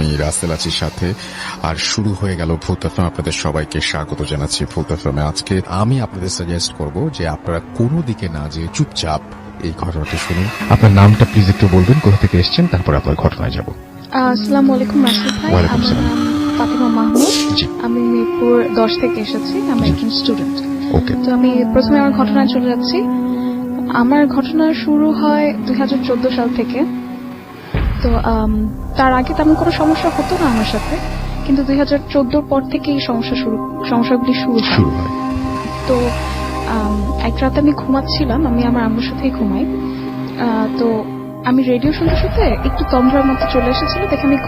আমি রাসেল আছি সাথে। আর শুরু হয়ে গেল ভূত এফএম। আপনাদের সবাইকে স্বাগত জানাচ্ছি ভূত এফএমে। আজকে আমি আপনাদের সাজেস্ট করব যে আপনারা কোনো দিকে না যে চুপচাপ এই ঘটনাটি শুনুন। আপনার নামটা প্লিজ একটু বলবেন, কোথা থেকে এসেছেন, তারপর আপনার ঘটনায় যাব। আসসালামু আলাইকুম রাসেল ভাই। ওয়ালাইকুম আমার সালাম। নাম ফাতিমা মাহমুদ। জি। আমি মিরপুর 10 থেকে এসেছি। আমি জি। একজন স্টুডেন্ট। ওকে। তো আমি প্রথমে আমার ঘটনায় চলে যাচ্ছি। আমার ঘটনা শুরু হয় 2014 সাল থেকে। তো তার আগে তেমন কোনো সমস্যা হতো না আমার সাথে, কিন্তু 2014 পর থেকে এই সমস্যাগুলি শুরু হয়। তো এক রাতে আমি ঘুমাচ্ছিলাম, আমি আমার আম্মুর সাথেই ঘুমাই। তো আমি রেডিও শুনতে শুনতে একটু তন্দ্রার মতো চলে এসেছিল, দেখে আমি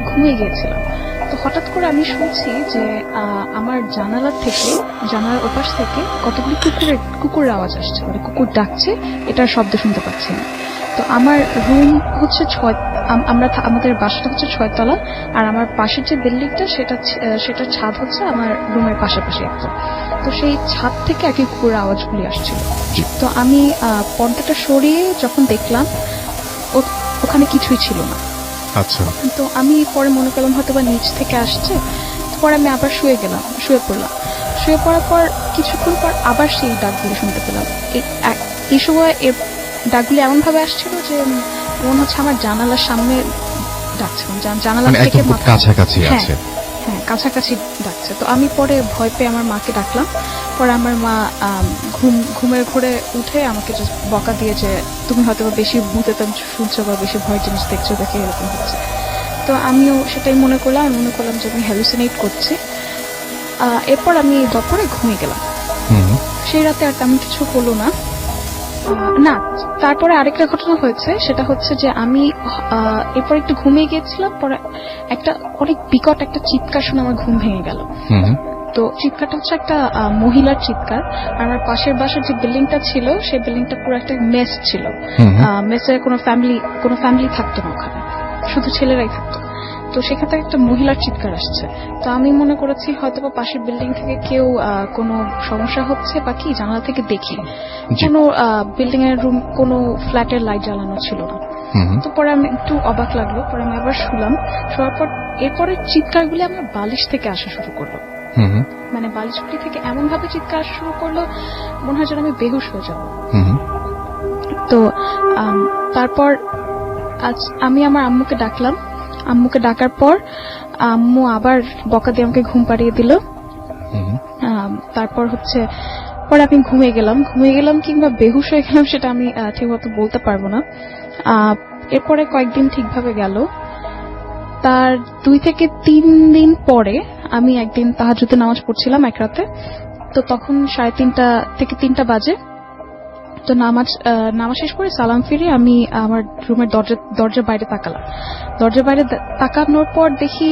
ঘুমিয়ে গিয়েছিলাম। তো হঠাৎ করে আমি শুনছি যে আমার জানালার ওপাশ থেকে কতগুলি কুকুরের আওয়াজ আসছে, মানে কুকুর ডাকছে, এটার শব্দ শুনতে পাচ্ছি না। তো আমার রুম হচ্ছে আমাদের বাসাটা হচ্ছে 6 তলা, আর আমার পাশের যে বিল্ডিংটা সেটা ছাদ হচ্ছে আমার রুমের পাশাপাশি একদম। তো সেই ছাদ থেকে আর কি কুকুরের আওয়াজগুলি আসছিল। তো আমি পর্দাটা সরিয়ে যখন দেখলাম ওখানে কিছুই ছিল না। আচ্ছা। তো আমি পরে মনে করলাম হয়তো বা নিচ থেকে আসছে। তো পরে আমি আবার শুয়ে পড়লাম। শুয়ে পড়ার পর কিছুক্ষণ পর আবার সেই ডাকগুলি শুনতে পেলাম। এই সময় এর ডাকগুলি এমন ভাবে আসছিল যে মনে হচ্ছে আমার জানালার সামনে ডাকছে, জানালা থেকে কাছাকাছি আছে। হ্যাঁ, কাছাকাছি ডাকছে। তো আমি পরে ভয় পেয়ে আমার মাকে ডাকলাম। পরে আমার মা ঘুমের ঘোরে উঠে আমাকে বকা দিয়ে যে তুমি হয়তো বেশি ভূতেতম শুনছো বা বেশি ভয় জিনিস দেখছো, দেখে এরকম হচ্ছে। তো আমিও সেটাই মনে করলাম যে আমি হ্যালুসিনেট করছি। এরপর আমি দুপুরে ঘুমিয়ে গেলাম। সেই রাতে আর তেমন কিছু হলো না। তারপরে আরেকটা ঘটনা হয়েছে, সেটা হচ্ছে যে আমি এরপর একটু ঘুমিয়ে গিয়েছিলাম। পরে একটা অনেক বিকট একটা চিৎকার শুনে আমার ঘুম ভেঙে গেল। তো চিৎকারটা হচ্ছে একটা মহিলার চিৎকার। আর আমার পাশের বাসার যে বিল্ডিংটা ছিল সেই বিল্ডিংটা পুরো একটা মেস ছিল। মেসে কোনো ফ্যামিলি থাকতো না, ওখানে শুধু ছেলেরাই থাকতো। তো সেখান থেকে একটা মহিলার চিৎকার আসছে। তো আমি মনে করেছি হয়তো বা পাশের বিল্ডিং থেকে কেউ কোনো সমস্যা হচ্ছে বা কি, জানালা থেকে দেখি কোনো বিল্ডিং এর রুম, কোনো ফ্ল্যাটের লাইট জ্বালানো ছিল না। তো পরে আমি একটু অবাক লাগলো। পরে আমি আবার শোয়ার পর এরপরে চিৎকারগুলি আমার বালিশ থেকে আসা শুরু করলো। মানে বালিশগুলি থেকে এমন ভাবে চিৎকার আসা শুরু করলো মনে হয় যেন আমি বেহুশ হয়ে যাবো। তো তারপর আমি আমার আম্মুকে ডাকলাম। আম্মুকে ডাকার পর আম্মু আবার বকা দিয়ে আমাকে ঘুম পাড়িয়ে দিল। তারপর হচ্ছে পরে আমি ঘুমিয়ে গেলাম কিংবা বেহুশ হয়ে গেলাম সেটা আমি ঠিক মতো বলতে পারবো না। এরপরে কয়েকদিন ঠিকভাবে গেল। তার 2 থেকে 3 দিন পরে আমি একদিন তাহাজ্জুদের নামাজ পড়ছিলাম এক রাতে। তো তখন 3:30 থেকে 3টা বাজে। তো নামাজ শেষ করে সালাম ফিরে আমি আমার রুমের দরজার বাইরে তাকালাম। দরজার বাইরে তাকানোর পর দেখি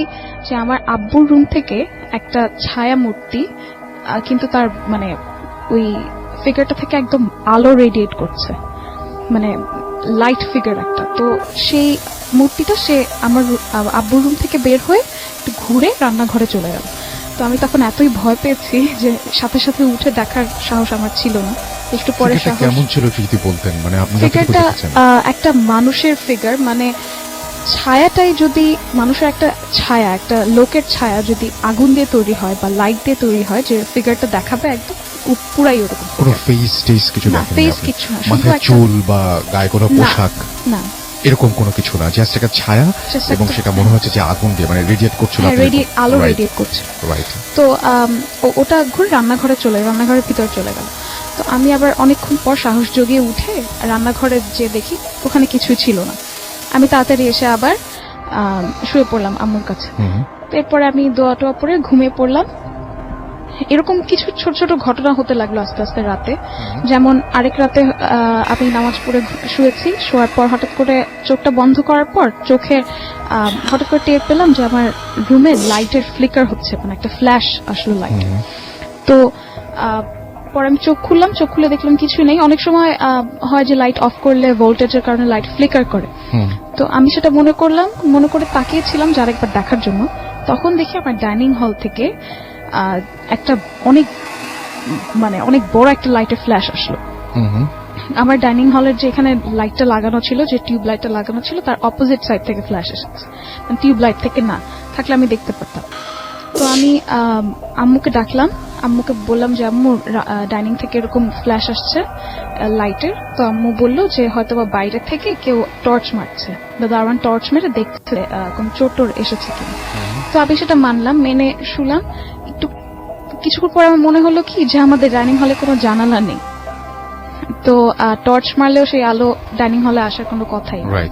যে আমার আব্বুর রুম থেকে একটা ছায়া মূর্তি, কিন্তু তার মানে ওই ফিগারটা থেকে একদম আলো রেডিয়েট করছে, মানে লাইট ফিগার একটা। তো সেই মূর্তিটা সে আমার আব্বুর রুম থেকে বের হয়ে একটু ঘুরে রান্নাঘরে চলে গেল। তো আমি তখন এতই ভয় পেয়েছি যে সাথে সাথে উঠে দেখার সাহস আমার ছিল না। একটু পরে কেমন ছিল যদি বলতেন, মানে আপনি ফিগারটা একটা মানুষের ফিগার, মানে ছায়াটাই যদি মানুষের একটা ছায়া, একটা লোকের ছায়া যদি আগুন দিয়ে তৈরি হয় বা লাইট দিয়ে তৈরি হয়, যে ফিগারটা দেখাবে একদম পুরাই ওরকম। কোনো ফেস কিছু না, ফেস কিছু না, মাথায় চুল বা গায়ে কোনো পোশাক না, এরকম কোনো কিছু না, জাস্ট একটা ছায়া, এবং সেটা মনে হচ্ছে যে আগুন দিয়ে মানে রেডিয়েট করছিল, আলো রেডিয়েট করছে। তো ওটা ঘুরে রান্নাঘরের ভিতরে চলে গেল। তো আমি আবার অনেকক্ষণ পর সাহস জগিয়ে উঠে রান্নাঘরে যে দেখি ওখানে কিছুই ছিল না। আমি তাড়াতাড়ি এসে আবার শুয়ে পড়লাম আম্মুর কাছে। এরপরে আমি দোয়া টোয়া পরে ঘুমিয়ে পড়লাম। এরকম কিছু ছোট ছোট ঘটনা হতে লাগলো আস্তে আস্তে রাতে। যেমন আরেক রাতে আমি নামাজ পড়ে শুয়েছি। শোয়ার পর হঠাৎ করে চোখটা বন্ধ করার পর চোখে হঠাৎ করে টের পেলাম যে আমার রুমে লাইটের ফ্লিকার হচ্ছে, মানে একটা ফ্ল্যাশ আসলো লাইট। তো পরে আমি চোখ খুলে দেখলাম কিছু নেই। অনেক সময় হয় যে লাইট অফ করলে ভোল্টেজের কারণে লাইট ফ্লিকার করে। তো আমি সেটা মনে করে তাকিয়েছিলাম যে আরেকবার দেখার জন্য। তখন দেখি আমার ডাইনিং হল থেকে একটা অনেক বড় একটা লাইটের ফ্ল্যাশ আসলো। আমার ডাইনিং হলের যে এখানে লাইটটা লাগানো ছিল, যে টিউব লাইটটা লাগানো ছিল, তার অপোজিট সাইড থেকে ফ্ল্যাশ এসেছে, টিউব লাইট থেকে না, থাকলে আমি দেখতে পারতাম। তো আমি আম্মুকে ডাকলাম, আম্মুকে বললাম যে আম্মু ডাইনিং থেকে এরকম ফ্ল্যাশ আসছে লাইটের। তো আম্মু বললো যে হয়তো বা বাইরে থেকে কেউ টর্চ মারছে বা দারোয়ান টর্চ মেরে দেখতে কোন চোর টোর এসেছে কিনা। তো আমি সেটা মানলাম, মেনে শুলাম। একটু কিছুক্ষণ পরে আমার মনে হলো কি যে আমাদের ডাইনিং হলে কোনো জানালা নেই, তো টর্চ মারলেও সেই আলো ডাইনিং হলে আসার কোনো কথাই নেই।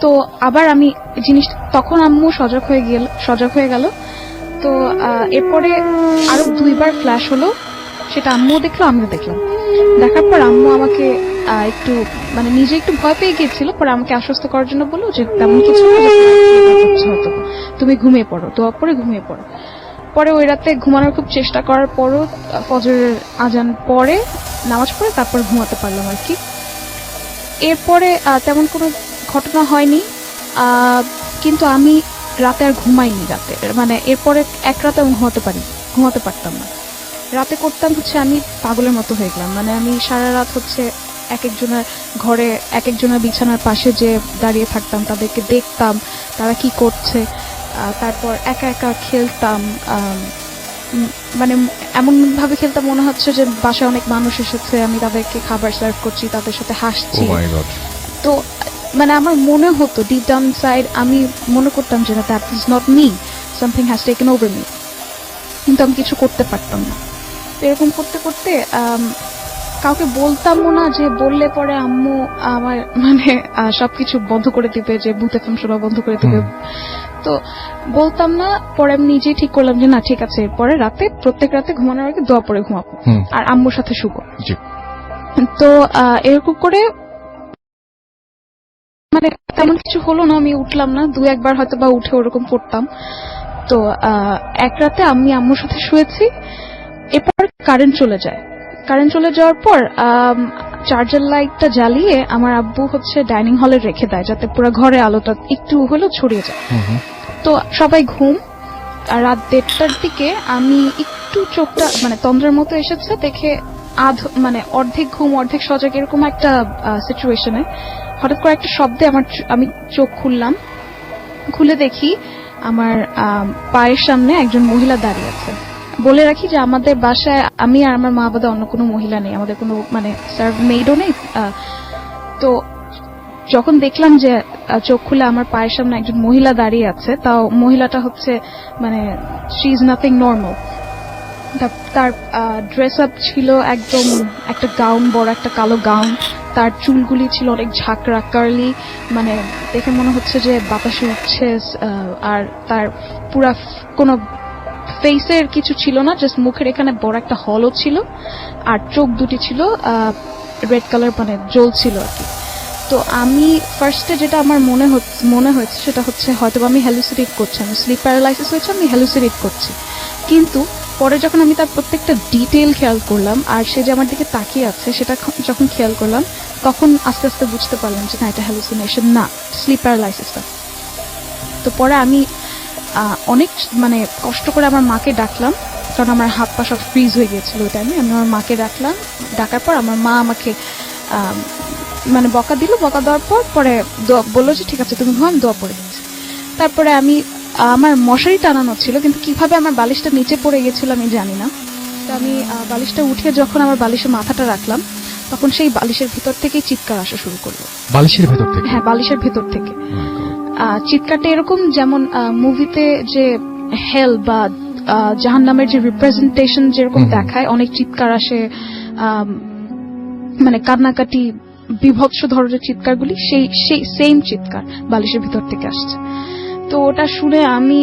তো আবার আমি জিনিস, তখন আম্মু সজাগ হয়ে গেল। তো এরপরে আরো 2বার ফ্ল্যাশ হলো, সেটা আম্মুও দেখলো, আমিও দেখলাম। দেখার পর আম্মু আমাকে একটু মানে নিজে একটু ভয় পেয়ে গিয়েছিল, পরে আমাকে আশ্বস্ত করার জন্য বললো যে তেমন কিছু না, হয়তো তুমি ঘুমিয়ে পড়ো, দোয়া পরে ঘুমিয়ে পড়ো। পরে ওই রাতে ঘুমানোর খুব চেষ্টা করার পরও ফজরের আজান পরে নামাজ পড়ে তারপর ঘুমাতে পারলাম আর কি। এরপরে তেমন কোনো ঘটনা হয়নি, কিন্তু আমি রাতে আর ঘুমাইনি। রাতে মানে এরপরে এক রাতে আমি ঘুমাতে পারতাম না। রাতে করতাম হচ্ছে আমি পাগলের মতো হয়ে গেলাম, মানে আমি সারা রাত হচ্ছে এক একজনের ঘরে এক একজনের বিছানার পাশে যে দাঁড়িয়ে থাকতাম, তাদেরকে দেখতাম তারা কি করছে, তারপর একা একা খেলতাম, মানে এমন ভাবে খেলতাম মনে হচ্ছে যে বাসায় অনেক মানুষ এসেছে, আমি তাদেরকে খাবার সার্ভ করছি, তাদের সাথে হাসছি। তো মানে আমার মনে হতো ডিপ ডাউন সাইড, আমি মনে করতাম যে that is not me, something has taken over me, কিন্তু আমি কিছু করতে পারতাম না। এরকম করতে করতে কাউকে বলতামও না, যে বললে পরে আম্মু আমার মানে সবকিছু বন্ধ করে দিবে, যে ভূত এফএম শোনা বন্ধ করে দিবে। তো বলতাম না। পরে আমি নিজেই ঠিক করলাম যে না, ঠিক আছে, এরপরে প্রত্যেক রাতে ঘুমানোর আগে দোয়া পড়ে ঘুমাবো আর আম্মুর সাথে শুবো। তো এরকম করে মানে তেমন কিছু হলো না, আমি উঠলাম না, 2-1বার হয়তো বা উঠে ওরকম পড়তাম। তো এক রাতে আমি আম্মুর সাথে শুয়েছি, এরপর কারেন্ট চলে যাওয়ার পর চার্জার লাইটটা জ্বালিয়ে আমার আব্বু হচ্ছে ডাইনিং হলে রেখে দেয়, যাতে পুরো ঘরে আলোটা একটু হলেও ছড়িয়ে যায়। তো সবাই ঘুম। রাত 1:30টার দিকে আমি একটু চোখটা মানে তন্দ্রের মতো এসেছে দেখে মানে অর্ধেক ঘুম অর্ধেক সজাগ এরকম একটা সিচুয়েশনে হঠাৎ করে একটা শব্দে আমি চোখ খুলে দেখি আমার পায়ের সামনে একজন মহিলা দাঁড়িয়ে আছে। বলে রাখি যে আমাদের বাসায় আমি আর আমার মা বাবা, অন্য কোনো মহিলা নেই, আমাদের কোনো মানে সার্ভ মেইডও নেই। তো যখন দেখলাম যে চোখ খুলে আমার পায়ের সামনে একজন মহিলা দাঁড়িয়ে আছে, তাও মহিলাটা হচ্ছে মানে শি ইজ নাথিং নর্মাল। তার ড্রেস আপ ছিল একদম একটা গাউন, বড় একটা কালো গাউন, তার চুলগুলি ছিল অনেক ঝাঁকড়া কার্লি, মানে দেখে মনে হচ্ছে যে বাতাসে উঠছে। আর তার পুরা কোনো ফেসের কিছু ছিল না, জাস্ট মুখের এখানে বড় একটা হলও ছিল, আর চোখ দুটি ছিল রেড কালার, মানে জ্বলছিল আর কি। তো আমি ফার্স্টে যেটা আমার মনে হয়েছে সেটা হচ্ছে হয়তো আমি হ্যালুসিনেট করছি, আমি স্লিপ প্যারালাইসিস হয়েছে, আমি হ্যালুসিনেট করছি। কিন্তু পরে যখন আমি তার প্রত্যেকটা ডিটেইল খেয়াল করলাম আর সে যে আমার দিকে তাকিয়ে আছে সেটা যখন খেয়াল করলাম, তখন আস্তে আস্তে বুঝতে পারলাম যে না, এটা হ্যালুসিনেশন না, স্লিপ প্যারালাইসিসটা। তো পরে আমি অনেক মানে কষ্ট করে আমার মাকে ডাকলাম, কারণ আমার হাত পা সব ফ্রিজ হয়ে গিয়েছিল ওই টাইমে। আমি আমার মাকে ডাকার পর আমার মা আমাকে মানে বকা দিল। বকা দেওয়ার পরে বললো যে ঠিক আছে তুমি ঘুম, আমি দোয়া পড়ে দিচ্ছি। তারপরে আমার মশারি টানানো ছিল, কিন্তু কিভাবে আমার বালিশটা নিচে পড়ে গেছিল আমি জানি না। তো আমি বালিশটা উঠে যখন আমার বালিশে মাথাটা রাখলাম, তখন সেই বালিশের ভিতর থেকেই চিৎকার আসা শুরু করলো। বালিশের ভেতর থেকে? হ্যাঁ, বালিশের ভেতর থেকে। চিৎকারটা এরকম যেমন মুভিতে যে হেল বা জাহান্নামের যে রিপ্রেজেন্টেশন যেরকম দেখায়, অনেক চিৎকার আসে, মানে কান্নাকাটি বিভৎস ধরনের চিৎকারগুলি, সেই সেম চিৎকার বালিশের ভিতর থেকে আসছে। তো ওটা শুনে আমি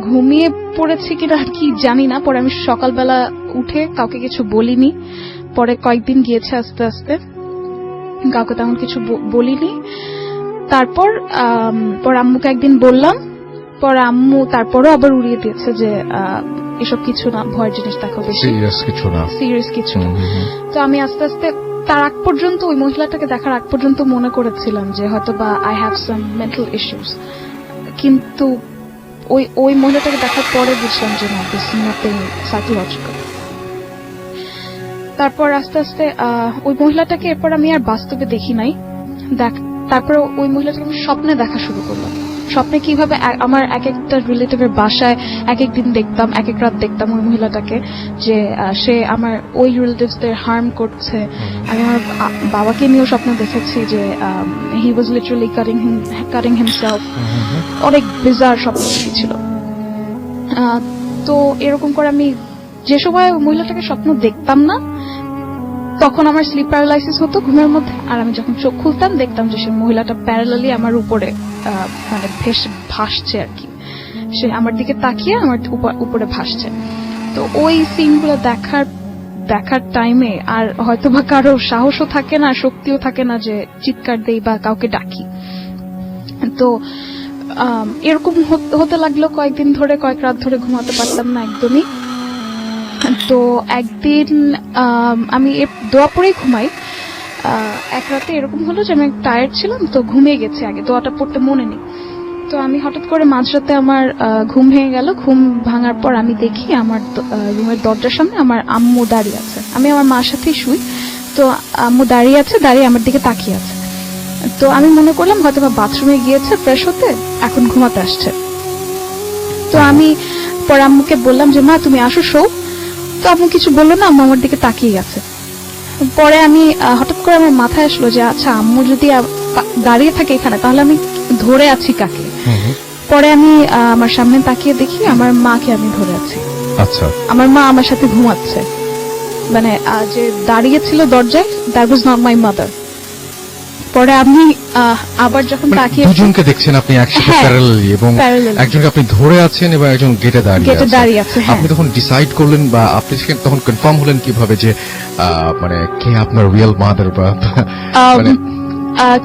ঘুমিয়ে পড়েছি কিনা কি জানি না। পরে আমি সকালবেলা উঠে কাউকে কিছু বলিনি, পরে কয়েকদিন গিয়েছে আস্তে আস্তে, কাউকে তেমন কিছু বলিনি। তারপর আম্মুকে একদিন বললাম, পরে আম্মু তারপরও আবার উড়িয়ে দিয়েছে যে এসব কিছু না, ভয়ের জিনিস দেখো, বেশি সিরিয়াস কিছু না। তো আমি আস্তে আস্তে তার আগ পর্যন্ত, ওই মহিলাটাকে দেখার আগ পর্যন্ত মনে করেছিলাম যে হয়তো বা I have some mental issues, কিন্তু ওই মহিলাটাকে দেখার পরে বুঝলাম যে না, দিস ইজ নাথিং সাইকোলজিক্যাল। তারপর আস্তে আস্তে ওই মহিলাটাকে এরপর আমি আর বাস্তবে দেখি নাই। তারপর ওই মহিলাটাকে আমি স্বপ্নে দেখা শুরু করলাম। স্বপ্নে কিভাবে আমার এক একটা রিলেটিভের বাসায় এক এক দিন দেখতাম, এক এক রাত দেখতাম ওই মহিলাটাকে, যে সে আমার ওই রিলেটিভসদের হার্ম করছে। আমি আমার বাবাকে নিয়েও স্বপ্ন দেখেছি যে হি ওয়াজ লিটারালি কাটিং হিমসেলফ। অনেক বিজার স্বপ্ন ছিল। তো এরকম করে আমি যে সময় ওই মহিলাটাকে স্বপ্ন দেখতাম না, তখন আমার স্লিপ প্যারালাইসিস হতো ঘুমের মধ্যে, আর আমি যখন চোখ খুলতাম দেখতাম যে সেই মহিলাটা প্যারালালি আমার উপরে মানে ভাসছে আর কি। সে আমার দিকে তাকিয়ে আমার উপরে ভাসছে। তো ওই সিনগুলো দেখার টাইমে আর হয়তো বা কারো সাহসও থাকে না, শক্তিও থাকে না যে চিৎকার দেই বা কাউকে ডাকি। তো এরকম হতে লাগলো কয়েকদিন ধরে, কয়েক রাত ধরে ঘুমাতে পারতাম না একদমই। তো একদিন আমি দোয়া পড়েই ঘুমাই। এক রাতে এরকম হলো যে আমি টায়ার্ড ছিলাম, তো ঘুমিয়ে গেছি, আগে দোয়াটা পড়তে মনে নেই। তো আমি হঠাৎ করে মাঝরাতে আমার ঘুম ভেঙে গেল। ঘুম ভাঙার পর আমি দেখি আমার রুমের দরজার সামনে আমার আম্মু দাঁড়িয়ে আছে। আমি আমার মার সাথেই শুই, তো আম্মু দাঁড়িয়ে আছে, দাঁড়িয়ে আমার দিকে তাকিয়ে আছে। তো আমি মনে করলাম হয়তো বা বাথরুমে গিয়েছে ফ্রেশ হতে, এখন ঘুমাতে আসছে। তো আমি পরে আম্মুকে বললাম যে মা তুমি আসো, শো। তো আম্মু কিছু বললো না, আম্মু আমার দিকে তাকিয়ে গেছে। পরে আমি হঠাৎ করে আমার মাথায় আসলো যে আচ্ছা আম্মু যদি দাঁড়িয়ে থাকে এখানে, তাহলে আমি ধরে আছি কাকে? পরে আমি আমার সামনে তাকিয়ে দেখি আমার মাকে আমি ধরে আছি। আচ্ছা, আমার মা আমার সাথে ঘুমাচ্ছে, মানে যে দাঁড়িয়ে ছিল দরজায়, that was not my mother. পরে আমি আবার যখন তাকিয়ে দুজনকে দেখছেন আপনি একসাথে প্যারালালি, এবং একজনকে আপনি ধরে আছেন এবং একজন গেটে দাঁড়িয়ে আছে। আপনি তখন ডিসাইড করলেন বা আপনি তখন কনফার্ম হলেন কিভাবে যে মানে কে আপনার রিয়েল মাদার? বা মানে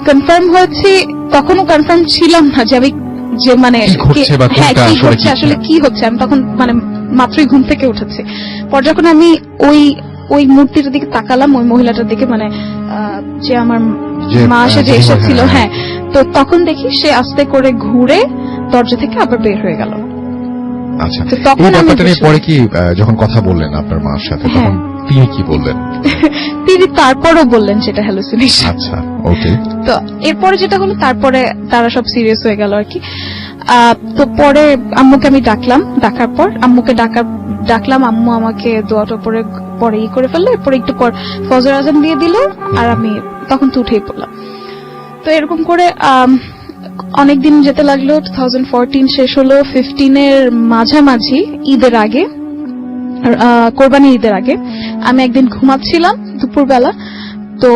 কনফার্ম হয়েছি, তখনও কনফার্ম ছিলাম না যে আমি যে মানে আসলে কি হচ্ছে। আমি তখন মানে মাত্রই ঘুম থেকে উঠেছি। পর যখন আমি ওই মূর্তিটার দিকে তাকালাম, ওই মহিলাটার দিকে, মানে যে আমার মা সে যে এসেছিল, হ্যাঁ, তো তখন দেখি সে আস্তে করে ঘুরে দরজা থেকে আবার বের হয়ে গেল। আচ্ছা, এই ব্যাপারটা নিয়ে পরে কি যখন কথা বললেন আপনার মার সাথে, তখন তিনি কি বললেন? তিনি তারপরও বললেন সেটা হ্যালুসিনেশন। আচ্ছা, ওকে। তো এরপরে যেটা হলো, তারপরে তারা সব সিরিয়াস হয়ে গেল আর কি। তো পরে আম্মুকে আমি ডাকার পর আম্মুকে ডাকলাম, আম্মু আমাকে দোয়াটা পরে করে ফেললো। এরপরে একটু পর ফজর আজান দিয়ে দিল, আর আমি তখন তো উঠেই পড়লাম। তো এরকম করে অনেকদিন যেতে লাগলো। 2014 শেষ হলো, 15-এর মাঝামাঝি, ঈদের আগে, কোরবানির ঈদের আগে আমি একদিন ঘুমাচ্ছিলাম দুপুরবেলা। তো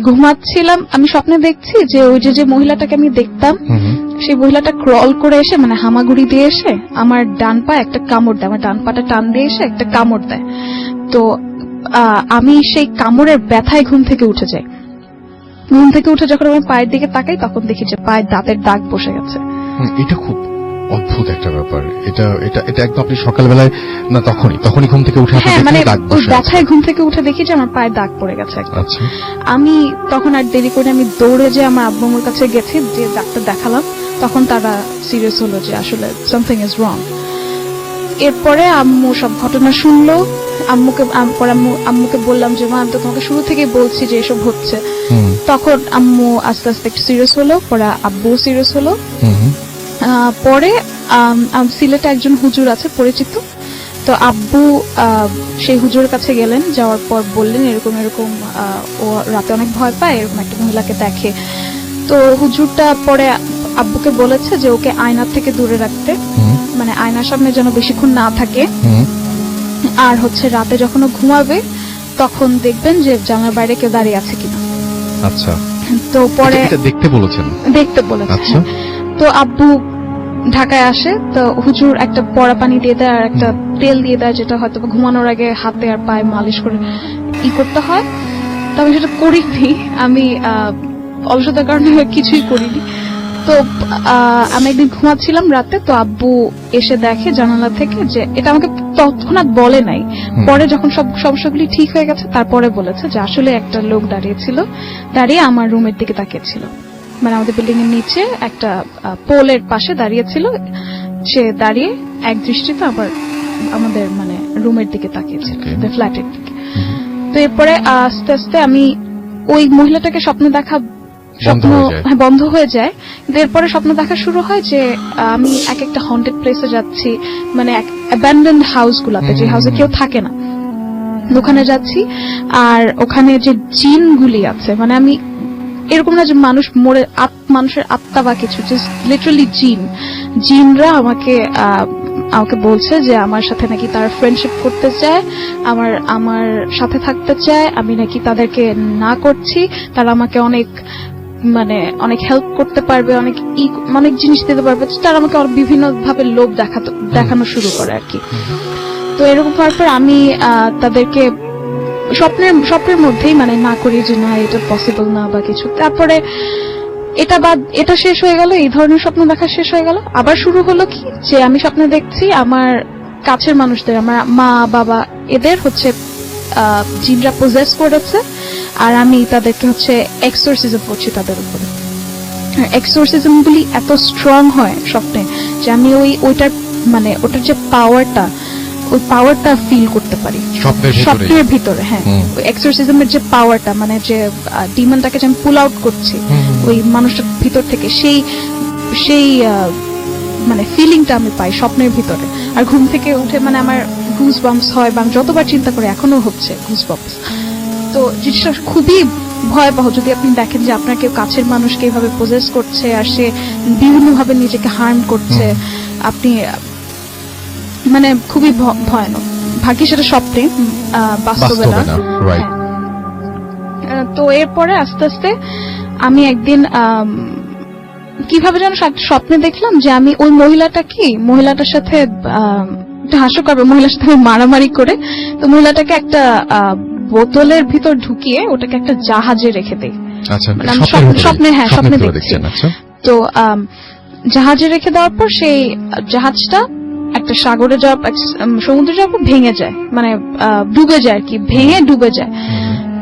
ঘুমাচ্ছিলাম, আমি স্বপ্নে দেখছি যে ওই যে মহিলাটাকে আমি দেখতাম, সেই মহিলাটা ক্রল করে এসে, মানে হামাগুড়ি দিয়ে এসে আমার ডান পা একটা কামড় দেয়, আমার ডান পাটা টান দিয়ে এসে একটা কামড় দেয়। তো আমি সেই কামড়ের ব্যথায় ঘুম থেকে উঠে যাই। ঘুম থেকে উঠে যখন আমি পায়ের দিকে তাকাই, তখন দেখি যে পায়ের দাঁতের দাগ বসে গেছে। এটা খুব অদ্ভুত একটা ব্যাপার। এটা এটা এটা একদম আপনি সকালবেলায় না তখনই ঘুম থেকে উঠে আপনি মানে দাগ বসে আছে? ব্যথায় ঘুম থেকে উঠে দেখি যে আমার পায়ে দাগ পড়ে গেছে। আচ্ছা, আমি তখন আর দেরি করে আমি দৌড়ে যে আমার আব্বুর কাছে গেছি, যে ডাক্তার দেখালাম। তখন তারা সিরিয়াস হলো যে আসলে সামথিং ইজ রং। এরপরে আম্মু সব ঘটনা শুনলো। আম্মুকে বললাম যে মা, আমি তো তোমাকে শুরু থেকেই বলছি যে এসব হচ্ছে। তখন আম্মু আস্তে আস্তে একটু সিরিয়াস হলো, পরে আব্বু সিরিয়াস হলো। পরে সিলেটে একজন হুজুর আছে পরিচিত, তো আব্বু সেই হুজুরের কাছে গেলেন। যাওয়ার পর বললেন এরকম এরকম ও রাতে অনেক ভয় পায়, এরকম একটা মহিলাকে দেখে। তো হুজুরটা পরে আব্বুকে বলেছে যে ওকে আয়নার থেকে দূরে রাখতে, মানে আয়নার সামনে যেন বেশিক্ষণ না থাকে। আর হচ্ছে রাতে যখন ও ঘুমাবে তখন দেখবেন যে জানালার বাইরে কেউ দাঁড়িয়ে আছে কিনা। আচ্ছা, তো পরে দেখতে বলেছেন? আচ্ছা। তো আব্বু ঢাকায় আসে, তো হুজুর একটা পড়া পানি দিয়ে দেয় আর একটা তেল দিয়ে দেয়, যেটা হয়তো ঘুমানোর আগে হাতে আর পায়ে মালিশ করে করতে হয়। তো আমি সেটা করিনি, আমি অলসতার কারণে কিছুই করিনি। তো আমি একদিন ঘুমাচ্ছিলাম রাতে, তো আব্বু এসে দেখে জানালা থেকে, যে এটা আমাকে তৎক্ষণাৎ বলে নাই, পরে যখন সব সমস্যাগুলি ঠিক হয়ে গেছে তারপরে বলেছে যে আসলে একটা লোক দাঁড়িয়ে আমার রুমের দিকে তাকিয়েছিল, মানে আমাদের বিল্ডিং এর নিচে একটা পোলের পাশে দাঁড়িয়েছিল। সে দাঁড়িয়ে এক দৃষ্টিতে আমাদের মানে রুমের দিকে তাকিয়েছিল, ফ্ল্যাটের দিকে। তো এরপরে আস্তে আস্তে আমি ওই মহিলাটাকে স্বপ্ন দেখা বন্ধ হয়ে যায়। কিন্তু এরপরে স্বপ্ন দেখা শুরু হয় যে আমি এক একটা হন্টেড প্লেসে যাচ্ছি, মানে অ্যাবান্ডেন্ড হাউস গুলাতে, যে হাউসে কেউ থাকে না, ওখানে যাচ্ছি। আর ওখানে যে জিনগুলি আছে, মানে আমি এরকম না যে মানুষ মরে মানুষের আত্মা বা কিছু, জাস্ট লিটারালি জিনরা আমাকে বলছে যে আমার সাথে নাকি তারা ফ্রেন্ডশিপ করতে চায়, আমার সাথে থাকতে চায়, আমি নাকি তাদেরকে না করছি, তারা আমাকে অনেক হেল্প করতে পারবে, অনেক জিনিস দিতে পারবে। তারা আমাকে বিভিন্ন ভাবে লোভ দেখানো শুরু করে আর কি। তো এরকম হওয়ার পর আমি তাদেরকে স্বপ্নের মধ্যেই মানে না করি যে না এটা পসিবল না বা কিছু। তারপরে এটা শেষ হয়ে গেল, এই ধরনের স্বপ্ন দেখা শেষ হয়ে গেল। আবার শুরু হলো কি যে আমি স্বপ্নে দেখছি আমার কাছের মানুষদের, আমার মা বাবা, এদের হচ্ছে জিনরা পজেস করেছে, আর আমি তাদেরকে হচ্ছে এক্সোরসিজম করছি তাদের উপরে। এক্সোরসিজম গুলি এত স্ট্রং হয় স্বপ্নে যে আমি ওটার যে ওই পাওয়ারটা ফিল করতে পারি স্বপ্নের ভিতরে। হ্যাঁ, ওই এক্সোরসিজমের যে পাওয়ারটা, মানে যে ডিমনটাকে যে আমি পুল আউট করছি ওই মানুষটার ভিতর থেকে, সেই মানে ফিলিংটা আমি পাই স্বপ্নের ভিতরে। আর ঘুম থেকে উঠে মানে আমার গুজ বাম্পস হয়, বা যতবার চিন্তা করে এখনো হচ্ছে গুজ বাম্পস। তো জিনিসটা খুবই ভয়াবহ যদি আপনি দেখেন যে আপনার কেউ কাছের মানুষকে এইভাবে পজেস করছে, আর সে বিভিন্নভাবে নিজেকে হার্ম করছে, আপনি মানে খুবই ভয়ানক। ভাগ্যে সেটা স্বপ্নে, বাস্তবে না। তো এরপরে আস্তে আস্তে আমি একদিন কিভাবে যেন স্বপ্নে দেখলাম যে আমি ওই মহিলাটার সাথে হাস্যকর, মহিলার সাথে মারামারি করে, তো মহিলাটাকে একটা বোতলের ভিতর ঢুকিয়ে ওটাকে একটা জাহাজে রেখে দেই। স্বপ্নে দেখছি। তো জাহাজে রেখে দেওয়ার পর সেই জাহাজটা একটা সমুদ্রে যাওয়ার পর ভেঙে যায়, মানে ডুবে যায় আর কি, ডুবে যায়।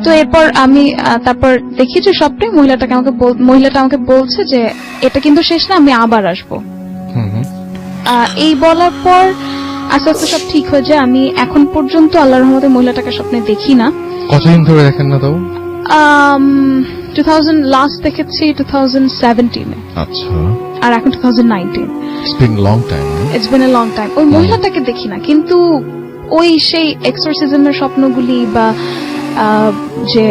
তো এরপর আমি তারপর দেখি যে স্বপ্নে মহিলাটা আমাকে বলছে যে এটা কিন্তু শেষ না, আমি আবার আসবো। এই বলার পর আস্তে আস্তে সব ঠিক হয়ে যায়। আমি এখন পর্যন্ত আল্লাহর রহমতে মহিলাটাকে স্বপ্নে দেখি না। কতদিন ধরে দেখেন না তাও? 2000 লাস্ট দেখেছি 2017 এ। আচ্ছা। আর এখন 2019। It's been a long time. It's been a long time. ওই মহিলাটাকে দেখি না, কিন্তু ওই সেই এক্সোরসিজমের স্বপ্নগুলি বা যে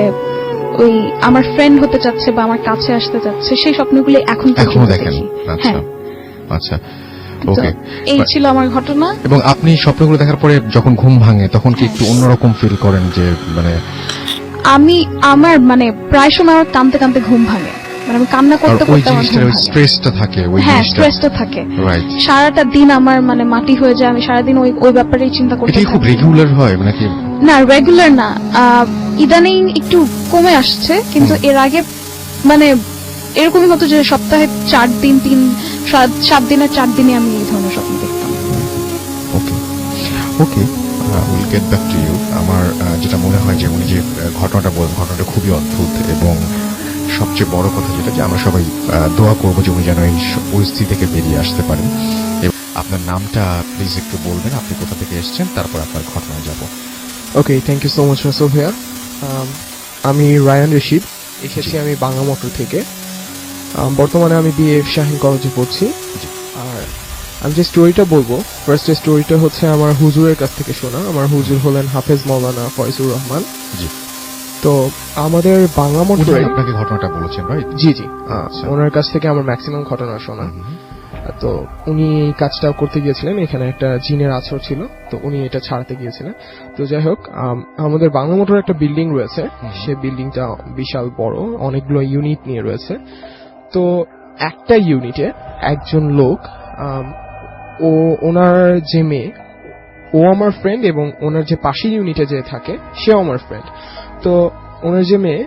ওই আমার ফ্রেন্ড হতে চাচ্ছে বা আমার কাছে আসতে চাচ্ছে, সেই স্বপ্নগুলি এখনো দেখেন। আচ্ছা আচ্ছা, ওকে। এই ছিল আমার ঘটনা। এবং আপনি স্বপ্নগুলো দেখার পরে যখন ঘুম ভাঙে তখন কি একটু অন্যরকম ফিল করেন? যে মানে আমার মানে প্রায় সময় আমার কাঁদতে কাঁদতে ঘুম ভাঙে, মানে আমি কান্না করতে করতে আমার স্ট্রেসটা থাকে, স্ট্রেসটা থাকে। সারাটা দিন আমার মানে মাটি হয়ে যায়, আমি সারাদিন ওই ব্যাপারেই চিন্তা করতে থাকি। এটা খুব রেগুলার হয় নাকি? না, রেগুলার না, ইদানিং একটু কমে আসছে, কিন্তু এর আগে মানে এরকমই হতো যে সপ্তাহে 7 দিনের 4 দিনে আমি এই ধরনের স্বপ্ন দেখতাম। Okay, will get back to you. আমার যেটা মনে হয় যে উনি যে ঘটনাটা খুবই অদ্ভুত, এবং সবচেয়ে বড় কথা যেটা যে আমরা সবাই দোয়া করবো যে উনি যেন এই পরিস্থিতি থেকে বেরিয়ে আসতে পারেন। আপনার নামটা প্লিজ একটু বলবেন, আপনি কোথা থেকে এসেছেন, তারপর আপনার ঘটনায় যাব। Okay, thank you so much Rasel ভাইয়া। আমি রায়ান রশিদ, এসেছি আমি বাংলা মোটর থেকে। বর্তমানে আমি বিএ শাহিন কলেজে পড়ছি। আর আমি যে স্টোরিটা বলবো, ফার্স্ট স্টোরিটা হচ্ছে আমার হুজুরের কাছ থেকে শোনা। আমার হুজুর হলেন হাফেজ মাওলানা ফয়জুর রহমান। তো আমাদের বাংলা মোটরে আপনাকে ঘটনাটা বলেছেন, রাইট? জি, ওনার কাছ থেকে আমার ম্যাক্সিমাম ঘটনা শোনা। তো উনি এই কাজটা করতে গিয়েছিলেন, এখানে একটা জিনের আছর ছিল, তো উনি এটা ছাড়াতে গিয়েছিলেন। তো যাই হোক, আমাদের বাংলা মোটর একটা বিল্ডিং রয়েছে, সে বিল্ডিংটা বিশাল বড়, অনেকগুলো ইউনিট নিয়ে রয়েছে। তো একটা ইউনিটে একজন লোক, ওনার যে মেয়ে, ও আমার ফ্রেন্ড, এবং ওনার যে পাশের ইউনিটে যে থাকে সেও আমার ফ্রেন্ড। তো ওনার যে মেয়ে,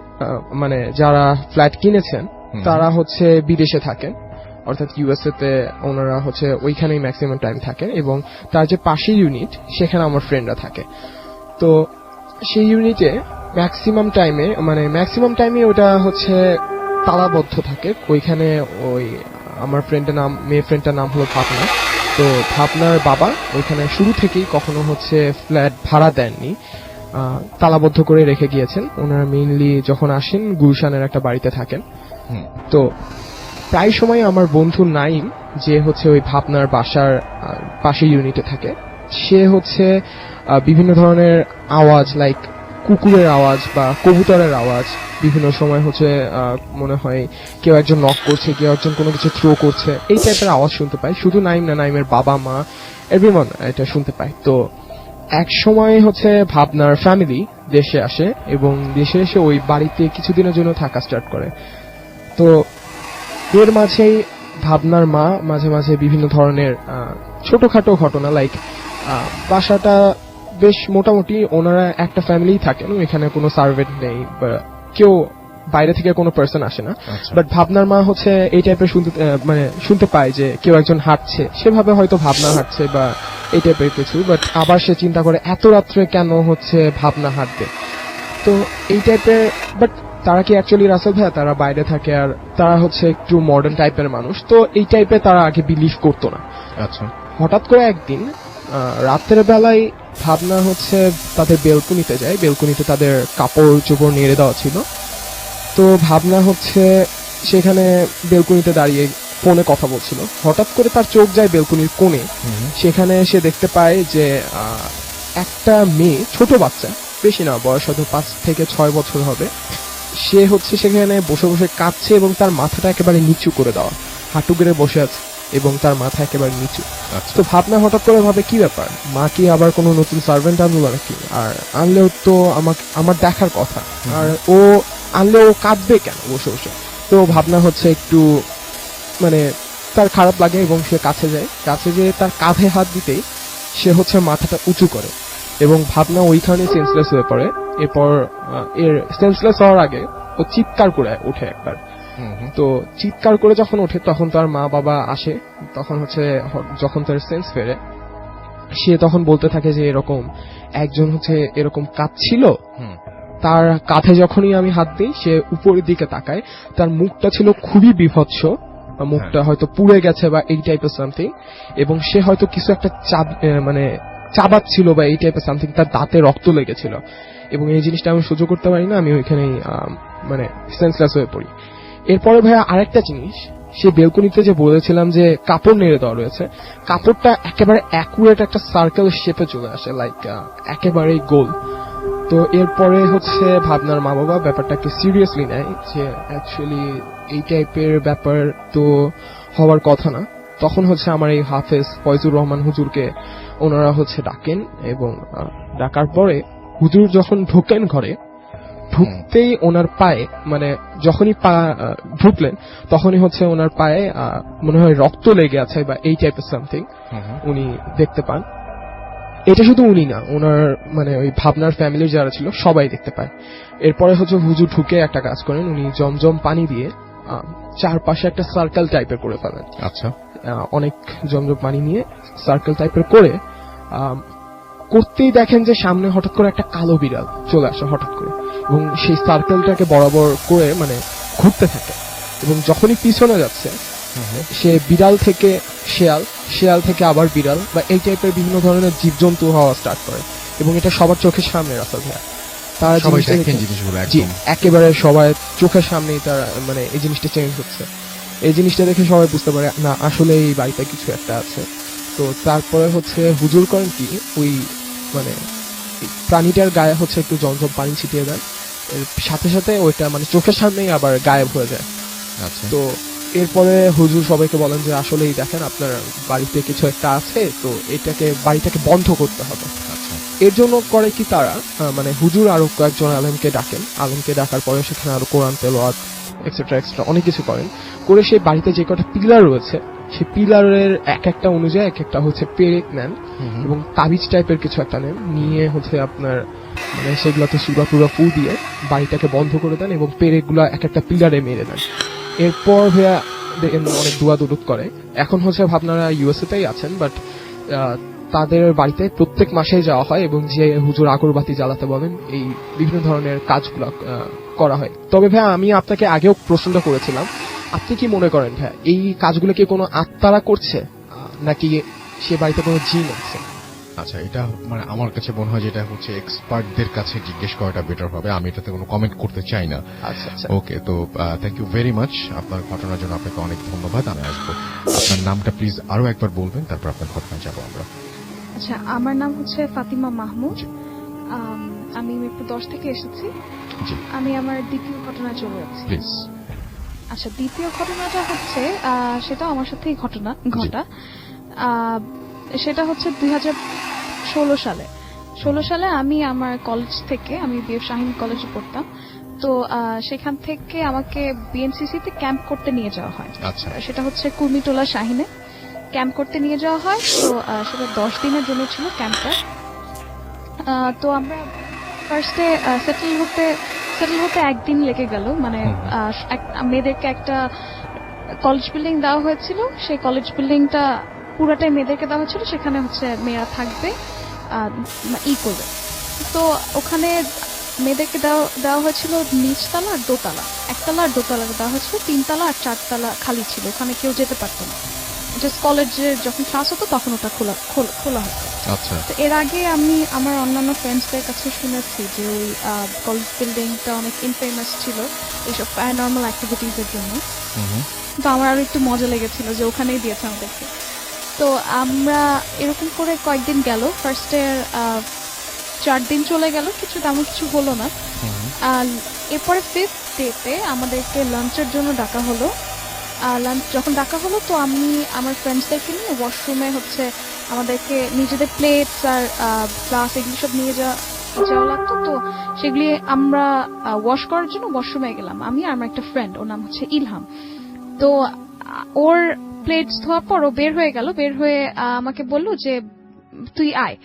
মানে যারা ফ্ল্যাট কিনেছেন তারা হচ্ছে বিদেশে থাকেন, অর্থাৎ ইউএসএ তে ওনারা হচ্ছে ওইখানেই ম্যাক্সিমাম টাইম থাকেন, এবং তার যে পাশের ইউনিট সেখানে আমার ফ্রেন্ডরা থাকে। তো সেই ইউনিটে ম্যাক্সিমাম টাইমে ওটা হচ্ছে তালাবদ্ধ থাকে। ওইখানে ওই আমার মেয়ে ফ্রেন্ডটার নাম হলো ভাবনা। তো ভাবনার বাবা ওইখানে শুরু থেকেই কখনো হচ্ছে ফ্ল্যাট ভাড়া দেননি। তালাবদ্ধ করে রেখে গিয়েছেন। ওনারা মেইনলি যখন আসেন গুলশানের একটা বাড়িতে থাকেন। তো প্রায় সময় আমার বন্ধু নাইম, যে হচ্ছে ওই ভাবনার বাসার পাশে ইউনিটে থাকে, সে হচ্ছে বিভিন্ন ধরনের আওয়াজ, লাইক কুকুরের আওয়াজ বা কবুতরের আওয়াজ, বিভিন্ন সময় হচ্ছে মনে হয় কেউ একজন নক করছে, কেউ একজন কোনো কিছু থ্রো করছে, এই টাইপের আওয়াজ শুনতে পায়। শুধু নাইম না, নাইমের বাবা মা এভরিওয়ান এটা শুনতে পায়। তো এক সময় হচ্ছে ভাবনার ফ্যামিলি দেশে আসে এবং দেশে এসে ওই বাড়িতে কিছুদিনের জন্য থাকা স্টার্ট করে। তো এর মাঝেই ভাবনার মা মাঝে মাঝে বিভিন্ন ধরনের ছোটখাটো ঘটনা, লাইক বাসাটা বেশ মোটামুটি ওনারা একটা ফ্যামিলি থাকেন, এখানে কোনো সার্ভেন্ট নেই বা কেউ বাইরে থেকে কোনো পার্সন আসে না। বাট ভাবনার মা হচ্ছে এই টাইপের শুনতে পায় যে কেউ একজন হাঁটছে, সেভাবে হয়তো ভাবনা হাঁটছে বা এই টাইপের কিছু। বাট আবার সে চিন্তা করে এত রাত্রে কেন হচ্ছে ভাবনা হাঁটবে, তো এই টাইপের। বাট তারা কি অ্যাকচুয়ালি রাসেল ভাইয়া, তারা বাইরে থাকে আর তারা হচ্ছে একটু মডার্ন টাইপের মানুষ, তো এই টাইপের তারা আগে বিলিভ করতো না। আচ্ছা, হঠাৎ করে একদিন রাতের বেলায় ভাবনা হচ্ছে তাদের বেলকুনিতে যায়, বেলকুনিতে তাদের কাপড় চোপড় নেড়ে দেওয়া ছিল। তো ভাবনা হচ্ছে সেখানে বেলকুনিতে দাঁড়িয়ে ফোনে কথা বলছিল। হঠাৎ করে তার চোখ যায় বেলকুনির কোণে, সেখানে সে দেখতে পায় যে একটা মেয়ে, ছোট বাচ্চা, বেশি না, বয়স হয়তো 5 থেকে 6 বছর হবে, সে হচ্ছে সেখানে বসে বসে কাঁদছে এবং তার মাথাটা একেবারে নিচু করে দেওয়া, হাঁটু গেড়ে বসে আছে এবং তার মাথা একেবারে নিচু। তো ভাবনা হঠাৎ করে ভাবে কি ব্যাপার, মা কি আবার কোনো নতুন সার্ভেন্ট আনলো নাকি, আর আনলেও তো আমার দেখার কথা, আর ও আনলেও কাঁদবে কেন বসে বসে। তো ভাবনা হচ্ছে একটু তার খারাপ লাগে এবং সে কাছে যায়, কাছে যেয়ে তার কাঁধে হাত দিতেই সে হচ্ছে মাথাটা উঁচু করে এবং ভাবনা ওইখানে সেন্সলেস হয়ে পড়ে। এরপর এর সেন্সলেস হওয়ার আগে ও চিৎকার করে ওঠে একবার। তো চিৎকার করে যখন ওঠে তখন তার মা বাবা আসে, তখন হচ্ছে যখন তার সেন্স ফেরে সে তখন বলতে থাকে যে এরকম একজন হচ্ছে এরকম কাঁদছিল, তার কাঁধে যখনই আমি হাত দিই সে উপরের দিকে তাকায়, তার মুখটা ছিল খুবই বিভৎস, মুখটা হয়তো পুড়ে গেছে বা এই টাইপের সামথিং, এবং সে হয়তো কিছু একটা চাবাচ্ছিল বা এই টাইপের সামথিং, তার দাঁতে রক্ত লেগেছিল এবং এই জিনিসটা আমি সহ্য করতে পারি না, আমি ওইখানেই সেন্সলেস হয়ে পড়ি। এরপরে ভাইয়া আরেকটা জিনিস, সে বেলকনিতে যে বলেছিলাম যে কাপড় নেড়ে দেওয়া রয়েছে, কাপড়টা একেবারে অ্যাকুরেট একটা সার্কেল শেপে চলে আসে, লাইক একেবারেই গোল। তো এরপরে হচ্ছে ভাবনার মা বাবা ব্যাপারটাকে সিরিয়াসলি নেয় যে অ্যাকচুয়ালি এই টাইপের ব্যাপার তো হওয়ার কথা না। তখন হচ্ছে আমার এই হাফেজ ফয়জুর রহমান হুজুরকে ওনারা হচ্ছে ডাকেন এবং ডাকার পরে হুজুর যখন ঢোকেন ঘরে, ঢুকতেই ওনার পায়ে যখনই পা ঢুকলেন তখনই হচ্ছে ওনার পায়ে মনে হয় রক্ত লেগে আছে বা এই টাইপের সামথিং উনি দেখতে পান। এটা শুধু উনি না, ওনার ওই ভাবনার ফ্যামিলির যারা ছিল সবাই দেখতে পায়। এরপরে হচ্ছে হুজুর ঢুকে একটা কাজ করেন, উনি জমজম পানি দিয়ে চারপাশে একটা সার্কেল টাইপের করে ফেলেন। আচ্ছা, অনেক জমজম পানি নিয়ে সার্কেল টাইপের করে করতেই দেখেন যে সামনে হঠাৎ করে একটা কালো বিড়াল চলে আসে হঠাৎ করে এবং সেই সার্কেলটাকে বরাবর করে ঘুরতে থাকে এবং যখনই পিছনে যাচ্ছে সে বিড়াল থেকে শেয়াল, শেয়াল থেকে আবার বিড়াল বা এই টাইপের বিভিন্ন ধরনের জীবজন্তু হওয়া স্টার্ট করে এবং এটা সবার চোখের সামনে রাসেল ভাইয়া, তারা একেবারে সবাই চোখের সামনেই তারা এই জিনিসটা চেঞ্জ হচ্ছে। এই জিনিসটা দেখে সবাই বুঝতে পারে না আসলে এই বাড়িতে কিছু একটা আছে। তো তারপরে হচ্ছে হুজুর করেন কি, ওই প্রাণীটার গায়ে হচ্ছে একটু জমজম পানি ছিটিয়ে দেন, এর সাথে সাথে ওইটা চোখের সামনেই আবার গায়েব হয়ে যায়। তো এরপরে হুজুর সবাইকে বলেন যে আসলেই দেখেন আপনার বাড়িতে কিছু একটা আছে, তো বাড়িটাকে বন্ধ করতে হবে। এর জন্য করে কি তারা হুজুর আরো কয়েকজন আলেমকে ডাকেন, আলেমকে ডাকার পরে সেখানে আরো কোরআন তেলাওয়াত এক্সেট্রা এক্সট্রা অনেক কিছু করেন, করে সেই বাড়িতে যে কটা পিলার রয়েছে সেই পিলারের এক একটা অনুযায়ী এক একটা হচ্ছে পেরেক নেন এবং তাবিজ টাইপের কিছু একটা নেন, নিয়ে হচ্ছে আপনার সেগুলোতে সুরা টুরা ফু দিয়ে বাড়িটাকে বন্ধ করে দেন এবং পেরেক গুলা এক একটা পিলারে মেরে দেন। এরপর ভাইয়া অনেক দোয়া দুরুদ করে। এখন হচ্ছে আপনারা ইউএসএ তেই আছেন, বাট তাদের বাড়িতে প্রত্যেক মাসেই যাওয়া হয় এবং যে হুজুর আগরবাতি জ্বালাতে বলেন এই বিভিন্ন ধরনের কাজগুলো করা হয়। তবে ভাইয়া আমি আপনাকে আগেও প্রশ্নটা করেছিলাম, আপনি কি মনে করেন ভাইয়া এই কাজগুলো কি কোনো আত্মারা করছে নাকি সে বাড়িতে কোনো জিন আছে? আচ্ছা, এটা মানে আমার কাছে মনে হয় যেটা হচ্ছে এক্সপার্টদের কাছে জিজ্ঞেস করাটা বেটার হবে, আমি এটাতে কোনো কমেন্ট করতে চাই না। আচ্ছা আচ্ছা। ওকে, তো থ্যাংক ইউ ভেরি মাচ, আপনার ঘটনার জন্য আপনাকে অনেক ধন্যবাদ। আমি আসবো, আপনার নামটা প্লিজ আরো একবার বলবেন, তারপর আপনার ঘটনায় যাবো আমরা। আচ্ছা, আমার নাম হচ্ছে ফাতিমা মাহমুদ। জি। আমি মিরপুর 10 থেকে এসেছি। জি আমি আমার দ্বিতীয় ঘটনায় চলে যাচ্ছি। প্লিজ। আচ্ছা, দ্বিতীয় ঘটনাটা হচ্ছে সেটা আমার সাথেই ঘটা। সেটা হচ্ছে 2016 সালে। 16 সালে আমি আমার কলেজ থেকে, আমি বিএফ শাহীন কলেজে পড়তাম, তো সেখান থেকে আমাকে বিএনসিসি তে ক্যাম্প করতে নিয়ে যাওয়া হয়। আচ্ছা। সেটা হচ্ছে কুর্মিটোলা শাহীনে ক্যাম্প করতে নিয়ে যাওয়া হয়। তো সেটা 10 দিনের জন্য ছিল ক্যাম্পটা। তো আমরা ফার্স্টে সেটেল হতে একদিন লেগে গেল। মানে মেয়েদেরকে একটা কলেজ বিল্ডিং দেওয়া হয়েছিল, সেই কলেজ বিল্ডিংটা পুরাটাই মেয়েদেরকে দেওয়া হয়েছিল, সেখানে হচ্ছে মেয়েরা থাকবে, করবে। তো ওখানে মেয়েদেরকে দেওয়া হয়েছিল নিচতলা আর দোতলা, একতলা আর দোতলা দেওয়া হয়েছিল, 3তলা আর 4তলা খালি ছিল, ওখানে কেউ যেতে পারতো না। জাস্ট কলেজের যখন ক্লাস হতো তখন ওটা খোলা হতো। আচ্ছা। তো এর আগে আমি আমার অন্যান্য ফ্রেন্ডসদের কাছে শুনেছি যে ওই কলেজ বিল্ডিংটা অনেক ইনফেমাস ছিল এইসব প্যারানর্মাল অ্যাক্টিভিটিস এর জন্য। তো আমার আরো একটু মজা লেগেছিল যে ওখানেই দিয়েছে আমাদেরকে। তো আমরা এরকম করে কয়েকদিন গেল। ফার্স্টে 4 দিন চলে গেল, তেমন কিছু হলো না। এরপরে 5th ডেতে আমাদেরকে লাঞ্চের জন্য ডাকা হলো। লাঞ্চ যখন ডাকা হলো, তো আমি আমার ফ্রেন্ডসদেরকে নিয়ে ওয়াশরুমে হচ্ছে আমাদেরকে নিজেদের প্লেটস আর গ্লাস এগুলি সব নিয়ে যাওয়া লাগতো। তো সেগুলি আমরা ওয়াশ করার জন্য ওয়াশরুমে গেলাম, আমি আর আমার একটা ফ্রেন্ড, ওর নাম হচ্ছে ইলহাম। তো ওর প্লেটস ধোয়ার পর ও বের হয়ে গেল, বের হয়ে আমাকে বলল যে তুই আয়।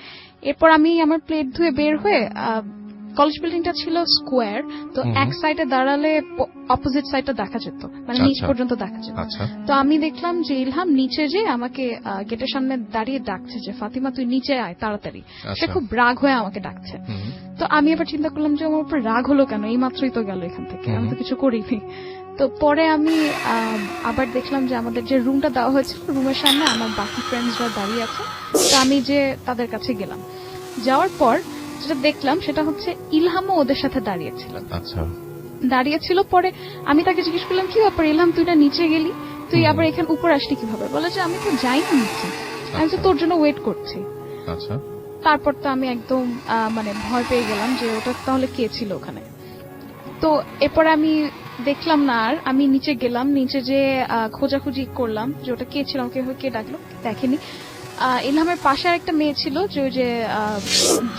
এরপর আমি আমার প্লেট ধুয়ে বের হয়ে, কলেজ বিল্ডিংটা ছিল স্কোয়ার, তো এক সাইডে দাঁড়ালে অপোজিট সাইডটা দেখা যেত, মানে নিচ পর্যন্ত দেখা যেত। তো আমি দেখলাম যে ইলহাম নিচে যে আমাকে গেটের সামনে দাঁড়িয়ে ডাকছে যে ফাতিমা তুই নিচে আয় তাড়াতাড়ি। সে খুব রাগ হয়ে আমাকে ডাকছে। তো আমি এবার চিন্তা করলাম যে আমার উপর রাগ হলো কেন, এই মাত্রই তো গেল এখান থেকে, আমি তো কিছু করিনি। তো পরে আমি আবার দেখলাম যে আমাদের যে রুমটা দেওয়া হয়েছিল, রুমের সামনে আমার বাকি ফ্রেন্ডসরা দাঁড়িয়ে আছে। তো আমি যে তাদের কাছে গেলাম, যাওয়ার পর যেটা দেখলাম সেটা হচ্ছে ইলহামও ওদের সাথে দাঁড়িয়েছিল। আচ্ছা। দাঁড়িয়েছিল, পরে আমি তাকে জিজ্ঞেস করলাম কি ব্যাপার ইলহাম, তুই না নিচে গেলি, তুই আবার এখানে উপর আসলি কিভাবে? বলে যে আমি তো যাইনি নিচে, আমি তো তোর জন্য ওয়েট করছি। আচ্ছা। তারপর তো আমি একদম মানে ভয় পেয়ে গেলাম যে ওটা তাহলে কে ছিল ওখানে। তো এরপরে আমি দেখলাম না আর, আমি নিচে গেলাম, নিচে যে খোঁজাখুঁজি করলাম যে ওটা কে ছিল, আমাকে কে ডাকলো, দেখেনি। ইলহামের পাশে একটা মেয়ে ছিল, যে ওই যে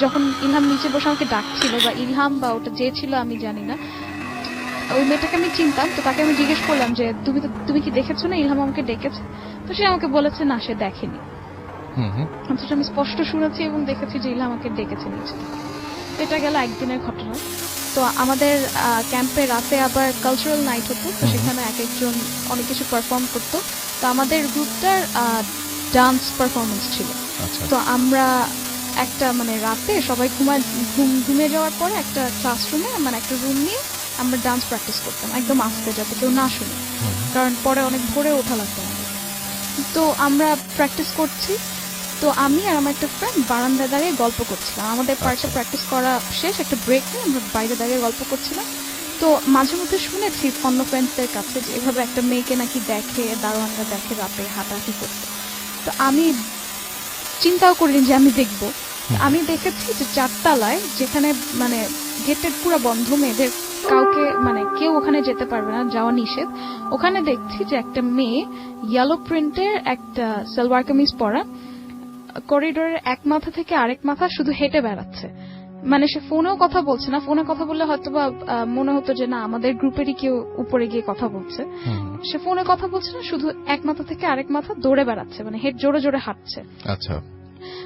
যখন ইলহাম নিচে বসে আমাকে ডাকছিল, বা ইলহাম বা ওটা যে ছিল আমি জানি না, ওই মেয়েটাকে আমি চিনতাম। তো তাকে আমি জিজ্ঞেস করলাম যে তুমি কি দেখেছো না ইলহাম আমাকে ডেকেছে? তো সে আমাকে বলেছে না, সে দেখেনি। অথচ আমি স্পষ্ট শুনেছি এবং দেখেছি যে ইলহাম আমাকে ডেকেছে নিচে। এটা গেল একদিনের ঘটনা। তো আমাদের ক্যাম্পে রাতে আবার কালচারাল নাইট হতো, তো সেখানে এক একজন অনেক কিছু পারফর্ম করতো। তো আমাদের গ্রুপটার ডান্স পারফরমেন্স ছিল। তো আমরা একটা মানে রাতে সবাই ঘুমিয়ে যাওয়ার পরে একটা ক্লাসরুমে, মানে একটা রুম নিয়ে আমরা ডান্স প্র্যাকটিস করতাম একদম আস্তে, যাতে কেউ না শুনে, কারণ পরে অনেক ভোরে ওঠা লাগতো আমাদের। তো আমরা প্র্যাকটিস করছি। তো আমি আর আমার একটা ফ্রেন্ড বারান্দায় দাঁড়িয়ে গল্প করছিলাম। আমাদের পার্টটা প্র্যাকটিস করা শেষ, একটা ব্রেক নিয়ে আমরা বাইরে দাঁড়িয়ে গল্প করছিলাম। তো মাঝে মধ্যে শুনেছি অন্য ফ্রেন্ডসদের কাছে যে এভাবে একটা মেয়েকে নাকি দেখে, দারোয়ানরা দেখে রাতে হাঁটাহাঁটি করতে। তো আমি চিন্তাও করিনি যে আমি দেখব। আমি দেখেছি যে 4তলায়, যেখানে মানে গেটের পুরো বন্ধ, মেয়েদের কাউকে মানে কেউ ওখানে যেতে পারবে না, যাওয়া নিষেধ, ওখানে দেখছি যে একটা মেয়ে ইয়েলো প্রিন্টের একটা সালোয়ার কামিজ পরা করিডোরের এক মাথা থেকে আরেক মাথা শুধু হেঁটে বেড়াচ্ছে। মানে সে ফোনেও কথা বলছে না, ফোনে কথা বললে হয়তো বা মনে হতো যে না আমাদের গ্রুপেরই কেউ উপরে গিয়ে কথা বলছে। সে ফোনে কথা বলছে না, শুধু এক মাথা থেকে আরেক মাথা দৌড়ে বেড়াচ্ছে, মানে জোরে জোরে হাঁটছে। আচ্ছা।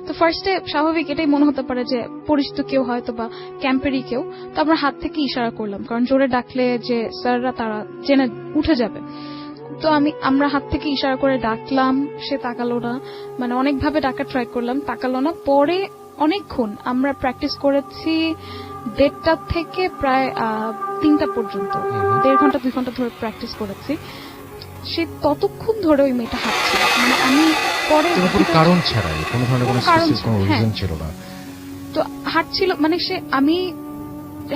তো ফার্স্টে স্বাভাবিক এটাই মনে হতে পারে যে পরিচিত কেউ হয়তো বা ক্যাম্পেরই কেউ। তো আমরা হাত থেকে ইশারা করলাম, কারণ জোরে ডাকলে যে স্যাররা তারা জেনে উঠে যাবে। তো আমরা হাত থেকে ইশারা করে ডাকলাম, সে তাকালো না, মানে অনেকভাবে ডাকার ট্রাই করলাম, তাকালো না। পরে অনেকক্ষণ আমরা প্র্যাকটিস করেছি, 1:30 থেকে প্রায় 3টা পর্যন্ত, 1.5 ঘন্টা 2 ঘন্টা ধরে প্র্যাকটিস করেছি। সে ততক্ষণ ধরে ওই মেয়েটা হাঁটছিল, মানে আমি পরে কোনো কারণ ছাড়াই, কোনো ধরনের কোনো কারণ স্পেসিফিক কোনো হ্যাঁ। রিজন ছিল না। তো হাঁটছিল, মানে আমি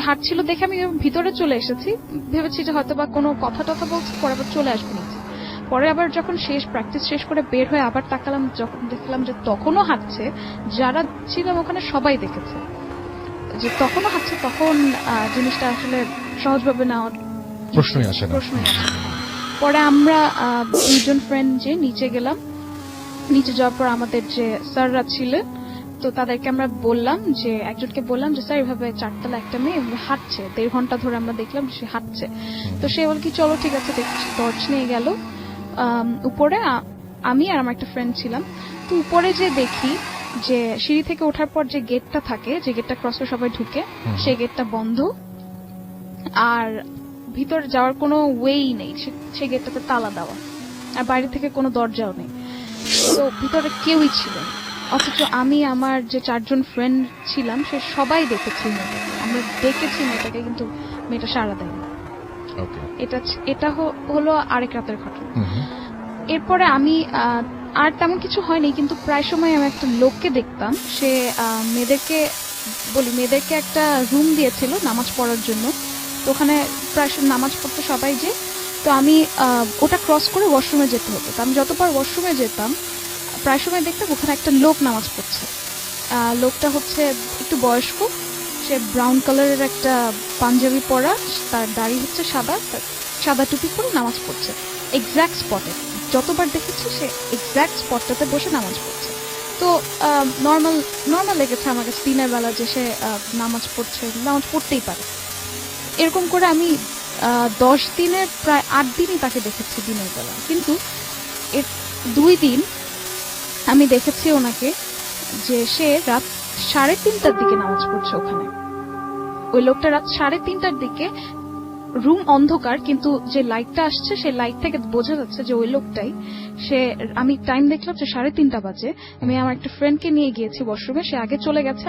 হাঁটছিল দেখে আমি ভিতরে চলে এসেছি, ভেবেছি যে হয়তো বা কোনো কথা টথা বলছে, পরে আবার চলে আসবে নিচে। পরে আবার যখন প্র্যাকটিস শেষ করে বের হয়ে আবার তাকালাম, যখন দেখলাম যে তখনও হাঁটছে, যারা ছিলাম ওখানে সবাই দেখেছে যে তখনও হাঁটছে, তখন জিনিসটা আসলে সহজভাবে নেওয়ার প্রশ্নই আসে না। পরে আমরা দুজন ফ্রেন্ড যে নিচে গেলাম, নিচে যাওয়ার পর আমাদের যে স্যাররা ছিলেন, তো তাদেরকে আমরা বললাম যে, একজনকে বললাম যে স্যার এভাবে 4 তলা একটা মেয়ে হাঁটছে, 1.5 ঘন্টা ধরে আমরা দেখলাম সে হাঁটছে। তো সে বল কি চলো ঠিক আছে, টর্চ নিয়ে গেল উপরে। আমি আর আমার একটা ফ্রেন্ড ছিলাম। তো উপরে যে দেখি যে সিঁড়ি থেকে ওঠার পর যে গেটটা থাকে, যে গেটটা ক্রস করে সবাই ঢুকে, সেই গেটটা বন্ধ, আর ভিতরে যাওয়ার কোনো ওয়েই নেই, সেই গেটটাতে তালা দেওয়া, আর বাইরে থেকে কোনো দরজাও নেই। তো ভিতরে কেউই ছিল না। অথচ আমি আমার যে 4 জন ফ্রেন্ড ছিলাম সে সবাই দেখেছি মেয়েটাকে, আমরা দেখেছি মেয়েটাকে, কিন্তু মেয়েটা সাড়া দেয়নি। এটা হলো আরেক রাতের ঘটনা। এরপরে আমি আর তেমন কিছু হয়নি, কিন্তু প্রায় সময় আমি একটা লোককে দেখতাম, সে মেয়েদেরকে একটা রুম দিয়েছিল নামাজ পড়ার জন্য। তো ওখানে প্রায় নামাজ পড়তে সবাই যে, তো আমি ওটা ক্রস করে ওয়াশরুমে যেতে হতো। তো আমি যতবার ওয়াশরুমে যেতাম প্রায় সময় দেখতাম ওখানে একটা লোক নামাজ পড়ছে। লোকটা হচ্ছে একটু বয়স্ক, সে ব্রাউন কালারের একটা পাঞ্জাবি পরা, তার দাড়ি হচ্ছে সাদা টুপি পরে নামাজ পড়ছে এক্স্যাক্ট স্পটে। যতবার দেখেছি সে এক্স্যাক্ট স্পটটাতে বসে নামাজ পড়ছে। তো নর্মাল লেগেছে আমার কাছে দিনের বেলা যে সে নামাজ পড়তেই পারে। এরকম করে আমি 10 দিনের প্রায় 8 দিনই তাকে দেখেছি দিনের বেলা। কিন্তু এর 2 দিন আমি দেখেছি ওনাকে যে সে রাত 3:30টার দিকে নামাজ পড়ছে ওখানে। ওই লোকটা রাত 3:30টার দিকে, রুম অন্ধকার, কিন্তু যে লাইটটা আসছে সেই লাইট থেকে বোঝা যাচ্ছে যে ওই লোকটাই। আমি টাইম দেখলাম যে 3:30 বাজে। আমি আমার একটা ফ্রেন্ডকে নিয়ে গিয়েছি ওয়াশরুমে, সে আগে চলে গেছে,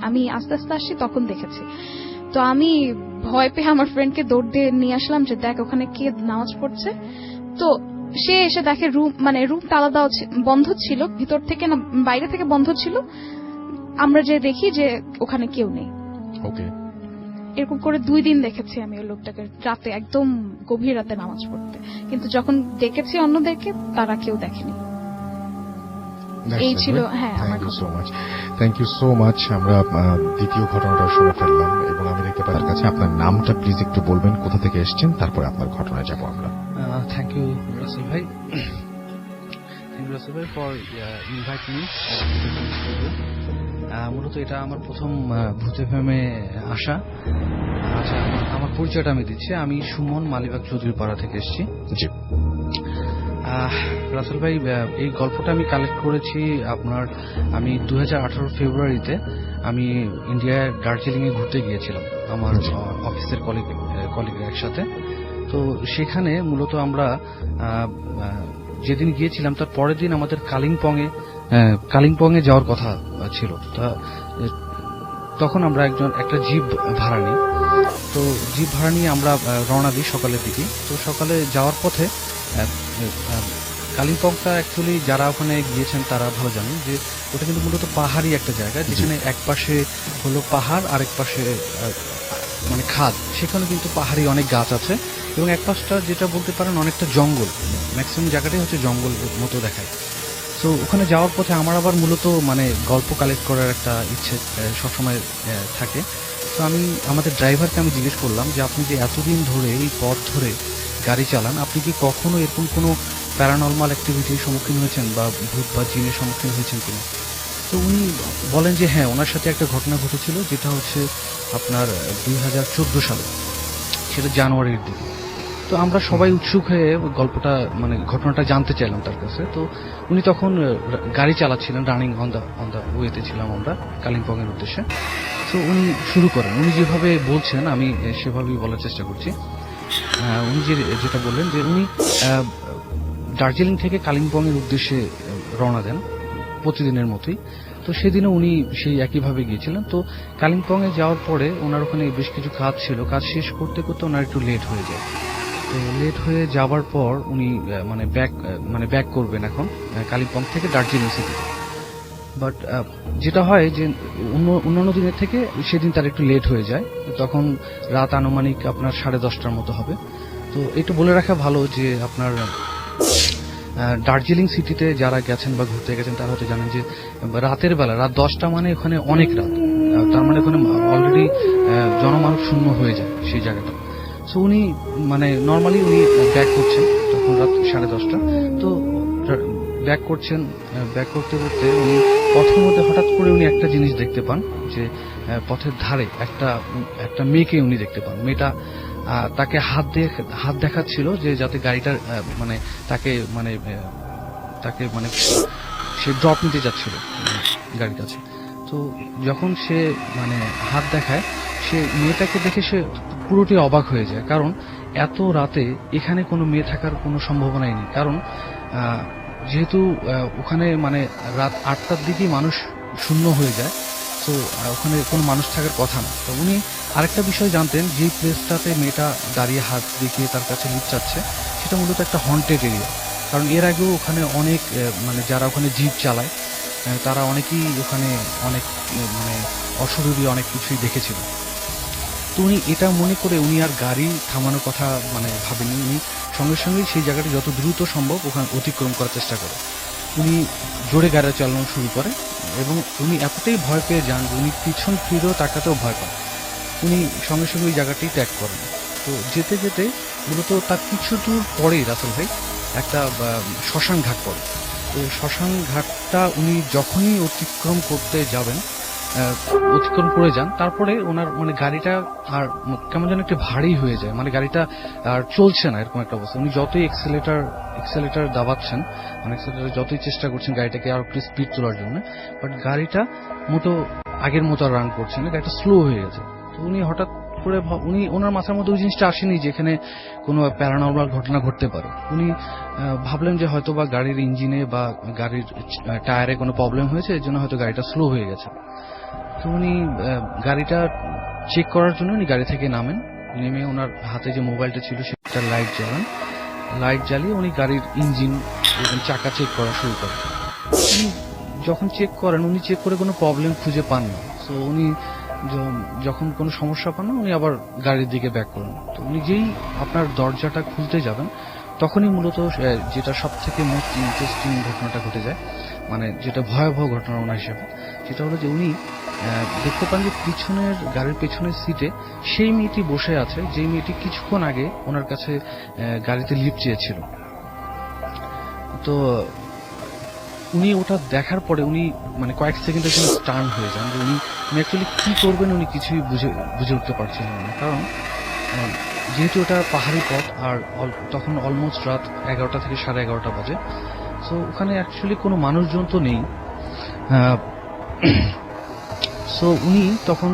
আমি আস্তে আস্তে আসছি, তখন দেখেছি। তো আমি ভয় পেয়ে আমার ফ্রেন্ডকে দৌড় দিয়ে নিয়ে আসলাম যে দেখ ওখানে কে নামাজ পড়ছে। তো সে এসে দেখে রুম তালা দেওয়া বন্ধ ছিল, ভিতর থেকে না বাইরে থেকে বন্ধ ছিল। আমরা যে দেখি যে ওখানে কেউ নেই। এরকম করে 2 দিন দেখেছি আমি ওই লোকটাকে রাতে, একদম গভীর রাতে নামাজ পড়তে। কিন্তু যখন দেখেছি অন্যদেরকে, তারা কেউ দেখেনি। এই ছিল আমার ঘটনা। Thank you so much. আমরা দ্বিতীয় ঘটনাটা শুনে ফেললাম, এবং আমি দেখতে পাচ্ছি কাছে আপনার নামটা প্লিজ একটু বলবেন, কোথা থেকে এসেছেন, তারপরে আপনার ঘটনায় যাবো আমরা। থ্যাংক ইউ রাসেল ভাই, ফর ইনভাইট মি। মূলত এটা আমার প্রথম ভূত এফএমে আসা। আচ্ছা, আমার পরিচয়টা আমি দিচ্ছি। আমি সুমন, মালিবাগ চৌধুরীপাড়া থেকে এসেছি। জি রাসেল ভাই, এই গল্পটা আমি কালেক্ট করেছি আমি 2018 ফেব্রুয়ারিতে আমি ইন্ডিয়ার দার্জিলিং এ ঘুরতে গিয়েছিলাম আমার অফিসের কলিগের একসাথে। তো সেখানে মূলত আমরা যেদিন গিয়েছিলাম তার পরের দিন আমাদের কালিম্পং এ যাওয়ার কথা ছিল। তখন আমরা একটা জিপ ভাড়া নিই। তো জিপ ভাড়া নিয়ে আমরা রওনা দিই সকালের দিকে। তো সকালে যাওয়ার পথে কালিম্পংটা অ্যাকচুয়ালি যারা ওখানে গিয়েছেন তারা ভালো জানেন যে ওটা কিন্তু মূলত পাহাড়ি একটা জায়গা, যেখানে এক পাশে হলো পাহাড়, আরেক পাশে মানে খাদ। সেখানে কিন্তু পাহাড়ি অনেক গাছ আছে, এবং এক পাশটা যেটা বলতে পারেন অনেকটা জঙ্গল, ম্যাক্সিমাম জায়গাটাই হচ্ছে জঙ্গল মতো দেখায়। তো ওখানে যাওয়ার পথে আমার আবার মূলত গল্প কালেক্ট করার একটা ইচ্ছে সবসময় থাকে। তো আমাদের ড্রাইভারকে আমি জিজ্ঞেস করলাম যে আপনি যে এতদিন ধরে এই পথ ধরে গাড়ি চালান, আপনি কি কখনো এরকম কোনো প্যারানর্মাল অ্যাক্টিভিটির সম্মুখীন হয়েছেন বা ভূত বা জিনের সম্মুখীন হয়েছেন কিনা? তো উনি বলেন যে হ্যাঁ, ওনার সাথে একটা ঘটনা ঘটেছিল, যেটা হচ্ছে আপনার 2014 সালে, সেটা জানুয়ারির দিকে। তো আমরা সবাই উৎসুক হয়ে গল্পটা ঘটনাটা জানতে চাইলাম তার কাছে। তো উনি তখন গাড়ি চালাচ্ছিলেন, রানিং অন দ্য ওয়েতে ছিলাম আমরা কালিম্পং এর উদ্দেশ্যে। তো উনি শুরু করেন, উনি যেভাবে বলছেন আমি সেভাবেই বলার চেষ্টা করছি। উনি যেটা বললেন যে উনি দার্জিলিং থেকে কালিম্পং এর উদ্দেশ্যে রওনা দেন প্রতিদিনের মতোই। তো সেদিনও উনি সেই একইভাবে গিয়েছিলেন। তো কালিম্পং এ যাওয়ার পরে ওনার ওখানে বেশ কিছু কাজ ছিল, কাজ শেষ করতে করতে ওনার একটু লেট হয়ে যায়। তো লেট হয়ে যাবার পর উনি মানে ব্যাক করবেন এখন কালিম্পং থেকে দার্জিলিং সিটিতে। বাট যেটা হয় যে অন্যান্য দিনের থেকে সেদিন তার একটু লেট হয়ে যায়, তখন রাত আনুমানিক আপনার 10:30টার মতো হবে। তো একটু বলে রাখা ভালো যে আপনার দার্জিলিং সিটিতে যারা গেছেন বা ঘুরতে গেছেন তারা হয়তো জানেন যে রাতের বেলা রাত 10টা মানে ওখানে অনেক রাত, তার মানে ওখানে অলরেডি জনমানব শূন্য হয়ে যায় সেই জায়গাটা। সো উনি মানে নর্মালি উনি ব্যাক করছেন তখন রাত 10:30টা। তো ব্যাক করতে করতে উনি পথের মধ্যে হঠাৎ করে উনি একটা জিনিস দেখতে পান যে পথের ধারে একটা মেয়েকে উনি দেখতে পান। মেয়েটা তাকে হাত দেখাচ্ছিল যে যাতে গাড়িটার তাকে সে ড্রপ নিতে যাচ্ছিল গাড়ির কাছে। তো যখন সে মানে হাত দেখায়, সে মেয়েটাকে দেখে সে পুরোটি অবাক হয়ে যায়, কারণ এত রাতে এখানে কোনো মেয়ে থাকার কোনো সম্ভাবনাই নেই। কারণ যেহেতু ওখানে মানে রাত 8টার দিকেই মানুষ শূন্য হয়ে যায়, তো ওখানে কোনো মানুষ থাকার কথা না। তো উনি আরেকটা বিষয় জানতেন, যে প্লেসটাতে মেয়েটা দাঁড়িয়ে হাত দেখিয়ে তার কাছে লিফট চাচ্ছে সেটা মূলত একটা হন্টেড এরিয়া। কারণ এর আগেও ওখানে অনেক মানে যারা ওখানে জিপ চালায় তারা অনেকেই ওখানে অনেক মানে অশরীরী অনেক কিছুই দেখেছিল। তো উনি এটা মনে করে উনি আর গাড়ি থামানোর কথা মানে ভাবেনি। উনি সঙ্গে সঙ্গেই সেই জায়গাটি যত দ্রুত সম্ভব ওখানে অতিক্রম করার চেষ্টা করে। উনি জোরে গাড়ি চালানো শুরু করে এবং উনি এতটাই ভয় পেয়ে যান যে উনি পিছন ফিরেও তাকাতেও ভয় পান। উনি সঙ্গে সঙ্গে ওই জায়গাটি ত্যাগ করেন। তো যেতে যেতে মূলত তার কিছু দূর পরেই রাসেল ভাই একটা শ্মশান ঘাট পড়ে। তো শ্মশান ঘাটটা উনি যখনই অতিক্রম করতে যাবেন, অতিক্রম করে যান, তারপরে ওনার মানে গাড়িটা আর কেমন যেন একটু ভারী হয়ে যায়, মানে গাড়িটা আর চলছে না এরকম একটা অবস্থা। উনি যতই এক্সেলেটার দাবাচ্ছেন, মানে এক্সেলেটার যতই চেষ্টা করছেন গাড়িটাকে আরো একটু স্পিড তোলার জন্য, বাট গাড়িটা মোটো আগের মতো রান করছে না, গাড়িটা স্লো হয়ে গেছে। তো উনি হঠাৎ করে ওনার মাথার মধ্যে ওই জিনিসটা আসেনি যে এখানে কোনো প্যারানর্মাল ঘটনা ঘটতে পারে। উনি ভাবলেন যে হয়তো বা গাড়ির ইঞ্জিনে বা গাড়ির টায়ারে কোনো প্রবলেম হয়েছে, এর জন্য হয়তো গাড়িটা স্লো হয়ে গেছে। তো উনি গাড়িটা চেক করার জন্য উনি গাড়ি থেকে নামেন, নেমে ওনার হাতে যে মোবাইলটা ছিল সেটা লাইট জ্বালিয়ে উনি গাড়ির ইঞ্জিন এবং চাকা চেক করা শুরু করেন। উনি যখন চেক করেন, উনি চেক করে কোনো প্রবলেম খুঁজে পান না। তো উনি যখন কোনো সমস্যা পান না, উনি আবার গাড়ির দিকে ব্যাক করেন। তো উনি যেই আপনার দরজাটা খুলতে যাবেন, তখনই মূলত যেটা সব থেকে মোস্ট ইন্টারেস্টিং ঘটনাটা ঘটে যায়, মানে যেটা ভয়াবহ ঘটনা ওনার হিসাবে, সেটা হলো যে উনি দেখতে পান যে গাড়ির পেছনের সিটে সেই মেয়েটি বসে আছে, যেই মেয়েটি কিছুক্ষণ আগে ওনার কাছে গাড়িতে লিফট চেয়েছিল। তো উনি ওটা দেখার পরে উনি মানে কয়েক সেকেন্ডের জন্য স্টার্ন হয়ে যান যে উনি অ্যাকচুয়ালি কি করবেন উনি কিছুই বুঝে উঠতে পারছিলেন না। কারণ যেহেতু ওটা পাহাড়ি পথ আর তখন অলমোস্ট রাত 11টা থেকে 11:30 বাজে। সো ওখানে অ্যাকচুয়ালি কোনো মানুষজন তো নেই। সো উনি তখন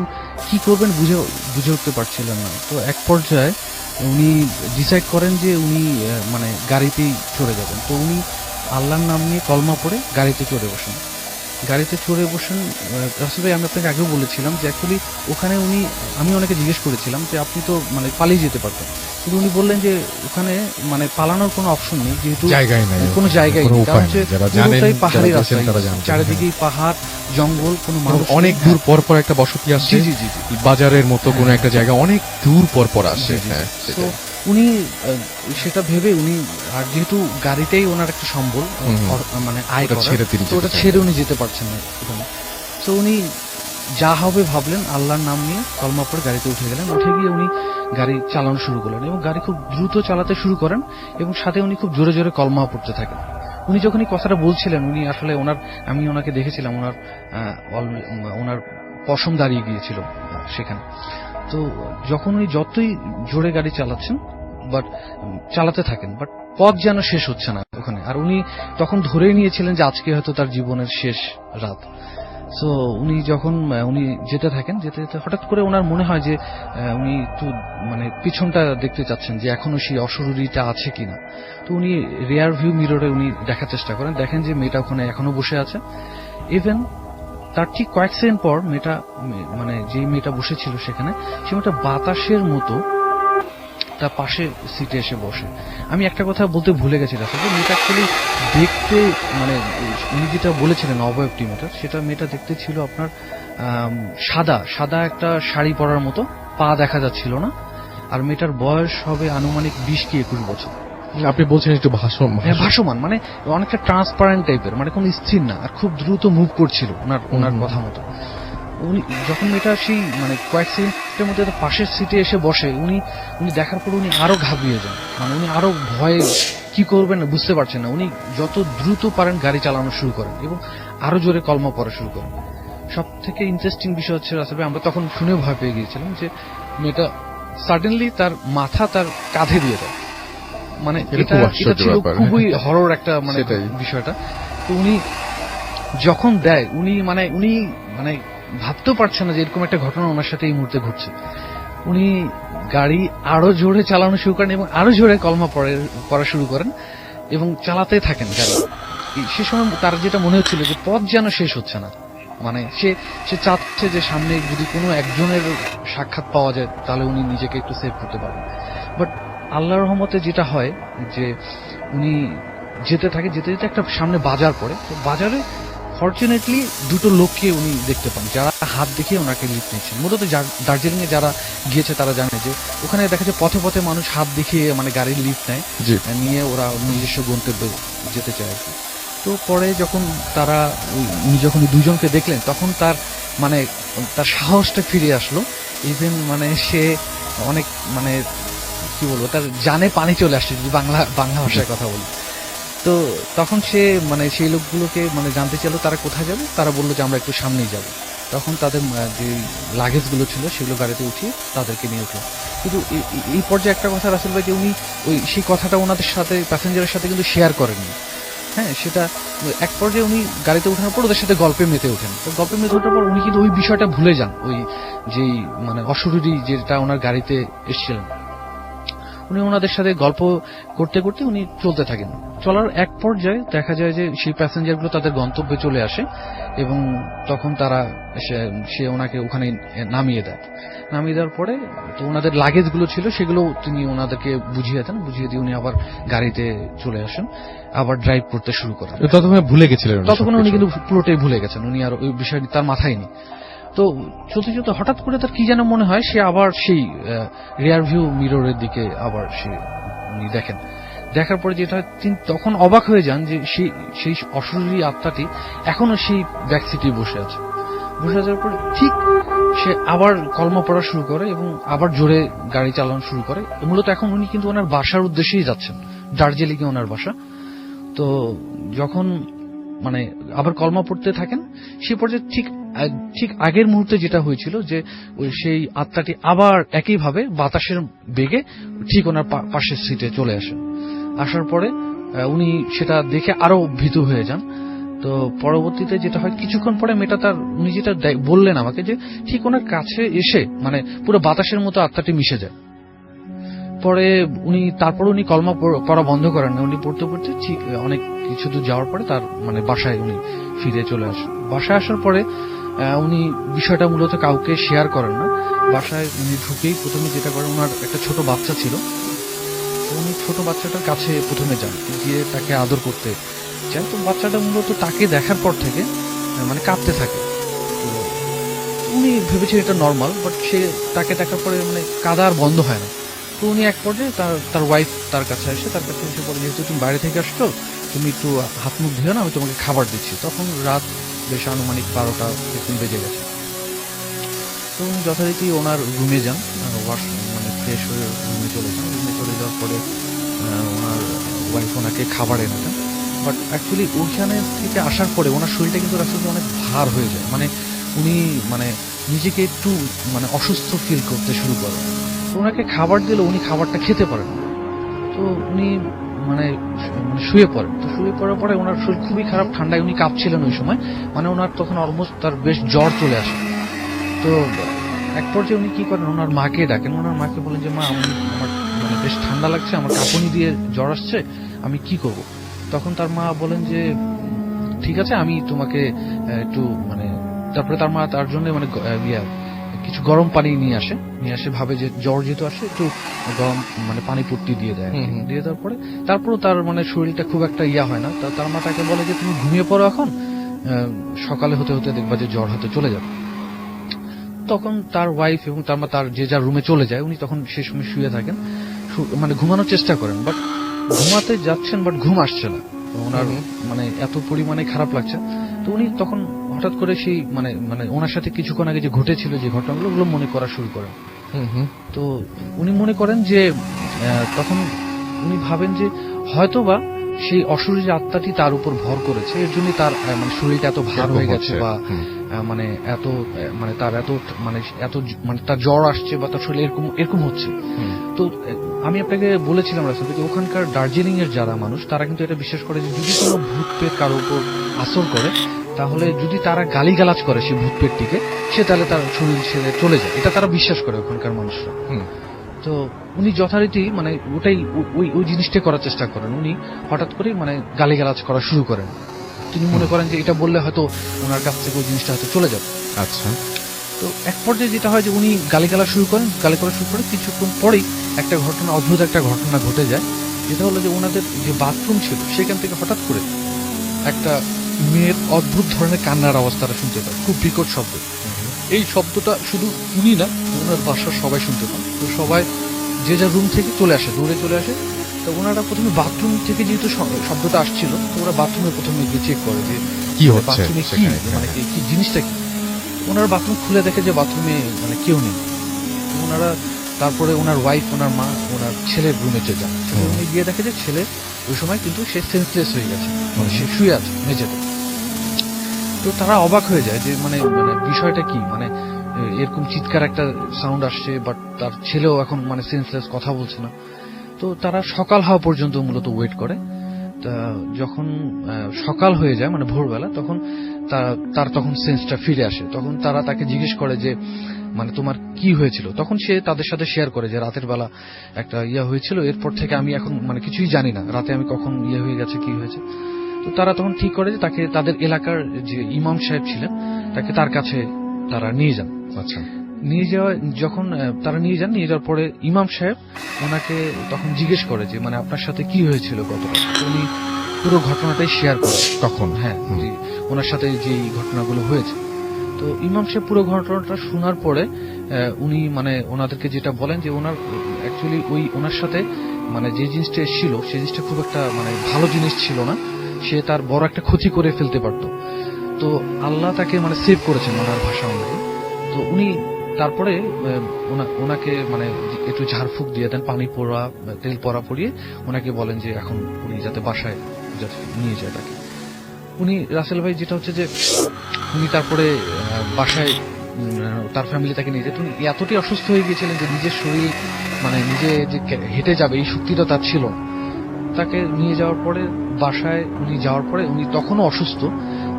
কি করবেন বুঝে উঠতে পারছিলেন না। তো এক পর্যায়ে উনি ডিসাইড করেন যে উনি মানে গাড়িতেই চড়ে যাবেন। তো উনি আল্লাহর নাম নিয়ে কলমা পড়ে গাড়িতে চড়ে বসেন। রাসেল ভাই, আমি আপনাকে আগেও বলেছিলাম যে অ্যাকচুয়ালি ওখানে আমি ওনাকে জিজ্ঞেস করেছিলাম যে আপনি তো মানে পালিয়ে যেতে পারতেন, কিন্তু উনি বললেন যে ওখানে মানে পালানোর কোনো অপশন নেই, যেহেতু কোনো জায়গায় নেই, কারণ হচ্ছে পুরোটাই পাহাড়ি রাস্তা, চারিদিকেই পাহাড় জঙ্গল, কোনো মানুষ অনেক দূর পর পর একটা বসতি আসছে, বাজারের মতো কোনো একটা জায়গা অনেক দূর পর পর আসে। উনি সেটা ভেবে উনি, আর যেহেতু গাড়িটাই ওনার একটা সম্বল মানে আয় করা, ওটা ছেড়ে উনি যেতে পারছেন না ওখানে। তো উনি যা হবে ভাবলেন, আল্লাহর নাম নিয়ে কলমা পড়ে গাড়িতে উঠে গেলেন। উঠে গিয়ে উনি গাড়ি চালানো শুরু করলেন এবং গাড়ি খুব দ্রুত চালাতে শুরু করেন এবং সাথে উনি খুব জোরে জোরে কলমা পড়তে থাকেন। উনি যখন এই কথাটা বলছিলেন, উনি আসলে আমি ওনাকে দেখেছিলাম, ওনার পশম দাঁড়িয়ে গিয়েছিল সেখানে। তো যখন উনি যতই জোরে গাড়ি চালাতে থাকেন, বাট পথ যেন শেষ হচ্ছে না ওখানে। আর উনি তখন ধরেই নিয়েছিলেন যে আজকে হয়তো তার জীবনের শেষ রাত। সো উনি যখন যেতে থাকেন, যেতে যেতে হঠাৎ করে ওনার মনে হয় যে উনি একটু মানে পিছনটা দেখতে চাচ্ছেন যে এখনো সেই অশরীরীটা আছে কিনা। তো উনি রিয়ার ভিউ মিররে উনি দেখার চেষ্টা করেন, দেখেন যে মেয়েটা ওখানে এখনো বসে আছে। ইভেন তার ঠিক কয়েক সেকেন্ড পর যে মেয়েটা বসেছিল সেখানে, সে মেয়েটা বাতাসের মতো তার পাশে সিটে এসে বসে। আমি একটা কথা বলতে ভুলে গেছি রাসেল ভাই, মেয়েটা অ্যাকচুয়ালি দেখতে মানে উনি যেটা বলেছিলেন অবয়বটি মেয়েটার, সেটা মেয়েটা দেখতে ছিল আপনার সাদা একটা শাড়ি পরার মতো, পা দেখা যাচ্ছিল না। আর মেয়েটার বয়স হবে আনুমানিক 20 কি 21 বছর। আপনি বলছেন একটু ভাসমান, মানে অনেকটা ট্রান্সপারেন্ট টাইপের, মানে কোনো স্থির না, আর খুব দ্রুত মুভ করছিল ওনার কথা মতো। উনি যখন মেয়েটা সেই মানে কয়েক সেকেন্ডের মধ্যে পাশের সিটে এসে বসে, উনি দেখার পর উনি আরো ঘাবড়িয়ে যান, মানে উনি আরো ভয়ে কি করবেন বুঝতে পারছেন না। উনি যত দ্রুত পারেন গাড়ি চালানো শুরু করেন এবং আরো জোরে কলমা পড়া শুরু করেন। সব থেকে ইন্টারেস্টিং বিষয় হচ্ছে আসলে আমরা তখন শুনেও ভয় পেয়ে গিয়েছিলাম যে মেয়েটা সাডেনলি তার মাথা তার কাঁধে দিয়ে দেয়। মানে এটা ছিল খুবই হরর একটা মানে বিষয়টা। তো উনি যখন দেয় উনি মানে ভাবতেও পারছেন না যে এরকম একটা ঘটনা ওনার সাথে এই মুহূর্তে ঘটছে। উনি গাড়ি আরো জোরে চালানো শুরু করেন এবং আরো জোরে কলমা পড়া শুরু করেন এবং চালাতে থাকেন গাড়ি। সে সময় তার যেটা মনে হচ্ছিল যে পথ যেন শেষ হচ্ছে না, মানে সে চাচ্ছে যে সামনে যদি কোনো একজনের সাক্ষাৎ পাওয়া যায় তাহলে উনি নিজেকে একটু সেভ করতে পারবেন। বাট আল্লাহর রহমতে যেটা হয় যে উনি যেতে একটা সামনে বাজার পড়ে, তো বাজারে ফরচুনেটলি দুটো লোককে উনি দেখতে পান যারা হাত দেখিয়ে ওনাকে লিফট নিচ্ছেন। মূলত দার্জিলিং এ যারা গিয়েছে তারা জানে যে ওখানে দেখা যায় পথে পথে মানুষ হাত দেখিয়ে মানে গাড়ির লিফট নেয়, নিয়ে ওরা নিজস্ব গন্তব্যে যেতে চায় আর কি। তো পরে যখন তারা যখন দুজনকে দেখলেন তখন তার সাহসটা ফিরে আসলো। ইভেন মানে সে অনেক মানে কি বলবো, তার জানে পানি চলে আসছে যদি বাংলা ভাষায় কথা বলি। তো তখন সে মানে সেই লোকগুলোকে মানে জানতে চাইলো তারা কোথায় যাবে। তারা বললো যে আমরা একটু সামনেই যাব। তখন তাদের যে লাগেজ গুলো ছিল সেগুলো গাড়িতে উঠিয়ে তাদেরকে নিয়ে উঠলো। কিন্তু এই পর্যায়ে একটা কথা রাসেল ভাই, যে উনি সেই কথাটা ওনাদের সাথে প্যাসেঞ্জারের সাথে কিন্তু শেয়ার করেননি। হ্যাঁ, সেটা এক পর্যায়ে উনি গাড়িতে ওঠানোর পর ওদের সাথে গল্পে মেতে ওঠেন। তো গল্পে মেতে ওঠার পর উনি কিন্তু ওই বিষয়টা ভুলে যান, ওই যেই মানে অশরীরী যেটা ওনার গাড়িতে এসেছিলেন। উনি ওনাদের সাথে গল্প করতে করতে উনি চলতে থাকেন। চলার এক পর্যায়ে দেখা যায় যে সেই প্যাসেঞ্জারগুলো তাদের গন্তব্যে চলে আসে এবং তখন তারা সে ওনাকে ওখানে নামিয়ে দেওয়ার পরে তো ওনাদের লাগেজগুলো ছিল সেগুলো তিনি ওনাদেরকে বুঝিয়ে দেন। বুঝিয়ে দিয়ে উনি আবার গাড়িতে চলে আসেন, আবার ড্রাইভ করতে শুরু করেন। ততক্ষণ উনি কিন্তু পুরোটাই ভুলে গেছেন, উনি আর ওই বিষয়টি তার মাথায় নেই। তো চলতে চলতে হঠাৎ করে তার কি যেন মনে হয়, সে আবার সেই রিয়ার ভিউ মিররের দিকে আবার উনি দেখেন। দেখার পরে যেটা তিনি তখন অবাক হয়ে যান যে সেই অশরীরী আত্মাটি এখনো সেই ব্যাক সিটে বসে আছে। বসে যাওয়ার পর ঠিক সে আবার কলমা পড়া শুরু করে এবং আবার জোরে গাড়ি চালানো শুরু করে। মূলত এখন উনি কিন্তু ওনার বাসার উদ্দেশ্যেই যাচ্ছেন, দার্জিলিং এ ওনার বাসা। তো যখন মানে আবার কলমা পড়তে থাকেন, সে পর্যায়ে ঠিক আগের মুহূর্তে যেটা হয়েছিল যে সেই আত্মাটি আবার একইভাবে বাতাসের বেগে ঠিক ওনার পাশের সিটে চলে আসেন। আসার পরে উনি সেটা দেখে আরো ভীতু হয়ে যান। তো পরবর্তীতে যেটা হয়, কিছুক্ষণ পরে মেয়েটা উনি যেটা বললেন আমাকে, যে ঠিক ওনার কাছে এসে মানে পুরো বাতাসের মতো আত্মাটি মিশে যায়। পরে তারপর উনি কলমা পড়া বন্ধ করেন না। উনি পড়তে পড়তে ঠিক অনেক কিছু দূর যাওয়ার পরে তার মানে বাসায় উনি ফিরে চলে আসেন। বাসায় আসার পরে উনি বিষয়টা মূলত কাউকে শেয়ার করেন না। বাসায় উনি ঢুকেই প্রথমে যেটা করেন, ওনার একটা ছোট বাচ্চা ছিল, উনি ছোট বাচ্চাটার কাছে প্রথমে যান, গিয়ে তাকে আদর করতে চান। তো বাচ্চাটা মূলত তাকে দেখার পর থেকে মানে কাঁদতে থাকে। তো উনি ভেবেছেন এটা নর্মাল, বাট সে তাকে দেখার পরে মানে কাঁদা আর বন্ধ হয় না। তো উনি এক পর্যায়ে তার ওয়াইফ তার কাছে এসে বলে, যেহেতু তুমি বাইরে থেকে আসছো, তুমি একটু হাত মুখ ধুয়ে না, আমি তোমাকে খাবার দিচ্ছি। তখন রাত বেশ আনুমানিক 12টা বেজে গেছে। তো উনি যথারীতি ওনার রুমে যান, মানে ফ্রেশ হয়ে রুমে চলে যান। রুমে চলে যাওয়ার পরে ওনার ওয়াইফ ওনাকে খাবার এনে দেন। বাট অ্যাকচুয়ালি ওইখানে থেকে আসার পরে ওনার শরীরটা কিন্তু আসলে অনেক ভার হয়ে যায়, মানে উনি মানে নিজেকে একটু মানে অসুস্থ ফিল করতে শুরু করেন। তো ওনাকে খাবার দিলে উনি খাবারটা খেতে পারেন। তো উনি মানে শুয়ে পড়েন। তো শুয়ে পড়ার পরে ওনার শরীর খুবই খারাপ, ঠান্ডায় উনি কাঁপছিলেন ওই সময়, মানে ওনার তখন অলমোস্ট তার বেশ জ্বর চলে আসে। তো এক পর্যায়ে উনি কি করেন, ওনার মাকে ডাকেন। ওনার মাকে বলেন যে, মা আমার মানে বেশ ঠান্ডা লাগছে, আমার কাঁপুনি দিয়ে জ্বর আসছে, আমি কি করব? তখন তার মা বলেন যে ঠিক আছে, আমি তোমাকে একটু মানে, তারপরে তার মা তার জন্য মানে কিছু গরম পানি নিয়ে আসে ভাবে যে জ্বর যেহেতু আসে একটু গরম মানে পানি পট্টি দিয়ে দেয়, দিয়ে দেওয়ার পরে তারপরও তার মানে শরীরটা খুব একটা হয় না, তার মা তাকে বলে যে তুমি ঘুমিয়ে পড়ো এখন, সকালে হতে হতে দেখবা যে জ্বর হতে চলে যাবে। তখন তার ওয়াইফ এবং তার মা তার যে যার রুমে চলে যায়, উনি তখন সেই সময় শুয়ে থাকেন, মানে ঘুমানোর চেষ্টা করেন, বাট ঘুমাতে যাচ্ছেন বাট ঘুম আসছে না, ওনার মানে এত পরিমাণে খারাপ লাগছে। তো উনি তখন হঠাৎ করে সেই মানে মানে ওনার সাথে কিছুক্ষণ আগে যে ঘটেছিল যে ঘটনাগুলো ওগুলো মনে করা শুরু করেন। তো উনি মনে করেন যে তখন উনি ভাবেন যে হয়তোবা সেই অশরীরী আত্মাটি তার উপর ভর করেছে, এর জন্য তার মানে শরীরটা এত ভার হয়ে গেছে বা মানে এত মানে তার এত মানে মানে তার জ্বর আসছে বা তার শরীরে এরকম হচ্ছে। তো আমি আপনাকে বলেছিলাম রাসেল যে ওখানকার দার্জিলিং এর যারা মানুষ তারা কিন্তু এটা বিশ্বাস করে যে যদি কোনো ভূত পেট কারো উপর আসর করে, তাহলে যদি তারা গালিগালাজ করে সেই ভূত পেটটিকে, সে তাহলে তার শরীর ছেড়ে চলে যায়, এটা তারা বিশ্বাস করে ওখানকার মানুষরা। তো উনি যথারীতি মানে ওটাই ওই জিনিসটা করার চেষ্টা করেন। উনি হঠাৎ করে মানে গালিগালাজ করা শুরু করেন, তিনি মনে করেন যে এটা বললে হয়তো ওনার কাছ থেকে ওই জিনিসটা হয়তো চলে যাবে। আচ্ছা। তো এক পর্যায়ে যেটা হয় যে উনি গালি করা শুরু করেন, কিছুক্ষণ পরেই একটা ঘটনা, অদ্ভুত একটা ঘটনা ঘটে যায়, যেটা হলো যে ওনাদের যে বাথরুম ছিল সেখান থেকে হঠাৎ করে একটা মেয়ের অদ্ভুত ধরনের কান্নার আওয়াজ তারা শুনতে পায়, খুব বিকট শব্দ। এই শব্দটা শুধু উনি না, ওনার বাসার সবাই শুনতে পান। তো সবাই যে যার রুম থেকে চলে আসে, দৌড়ে চলে আসে। তো ওনারা প্রথমে বাথরুম থেকে যেহেতু শব্দটা আসছিল, তো ওরা বাথরুমে প্রথমে গিয়ে চেক করে যে কি হচ্ছে, বাথরুমে কি মানে কি জিনিসটা কি। ওনারা বাথরুম খুলে দেখে যে বাথরুমে মানে কেউ নেই। ওনারা তারপরে ওনার ওয়াইফ, ওনার মা, ওনার ছেলের রুমে যান। রুমে গিয়ে দেখে যে ছেলে ওই সময় কিন্তু সে সেন্সলেস হয়ে গেছে, মানে সে শুয়ে আছে মেঝেতে। তো তারা অবাক হয়ে যায় যে মানে মানে বিষয়টা কি, মানে এরকম চিৎকার একটা সাউন্ড আসছে, বাট তার ছেলেও এখন মানে সেন্সলেস, কথা বলছে না। তো তারা সকাল হওয়া পর্যন্ত মূলত ওয়েট করে। তা যখন সকাল হয়ে যায় মানে ভোরবেলা, তখন তার তখন সেন্সটা ফিরে আসে। তখন তারা তাকে জিজ্ঞেস করে যে মানে তোমার কি হয়েছিল। তখন সে তাদের সাথে শেয়ার করে যে রাতের বেলা একটা হয়েছিল, এরপর থেকে আমি এখন মানে কিছুই জানি না, রাতে আমি কখন হয়ে গেছে, কি হয়েছে। তো তারা তখন ঠিক করে যে তাকে তাদের এলাকার যে ইমাম সাহেব ছিলেন তাকে তার কাছে তারা নিয়ে যান। আচ্ছা। যখন তারা নিয়ে যাওয়ার পরে ইমাম সাহেব ওনাকে তখন জিজ্ঞেস করে যে মানে আপনার সাথে কি হয়েছিল গতকাল। উনি পুরো ঘটনাটাই শেয়ার করে তখন, হ্যাঁ, ওনার সাথে যে ঘটনাগুলো হয়েছে। তো ইমাম সাহেব পুরো ঘটনাটা শোনার পরে উনি মানে ওনাদেরকে যেটা বলেন যে ওনার অ্যাকচুয়ালি ওনার সাথে মানে যে জিনিসটা ছিল সেই জিনিসটা খুব একটা মানে ভালো জিনিস ছিল না, সে তার বড় একটা ক্ষতি করে ফেলতে পারত। তো আল্লাহ তাকে মানে সেভ করেছেন ওনার ভাষা অনুযায়ী। তো উনি তারপরে ওনাকে মানে একটু ঝাড়ফুঁক দিয়ে দেন, পানি পোড়া তেল পরা পরিয়ে ওনাকে বলেন যে এখন উনি যাতে বাসায় যাতে নিয়ে যায় তাকে। উনি রাসেল ভাই যেটা হচ্ছে যে উনি তারপরে বাসায় তার ফ্যামিলি তাকে নিয়ে যায়। উনি এতটাই অসুস্থ হয়ে গিয়েছিলেন যে নিজের শরীর মানে নিজে যে হেঁটে যাবে এই শক্তিটা তার ছিল না। তাকে নিয়ে যাওয়ার পরে বাসায় উনি যাওয়ার পরে উনি তখনও অসুস্থ।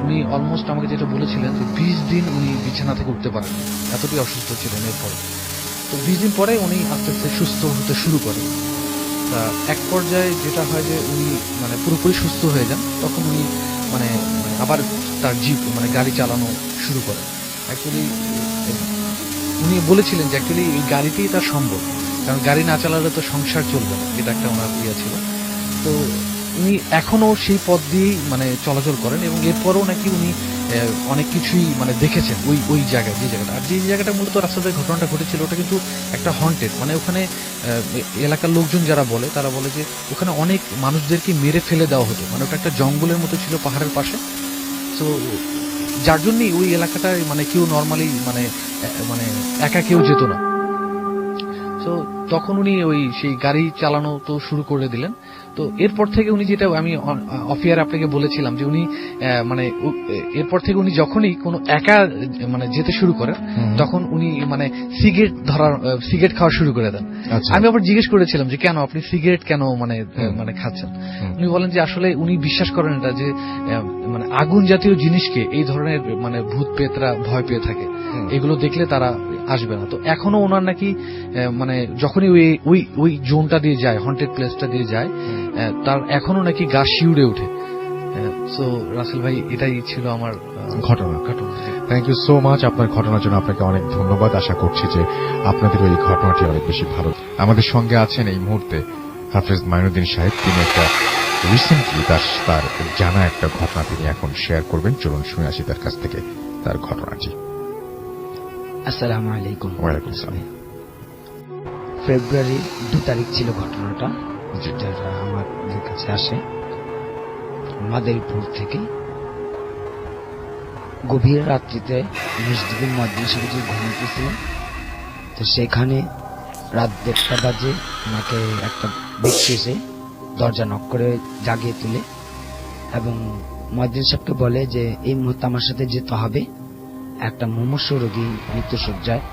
উনি অলমোস্ট আমাকে যেটা বলেছিলেন যে 20 দিন উনি বিছানা থেকে উঠতে পারেন, এতটাই অসুস্থ ছিলেন। এরপরে তো 20 দিন পরে উনি আস্তে আস্তে সুস্থ হতে শুরু করেন। তা এক পর্যায়ে যেটা হয় যে উনি মানে পুরোপুরি সুস্থ হয়ে যান, তখন উনি মানে আবার তার জিপ মানে গাড়ি চালানো শুরু করেন। অ্যাকচুয়ালি উনি বলেছিলেন যে অ্যাকচুয়ালি এই গাড়িতেই তার সম্ভব, কারণ গাড়ি না চালালে তো সংসার চলবে না, এটা একটা ওনার ছিল। তো উনি এখনো সেই পথ দিয়েই মানে চলাচল করেন এবং এরপরও নাকি উনি অনেক কিছুই মানে দেখেছেন ওই জায়গায়, যে জায়গাটা। আর যে জায়গাটা মূলত রাস্তাতে ঘটনাটা ঘটেছিল ওটা কিন্তু একটা হন্টেড, মানে ওখানে এলাকার লোকজন যারা বলে তারা বলে যে ওখানে অনেক মানুষদেরকে মেরে ফেলে দেওয়া হতো, মানে ওটা একটা জঙ্গলের মতো ছিল পাহাড়ের পাশে। তো যার জন্যই ওই এলাকাটায় মানে কেউ নর্মালি মানে মানে একা কেউ যেত না। তো তখন উনি সেই গাড়ি চালানো তো শুরু করে দিলেন। তো এরপর থেকে উনি যেটা আমি অফিয়ার আপনাকে বলেছিলাম যে উনি মানে এরপর থেকে উনি যখনই কোনো একা মানে যেতে শুরু করেন তখন উনি মানে সিগারেট খাওয়া শুরু করে দেন। আমি আবার জিজ্ঞেস করেছিলাম যে কেন আপনি সিগারেট কেন মানে মানে খাচ্ছেন। উনি বলেন যে আসলে উনি বিশ্বাস করেন এটা যে মানে আগুন জাতীয় জিনিসকে এই ধরনের মানে ভূত পেতরা ভয় পেয়ে থাকে, এগুলো দেখলে তারা আসবে না। তো এখনো ওনার নাকি মানে যখনই ওই জোনটা দিয়ে যায়, হন্টেড প্লেসটা দিয়ে যায়, তার এখনো নাকি গা শিউরে ওঠে। সো রাসেল ভাই এটাই ছিল আমার ঘটনা। ঘটনা। থ্যাংক ইউ সো মাচ আপনার ঘটনার জন্য। আপনাকে অনেক ধন্যবাদ। আশা করছি যে আপনাদের ওই ঘটনাটি অনেক বেশি ভালো। আমাদের সঙ্গে আছেন এই মুহূর্তে হাফেজ মাইনুদ্দিন সাহেব। তিনি একটা রিসেন্টলি তার জানা একটা ঘটনা তিনি এখন শেয়ার করবেন। চলুন শুনে আসি তার কাছ থেকে তার ঘটনাটি। আসসালামু আলাইকুম। ওয়ালাইকুম আসসালাম। ফেব্রুয়ারির 2 তারিখ ছিল ঘটনাটা, জি। যেটা আমাদের কাছে আসে মাদারীপুর থেকে। গভীর রাত্রিতে মসজিদের মুয়াজ্জিন সাহেব ঘুমাইতেছিলেন, তো সেখানে রাত 1:30 বাজে ওনাকে একটা ব্যক্তি এসে দরজা নক করে জাগিয়ে তুলে এবং মুয়াজ্জিন সাহেবকে বলে যে এই মুহূর্তে আমার সাথে যেতে হবে, একটা মুমূর্ষ রোগী মৃত্যুশয্যায়,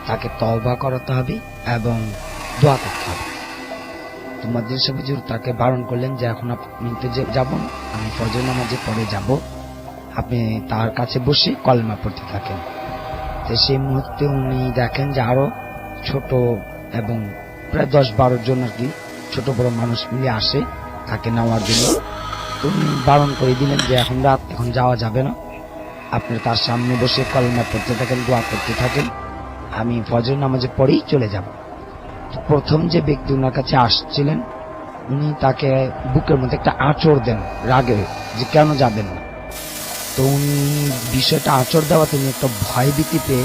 তাকে তওবা করাতে হবে এবং দোয়া করতে হবে। তো মুয়াজ্জিন সাহেব হুজুর তাকে বারণ করলেন যে এখন আপনি তো যাব, আমি ফজর নামাজে পরে যাব, আপনি তার কাছে বসে কলেমা পড়তে থাকেন। তো সেই মুহূর্তে উনি দেখেন যে আরো ছোট এবং প্রায় 10-12 জন আর কি ছোট বড় মানুষ মিলে আসে তাকে নেওয়ার জন্য। তো উনি বারণ করে দিলেন যে এখন রাত, এখন যাওয়া যাবে না, আপনি তার সামনে বসে কলেমা পড়তে থাকেন, দোয়া করতে থাকেন, আমি ফজর নামাজে পরেই চলে যাব। তো প্রথম যে ব্যক্তি ওনার কাছে আসছিলেন উনি তাকে বুকের মধ্যে একটা আঁচড় দেন রাগে, যে কেন যাবেন না। তো উনি বিষয়টা আঁচড় দেওয়াতে উনি একটা ভয়ভীতি পেয়ে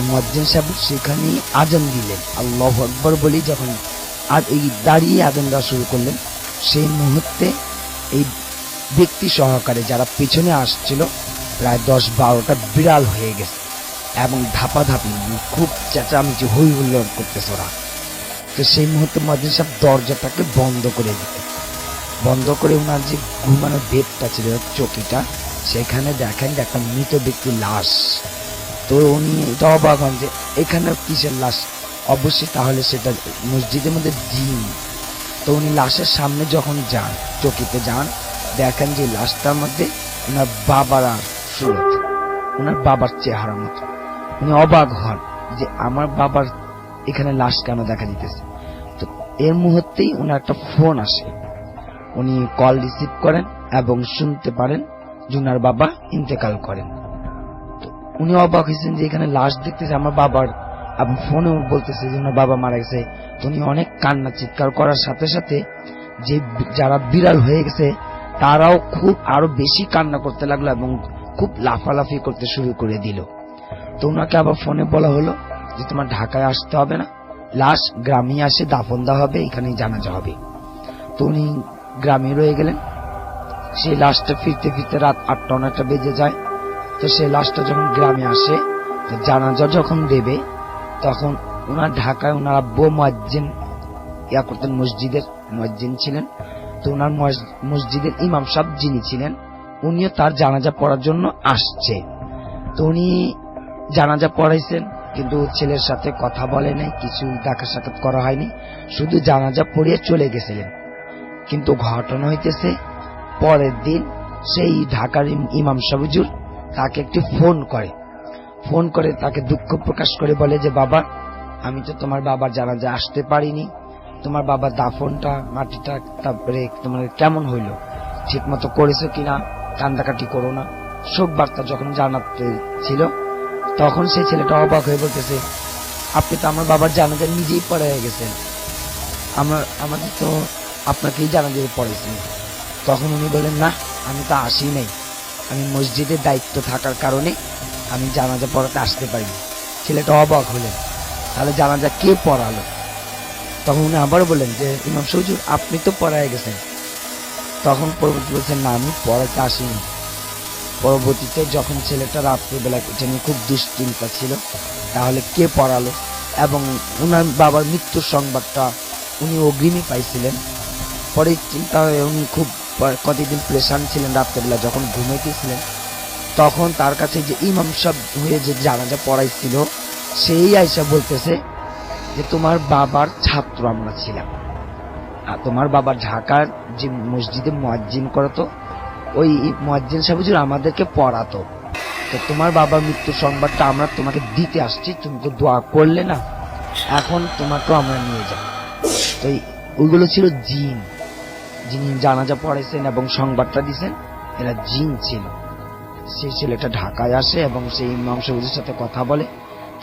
মুয়াজ্জিন সাহেব সেখানেই আজান দিলেন, আল্লাহু আকবার বলি যখন আর এই দাঁড়িয়ে আজান দেওয়া শুরু করলেন, সেই মুহূর্তে এই ব্যক্তি সহকারে যারা পিছনে আসছিল প্রায় 10-12টা বিড়াল হয়ে গেছে এবং ধাপাধাপি খুব চেঁচামেচি হই হুল্লোড় করতেছে ওরা। তো সেই মুহূর্তে মুয়াজ্জিন সাহেব দরজাটাকে বন্ধ করে দিতেন, বন্ধ করে ওনার যে ঘুমানোর বেডটা ছিল চৌকিটা, সেখানে দেখেন যে একটা মৃত ব্যক্তির লাশ। তো উনি এটা অবাক হন যে এখানে কিসের লাশ, অবশ্যই তাহলে সেটা মসজিদের মধ্যে জিন। তো উনি লাশের সামনে যখন যান, চৌকিতে যান, দেখেন যে লাশটার মধ্যে ওনার বাবার আর সুরত, ওনার বাবার চেহারা মতো। উনি অবাক হন যে আমার বাবার এখানে লাশ কেন দেখা দিতেছে। তো এর মুহূর্তেই ওনার একটা ফোন আসে, উনি কল রিসিভ করেন এবং শুনতে পারেন যে ওনার বাবা ইন্তেকাল করেন। তো উনি অবাক হয়েছেন যে এখানে লাশ দেখতেছে আমার বাবার, এবং ফোনে বলতেছে যে ওনার বাবা মারা গেছে। তো উনি অনেক কান্না চিৎকার করার সাথে সাথে যে যারা বিড়াল হয়ে গেছে তারাও খুব আরো বেশি কান্না করতে লাগলো এবং খুব লাফালাফি করতে শুরু করে দিল। তো ওনাকে আবার ফোনে বলা হলো যে তোমার ঢাকায় আসতে হবে না, লাশ গ্রামে আসে দাফন দেওয়া হবে, এখানেই জানাজা হবে। তো উনি গ্রামে রয়ে গেলেন। সেই লাশটা ফিরতে ফিরতে রাত 8-9টা বেজে যায়। তো সেই লাশটা যখন গ্রামে আসে, তো জানাজা যখন দেবে, তখন ওনার ঢাকায় ওনার আব্বু মুয়াজ্জিন ইয়া করতেন, মসজিদের মুয়াজ্জিন ছিলেন। তো ওনার মসজিদের ইমাম সাহেব যিনি ছিলেন উনিও তার জানাজা পড়ার জন্য আসছে। তো উনি জানাজা পড়াইছেন, কিন্তু ছেলের সাথে কথা বলে নাই, কিছু দেখা সাক্ষাৎ করা হয়নি, শুধু জানাজা পড়িয়ে চলে গেছিলেন। কিন্তু ঘটনা হইতেছে পরের দিন সেই ঢাকার ইমাম সাহেব হুজুর তাকে একটি ফোন করে তাকে দুঃখ প্রকাশ করে বলে যে বাবা, আমি তো তোমার বাবার জানাজা আসতে পারিনি, তোমার বাবার দাফনটা মাটিটা তারপরে তোমার কেমন হইলো, ঠিক মতো করেছো কিনা, কান্দাকাটি করো না। শোক বার্তা যখন জানাতে ছিল তখন সেই ছেলেটা অবাক হয়ে বলতেছে, আপনি তো আমার বাবার জানাজা নিজেই পড়ে গেছেন, আমাদের তো আপনাকেই জানাজা পড়েছেন। তখন উনি বলেন, না আমি তো আসি নাই, আমি মসজিদের দায়িত্ব থাকার কারণে আমি জানাজা পড়াতে আসতে পারিনি। ছেলেটা অবাক হলেন, তাহলে জানাজা কে পড়ালো? তখন উনি আবার বললেন যে ইমাম সাহেব হুজুর আপনি তো পড়ায় গেছেন। তখন পরবর্তী বলছেন, না আমি পড়াতে আসিনি। পরবর্তীতে যখন ছেলেটা রাত্রিবেলা জেনে খুব দুশ্চিন্তা ছিল তাহলে কে পড়ালো, এবং উনার বাবার মৃত্যুর সংবাদটা উনি অগ্রিমে পাইছিলেন। পরে চিন্তা হয়ে উনি খুব কতদিন প্রেশান ছিলেন, রাত্রেবেলা যখন ঘুমাইতেছিলেন তখন তার কাছে যে ইমাম সাহেব হয়ে যে জানাজা পড়াইছিল সেই আইসা বলতেছে যে তোমার বাবার ছাত্র আমরা ছিলাম, আর তোমার বাবার ঢাকার যে মসজিদে মুয়াজ্জিন করতো ওই মুয়াজ্জিন সাহেব হুজুর আমাদেরকে পড়াতো। তো তোমার বাবার মৃত্যুর সংবাদটা আমরা তোমাকে দিতে আসছি, তুমি তো দোয়া করলে না, এখন তোমাকেও আমরা নিয়ে যাই। তো ওইগুলো ছিল জিন। যিনি জানাজা পড়েছেন এবং সংবাদটা দিছেন এরা জিন ছিল। সেই ছেলেটা ঢাকায় আসে এবং সেই ইমাম সবুজের সাথে কথা বলে,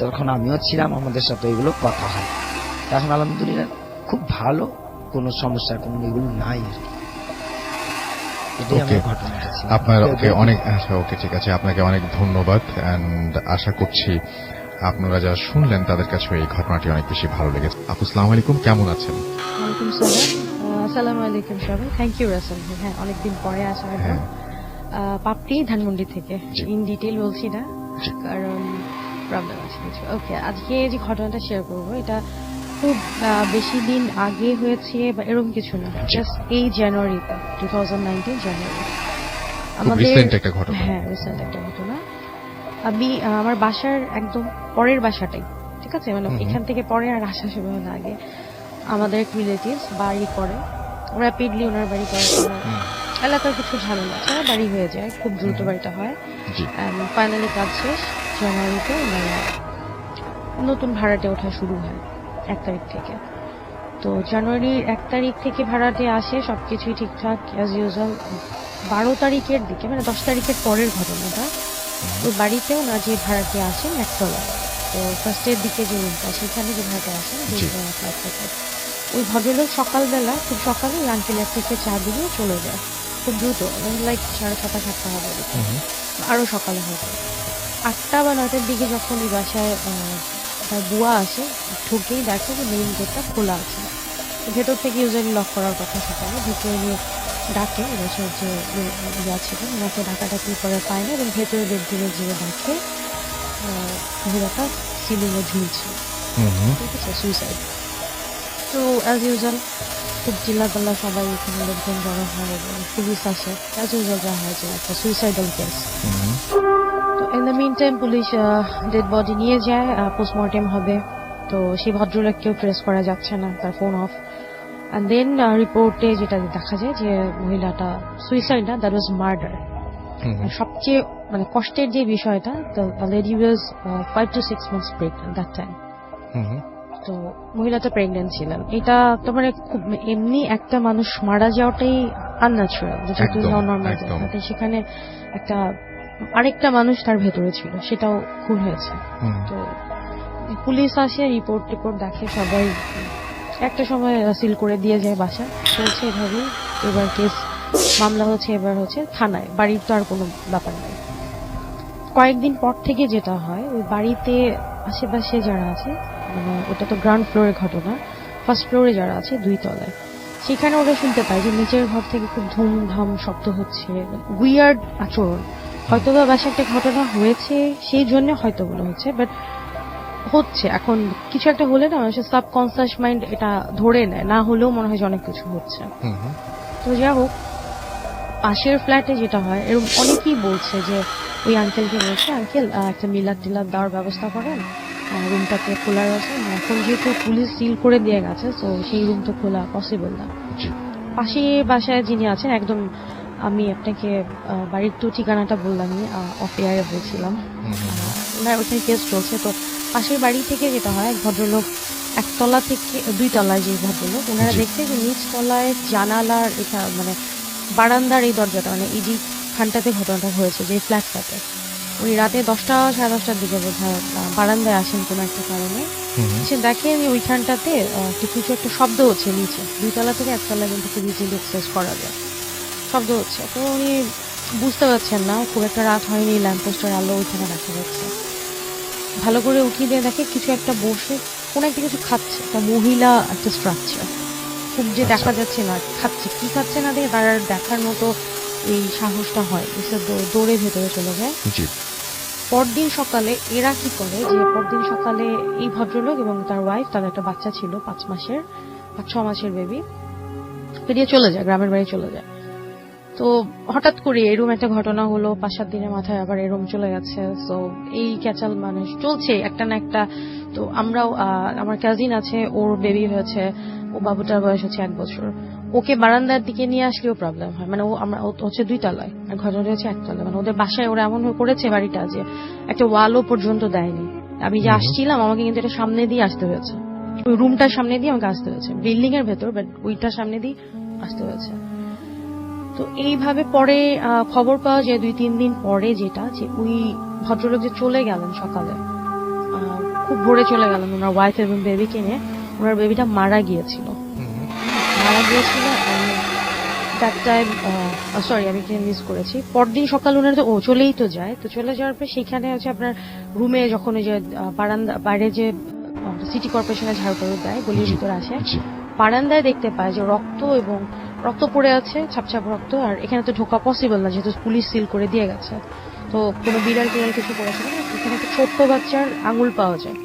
তখন আমিও ছিলাম, আমাদের সাথে এগুলো কথা হয়। এখন আলহামদুলিল্লাহ খুব ভালো, কোনো সমস্যা কোনো এগুলো নাই আর কি। এটাই আমার ঘটনাটা ছিল। আপনার অনেক ওকে, ঠিক আছে, আপনাকে অনেক ধন্যবাদ। এন্ড আশা করছি আপনারা যারা শুনলেন তাদের কাছে এই ঘটনাটি অনেক বেশি ভালো লেগেছে। আপু আসসালামু আলাইকুম, কেমন আছেন? ওয়ালাইকুম সালাম। আসসালামু আলাইকুম সবাই। Thank you Rasel. হ্যাঁ, অনেকদিন পরে আসা হলো। হ্যাঁ। পাপড়ি ধানমন্ডি থেকে। জি। ইন ডিটেল বলছি না, জি। কারণ প্রবলেম আছে কিছু। ওকে, আজকে যে ঘটনাটা শেয়ার করবো এটা খুব বেশি দিন আগে হয়েছে বা এরকম কিছু না, জি। জাস্ট এই জানুয়ারিতে 2019 জানুয়ারি রিসেন্ট একটা ঘটনা। হ্যাঁ, রিসেন্ট একটা ঘটনা। আমি আমার বাসার একদম পরের বাসাটাই, ঠিক আছে, মানে এখান থেকে পরে আর আসা শুরু হলো আগে। আমাদের এক রিলেটিভস বাড়ি করে, র্যাপিডলি ওনার বাড়ি করে, এলাকার কিছু ঝামেলা আছে, বাড়ি হয়ে যায়, খুব দ্রুত বাড়িটা হয়। জি। ফাইনালি কাজ শেষ, জানুয়ারিতে নতুন ভাড়াটে ওঠা শুরু হয় 1 তারিখ থেকে। তো জানুয়ারির 1 তারিখ থেকে ভাড়াটে আসে, সবকিছুই ঠিকঠাক অ্যাজ ইউজুয়াল। 12 তারিখের দিকে, মানে 10 তারিখের পরের ঘটনাটা, ওই বাড়িতেও না যে ভাড়াটে আসেন একতলায়, তো ফার্স্টের দিকে যে রুমটা সেখানে যে ভাড়াটে আসেন ফ্ল্যাট থেকে, ওই ভদ্রলোক সকালবেলা খুব সকালে ওই আঙ্কেল থেকে চা দিয়ে চলে যায়, খুব দ্রুত, লাইক 6:30 7টা হবে, আরো সকালে হয়তো 8টা বা 9টার দিকে যখন এই বাসায় তার বুয়া আসে, ঢুকেই দেখে যে মেইন গেটটা খোলা আছে। ভেতর থেকে ইউজারলি লক করার কথা, সকালে ভেতরে নিয়ে ডাকে, বাসার যে ইয়া ছিলেন ওনাকে ডাকাডাকি করে পায় না, এবং ভেতরে বেডরুমে যেয়ে দেখে মহিলাটা সিলিংয়ে ঝুলছে, ঠিক আছে, সুইসাইড। তো অ্যাজ ইউজুয়াল খুব চিল্লাপাল্লা, সবাই এখানে লোকজন জড়ো হয় এবং পুলিশ আসে, অ্যাজ ইউজুয়াল যা হয় যে একটা সুইসাইডাল কেস। তো in the mean time police dead body নিয়ে যায়, পোস্টমর্টেম হবে। তো সেই ভদ্রলোককেও ট্রেস করা যাচ্ছে না, তার ফোন অফ। অ্যান্ড দেন রিপোর্টে যেটা দেখা যায় যে মহিলাটা সুইসাইড না, দ্যাট ওয়াজ মার্ডার। সবচেয়ে মানে কষ্টের যে বিষয়টা, the lady was 5 to 6 months pregnant that time. তো মহিলাটা প্রেগন্যান্ট ছিলেন। এটা তো মানে খুব এমনি একটা মানুষ মারা যাওয়াটাই আনন্যাচুরাল, যেটা নর্মাল, সেখানে একটা আরেকটা মানুষ তার ভেতরে ছিল, সেটাও খুন হয়েছে। তো পুলিশ আসে, রিপোর্ট দেখে, সবাই একটা সময় সিল করে দিয়ে যায়, বাসা চলছে এভাবেই। এবার কেস মামলা হচ্ছে, এবার হচ্ছে থানায়, বাড়ির তো আর কোনো ব্যাপার নেই। কয়েকদিন পর থেকে যেটা হয়, ওই বাড়িতে আশেপাশে যারা আছে, মানে ওটা তো গ্রাউন্ড ফ্লোরের ঘটনা, ফার্স্ট ফ্লোরে যারা আছে 2 তলায়, সেখানে ওরা শুনতে পায় যে নিচের ঘর থেকে খুব ধুমধাম শব্দ হচ্ছে, উইয়ার্ড আচরণ। হয়তো বা বাসায় একটা ঘটনা হয়েছে সেই জন্য হয়তো মনে হচ্ছে, বাট হচ্ছে। এখন কিছু একটা হলে না মানুষের সাবকনসিয়াস মাইন্ড এটা ধরে নেয়, না হলেও মনে হয় যে অনেক কিছু হচ্ছে। তো যা হোক, পাশের ফ্ল্যাটে যেটা হয়, এরকম অনেকেই বলছে যে ওই আঙ্কেলকে বলছে, আঙ্কেল একটা মিলাদ টিলাদ দেওয়ার ব্যবস্থা করেন, রুমটাকে খোলা আছে। এখন যেহেতু পুলিশ সিল করে দিয়ে গেছে, তো সেই রুম তো খোলা পসিবল না। পাশে বাসায় যিনি আছেন, একদম আমি আপনাকে বাড়ির তো ঠিকানাটা বললামই, অফ এয়ারে বলছিলাম, ওনার ওখানে কেস চলছে। তো পাশের বাড়ি থেকে যেটা হয়, ভদ্রলোক 1 তলা থেকে 2 তলায় যে ভদ্রলোক, ওনারা দেখছে যে নিচ তলায় জানালার এটা মানে বারান্দার এই দরজাটা, মানে এই যে খানটাতে ঘটনাটা হয়েছে, যে ফ্ল্যাটটাতে উনি রাতে 10টা 10:30টার দিকে বোধহয় বারান্দায় আসেন কোনো একটা কারণে, সে দেখে আমি ওইখানটাতে কিছু একটা শব্দ হচ্ছে নিচে, 2 তলা থেকে 1 তলা কিন্তু খুব ইজিলি অ্যাক্সেস করা যায়, শব্দ হচ্ছে। তো উনি বুঝতে পারছেন না, খুব একটা রাত হয়নি, ল্যাম্পপোস্টের আলো ওইখানে দেখা যাচ্ছে। ভালো করে উঠিয়ে দিয়ে দেখে কিছু একটা বসে কোন একটা কিছু খাচ্ছে, একটা মহিলা একটা স্ট্রাকচার, খুব যে দেখা যাচ্ছে না খাচ্ছে, কি খাচ্ছে না দেখে তার দেখার মতো এই সাহসটা হয়, দৌড়ে ভেতরে চলে যায়। পরদিন সকালে এরা কি করে, যে পরদিন সকালে এই ভদ্রলোক এবং তার ওয়াইফ, তার একটা বাচ্চা ছিল 5-6 মাসের বেবি, বেরিয়ে চলে যায়, গ্রামের বাড়ি চলে যায়। তো হঠাৎ করে এরকম একটা ঘটনা হলো, 5-7 দিনের মাথায় আবার এরকম চলে গেছে। তো এই ক্যাচাল মানুষ চলছে একটা না একটা। তো আমরাও, আমার কাজিন আছে, ওর বেবি হয়েছে, ও বাবুটার বয়স হচ্ছে 1 বছর, ওকে বারান্দার দিকে নিয়ে আসলেও প্রবলেম হয়, মানে ও হচ্ছে 2 তলায় আর ঘটনা হচ্ছে 1 তলায়, মানে ওদের বাসায় ওরা এমন করেছে বাড়িটা যে একটা ওয়ালও পর্যন্ত দেয়নি। আমি যে আসছিলাম, আমাকে কিন্তু এটা সামনে দিয়ে আসতে হয়েছে, ওই রুমটার সামনে দিয়ে আমাকে আসতে হয়েছে, বিল্ডিং এর ভেতর, বাট ওইটার সামনে দিয়ে আসতে হয়েছে। তো এইভাবে পরে খবর পাওয়া যায় 2-3 দিন পরে, যেটা যে ওই ভদ্রলোক যে চলে গেলেন সকালে, খুব ভোরে চলে গেলেন ওনার ওয়াইফ এবং বেবিকে নিয়ে। ওনার বেবিটা মারা গিয়েছিল। দ্যাট টাইম সরি আমি এখানে মিস করেছি। পরদিন সকাল ওনার তো চলেই তো যায়, তো চলে যাওয়ার পর সেখানে হচ্ছে আপনার রুমে যখন ওই যে বারান্দা বাইরে যে সিটি কর্পোরেশনে ঝাড়ু টাড়ু দেয় গলির ভিতরে আসে, বারান্দায় দেখতে পায় যে রক্ত পড়ে আছে, ছাপছাপ রক্ত। আর এখানে তো ঢোকা পসিবল না যেহেতু পুলিশ সিল করে দিয়ে গেছে, তো কোনো বিড়াল টিড়াল কিছু পড়েছে না। এখানে একটা ছোট্ট বাচ্চার আঙুল পাওয়া যায়।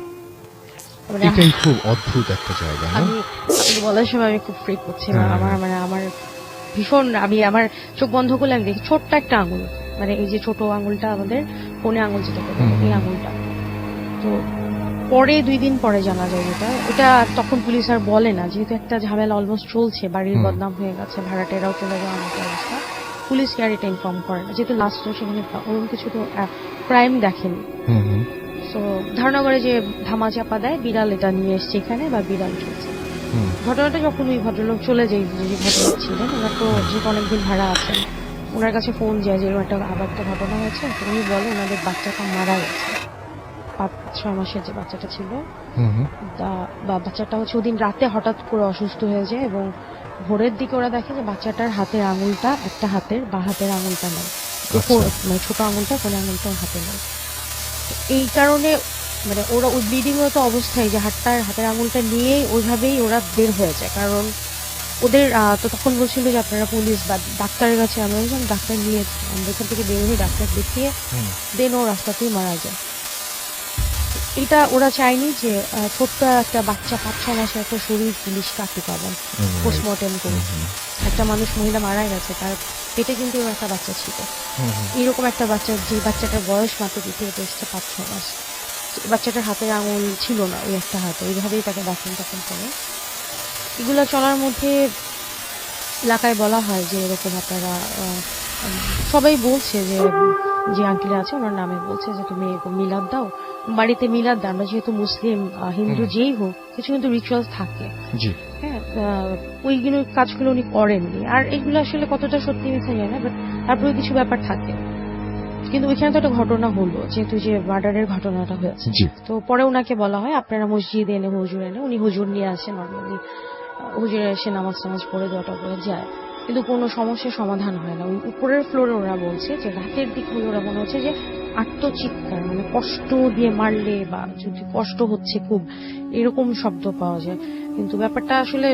মানে এটাই খুব অদ্ভুত একটা জায়গা না? আমি বলার সময় আমি খুব ফ্রিক করছিলাম। আমার ভীষণ, আমি আমার চোখ বন্ধ করলে আমি দেখি ছোট্ট একটা আঙুল, মানে এই যে ছোট আঙুলটা আমাদের কোণে আঙুল যেটা করে এই আঙুলটা। তো পরে 2 দিন পরে জানা যায় এটা তখন পুলিশ আর বলে না, যেহেতু একটা ঝামেলা অলমোস্ট চলছে, বাড়ির বদনাম হয়ে গেছে, ভাড়াটেরাও চলে যাওয়ার মতো অবস্থা, পুলিশকে আর এটা ইনফর্ম করে না, যেহেতু লাস্ট সেখানে ওরকম কিছু তো ক্রাইম দেখেনি। তো ধারণা করে যে ধামা চাপা দেয়, বিড়াল এটা নিয়ে এসছে এখানে বা বিড়াল চলছে। ঘটনাটা যখন ওই ভদ্রলোক চলে যায়, যে ভদ্রলোক ছিলেন ওনার তো যেহেতু অনেকদিন ভাড়া আছেন, ওনার কাছে ফোন যায় যে এরকম আবার একটা ঘটনা হয়েছে। তো উনি বলে ওনাদের বাচ্চাটা মারা গেছে, 5-6 মাসের যে বাচ্চাটা ছিল, বা বাচ্চাটা হচ্ছে ওদিন রাতে হঠাৎ করে অসুস্থ হয়ে যায় এবং ভোরের দিকে ওরা দেখে যে বাচ্চাটার হাতের আঙুলটা, একটা হাতের বা হাতের আঙুলটা নেই, মানে ছোট আঙুলটা কোন আঙুলটা হাতে নেই। এই কারণে মানে ওরা ওই ব্লিডিং মতো অবস্থায় যে হাতের আঙুলটা নিয়ে ওইভাবেই ওরা বের হয়ে যায়। কারণ ওদের তো তখন বলছিল যে আপনারা পুলিশ বা ডাক্তারের কাছে, আমরা বলছিলাম ডাক্তার নিয়ে, আমরা এখান থেকে বের হয়ে ডাক্তার দেখিয়ে দেন ও রাস্তাতেই মারা যায়। এটা ওরা চায়নি যে ছোট্ট একটা বাচ্চা 5-6 মাসের একটা শরীর পুলিশ কাটতে পাবেন পোস্টমর্টেম করে। একটা মানুষ, মহিলা মারা গেছে, তার পেটে কিন্তু একটা বাচ্চা ছিল, এরকম একটা বাচ্চা, যে বাচ্চাটার বয়স মাত্র পৃথিবীতে এসছে 5-6 মাস, বাচ্চাটার হাতের আঙুল ছিল না, ওই একটা হাতে, ওইভাবেই তাকে দাফন করে। এগুলো চলার মধ্যে এলাকায় বলা হয় যে এরকম আপনারা সবাই বলছে যে আঙ্কেল আছে ওনার নামে বলছে যে তুমি মিলাদ দাও, বাড়িতে মিলাদ দাও। আমরা যেহেতু মুসলিম, হিন্দু যেই হোক, কিছু কিন্তু রিচুয়ালস থাকে, হ্যাঁ, ওইগুলো কাজগুলো উনি করেননি। আর এগুলো আসলে কতটা সত্যি মিথ্যা যায় না, বাট তারপরে কিছু ব্যাপার থাকে। কিন্তু ওইখানে তো একটা ঘটনা হলো, যেহেতু যে মার্ডারের ঘটনাটা হয়েছে, তো পরে ওনাকে বলা হয় আপনারা মসজিদে এনে হুজুর এনে, উনি হুজুর নিয়ে আসে, নর্মালি হুজুরে এসে নামাজ পড়ে দোয়াটা করে যায়, কিন্তু কোনো সমস্যার সমাধান হয় না। ওই উপরের ফ্লোরে ওরা বলছে যে রাতের দিক হলে ওরা মনে হচ্ছে যে আত্মচিৎকার, মানে কষ্ট দিয়ে মারলে বা যদি কষ্ট হচ্ছে খুব, এরকম শব্দ পাওয়া যায়। কিন্তু ব্যাপারটা আসলে